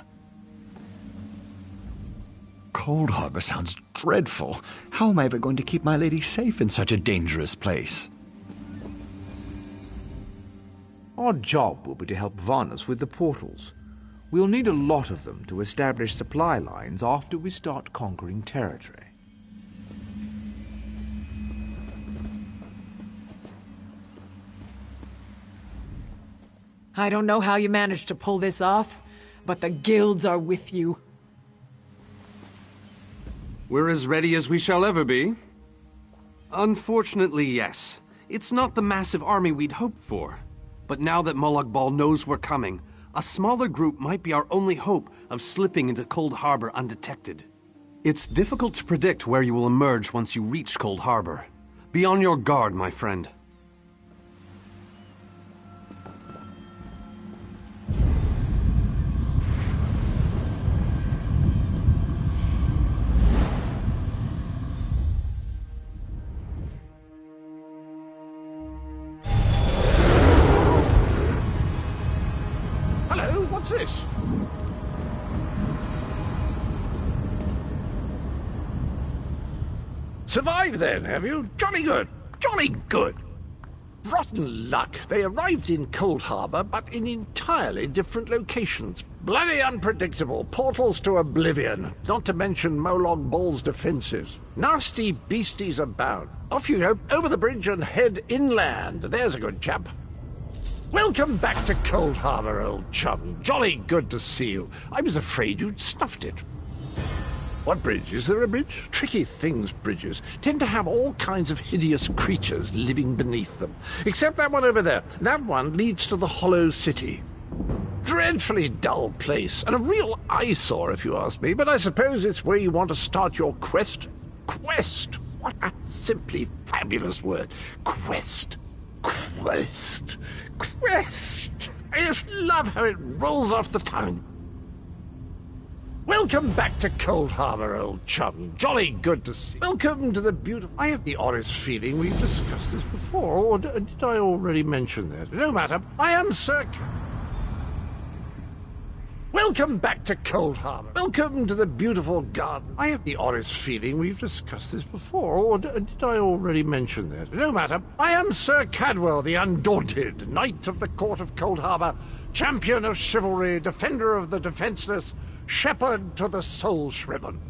Cold Harbor sounds dreadful. How am I ever going to keep my lady safe in such a dangerous place? Our job will be to help Vanus with the portals. We'll need a lot of them to establish supply lines after we start conquering territory. I don't know how you managed to pull this off, but the guilds are with you. We're as ready as we shall ever be. Unfortunately, yes. It's not the massive army we'd hoped for. But now that Molag Bal knows we're coming, a smaller group might be our only hope of slipping into Cold Harbor undetected. It's difficult to predict where you will emerge once you reach Cold Harbor. Be on your guard, my friend. What's this? Survived then, have you? Jolly good. Jolly good. Rotten luck. They arrived in Cold Harbor, but in entirely different locations. Bloody unpredictable. Portals to oblivion. Not to mention Molag Bal's defenses. Nasty beasties abound. Off you go, over the bridge and head inland. There's a good chap. Welcome back to Cold Harbor, old chum. Jolly good to see you. I was afraid you'd snuffed it. What bridge? Is there a bridge? Tricky things, bridges. Tend to have all kinds of hideous creatures living beneath them. Except that one over there. That one leads to the Hollow City. Dreadfully dull place, and a real eyesore if you ask me, but I suppose it's where you want to start your quest. Quest! What a simply fabulous word. Quest. Quest. Quest! I just love how it rolls off the tongue. Welcome back to Cold Harbor, old chum. Jolly good to see you. Welcome to the beautiful... I have the oddest feeling we've discussed this before, or did I already mention that? No matter. I am Sir... Welcome back to Cold Harbor. Welcome to the beautiful garden. I have the oddest feeling we've discussed this before, or did I already mention that? No matter. I am Sir Cadwell, the Undaunted, Knight of the Court of Cold Harbor, champion of chivalry, defender of the defenseless, shepherd to the soul-shriven.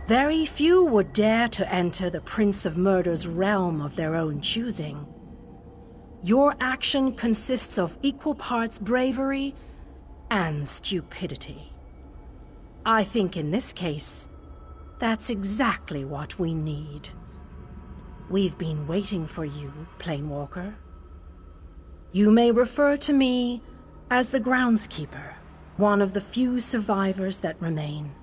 Very few would dare to enter the Prince of Murder's realm of their own choosing. Your action consists of equal parts bravery and stupidity. I think in this case, that's exactly what we need. We've been waiting for you, Planewalker. You may refer to me as the Groundskeeper, one of the few survivors that remain.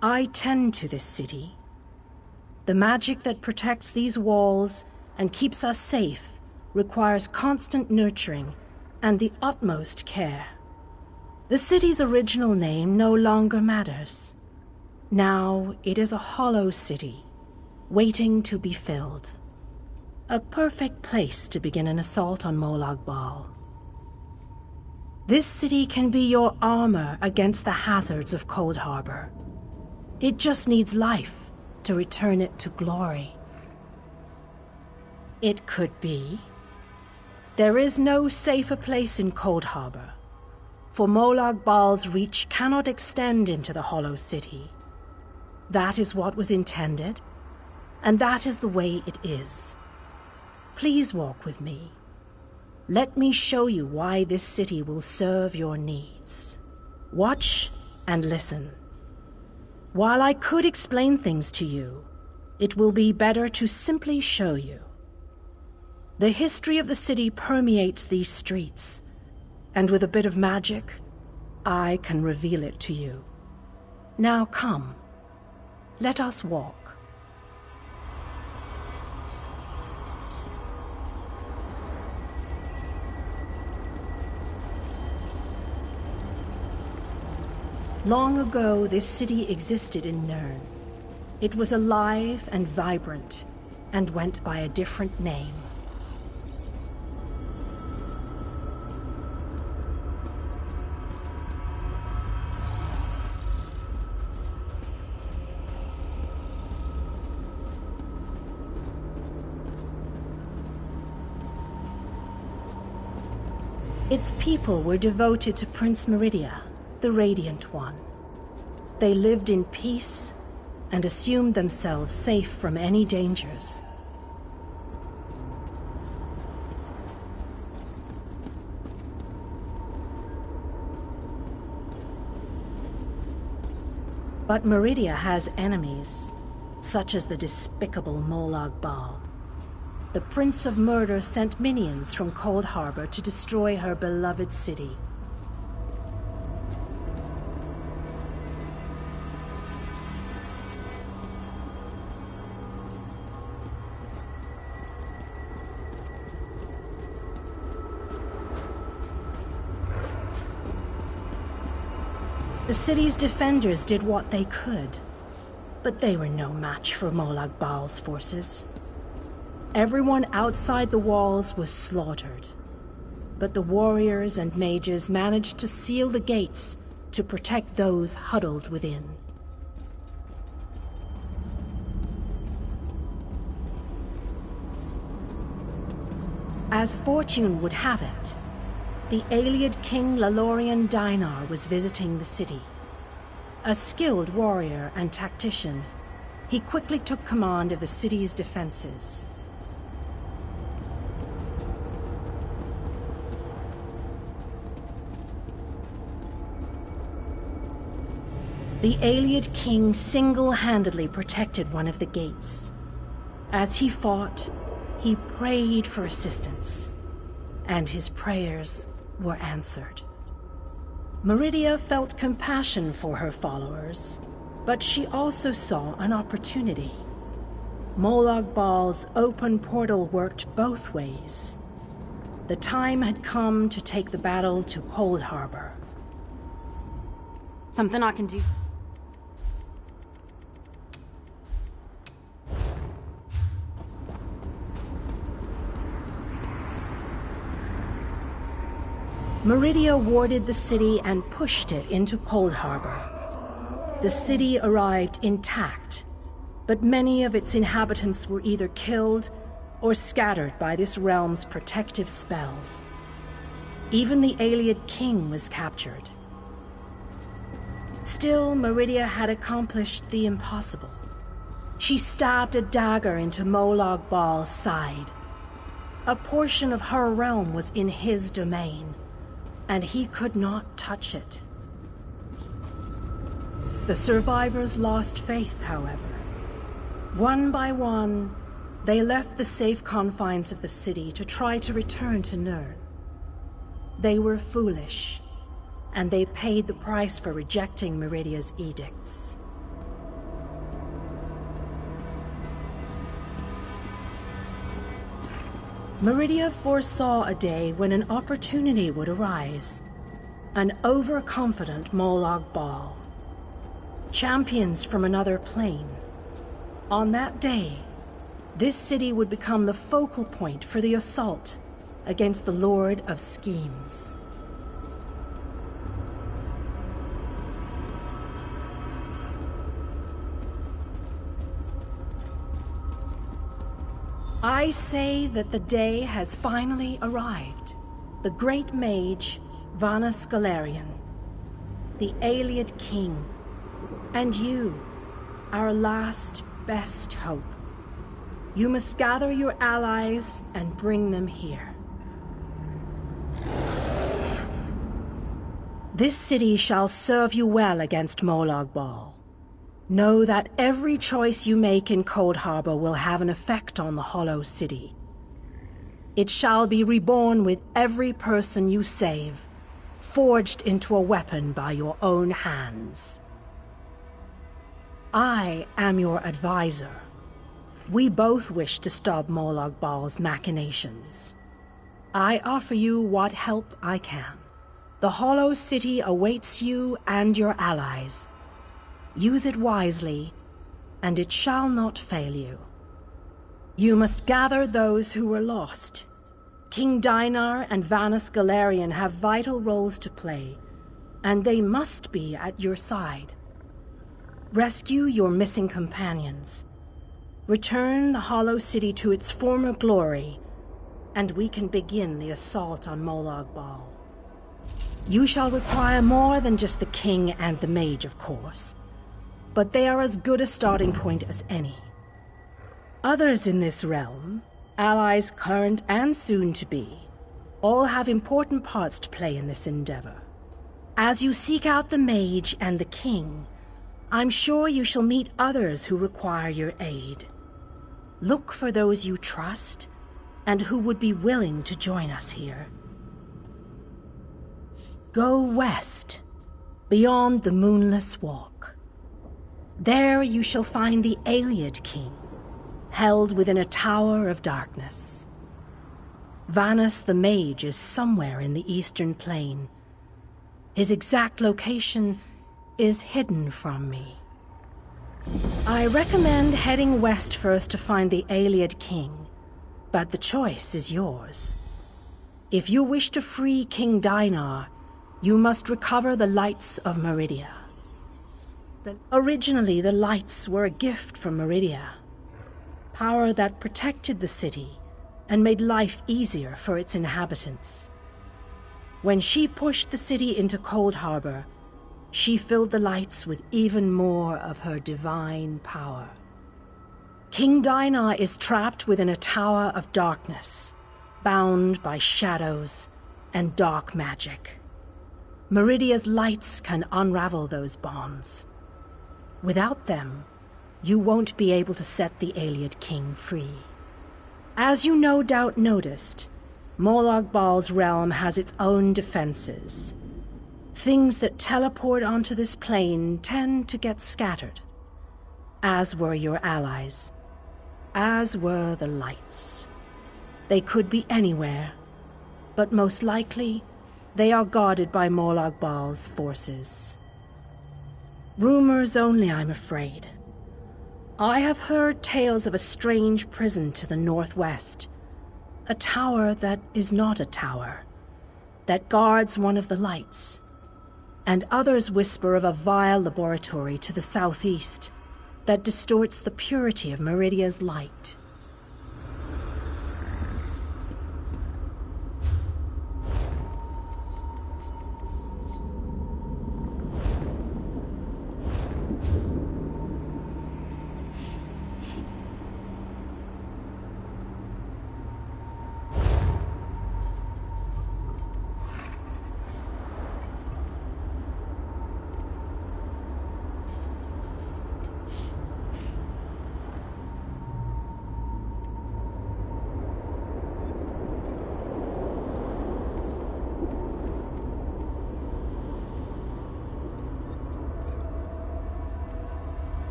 I tend to this city. The magic that protects these walls and keeps us safe requires constant nurturing and the utmost care. The city's original name no longer matters. Now it is a hollow city, waiting to be filled. A perfect place to begin an assault on Molag Bal. This city can be your armor against the hazards of Cold Harbor. It just needs life to return it to glory. It could be. There is no safer place in Cold Harbor, for Molag Bal's reach cannot extend into the Hollow City. That is what was intended, and that is the way it is. Please walk with me. Let me show you why this city will serve your needs. Watch and listen. While I could explain things to you, it will be better to simply show you. The history of the city permeates these streets, and with a bit of magic, I can reveal it to you. Now come, let us walk. Long ago, this city existed in Nirn. It was alive and vibrant, and went by a different name. Its people were devoted to Prince Meridia, the Radiant One. They lived in peace and assumed themselves safe from any dangers. But Meridia has enemies, such as the despicable Molag Bal. The Prince of Murder sent minions from Cold Harbor to destroy her beloved city. The city's defenders did what they could, but they were no match for Molag Bal's forces. Everyone outside the walls was slaughtered, but the warriors and mages managed to seal the gates to protect those huddled within. As fortune would have it, the Ayleid king Lalorian Dainar was visiting the city. A skilled warrior and tactician, he quickly took command of the city's defenses. The Ayleid king single-handedly protected one of the gates. As he fought, he prayed for assistance, and his prayers were answered. Meridia felt compassion for her followers, but she also saw an opportunity. Molag Bal's open portal worked both ways. The time had come to take the battle to Cold Harbor. Something I can do. Meridia warded the city and pushed it into Cold Harbor. The city arrived intact, but many of its inhabitants were either killed or scattered by this realm's protective spells. Even the Ayleid king was captured. Still, Meridia had accomplished the impossible. She stabbed a dagger into Molag Bal's side. A portion of her realm was in his domain, and he could not touch it. The survivors lost faith, however. One by one, they left the safe confines of the city to try to return to Nirn. They were foolish, and they paid the price for rejecting Meridia's edicts. Meridia foresaw a day when an opportunity would arise. An overconfident Molag Bal. Champions from another plane. On that day, this city would become the focal point for the assault against the Lord of Schemes. I say that the day has finally arrived. The great mage, Vana Scalarian, the Ayleid king, and you, our last best hope. You must gather your allies and bring them here. This city shall serve you well against Molag Bal. Know that every choice you make in Cold Harbor will have an effect on the Hollow City. It shall be reborn with every person you save, forged into a weapon by your own hands. I am your advisor. We both wish to stop Molag Bal's machinations. I offer you what help I can. The Hollow City awaits you and your allies. Use it wisely, and it shall not fail you. You must gather those who were lost. King Dainar and Vana Scalarian have vital roles to play, and they must be at your side. Rescue your missing companions. Return the Hollow City to its former glory, and we can begin the assault on Molag Bal. You shall require more than just the king and the mage, of course. But they are as good a starting point as any. Others in this realm, allies current and soon to be, all have important parts to play in this endeavor. As you seek out the mage and the king, I'm sure you shall meet others who require your aid. Look for those you trust and who would be willing to join us here. Go west, beyond the Moonless Walk. There you shall find the Ayleid King, held within a tower of darkness. Vanus the Mage is somewhere in the Eastern Plain. His exact location is hidden from me. I recommend heading west first to find the Ayleid King, but the choice is yours. If you wish to free King Dinar, you must recover the lights of Meridia. Originally, the lights were a gift from Meridia, power that protected the city and made life easier for its inhabitants. When she pushed the city into Cold Harbor, she filled the lights with even more of her divine power. King Dinar is trapped within a tower of darkness, bound by shadows and dark magic. Meridia's lights can unravel those bonds. Without them, you won't be able to set the Ayleid King free. As you no doubt noticed, Molag Bal's realm has its own defenses. Things that teleport onto this plane tend to get scattered, as were your allies, as were the lights. They could be anywhere, but most likely, they are guarded by Molag Bal's forces. Rumors only, I'm afraid. I have heard tales of a strange prison to the northwest, a tower that is not a tower, that guards one of the lights, and others whisper of a vile laboratory to the southeast that distorts the purity of Meridia's light.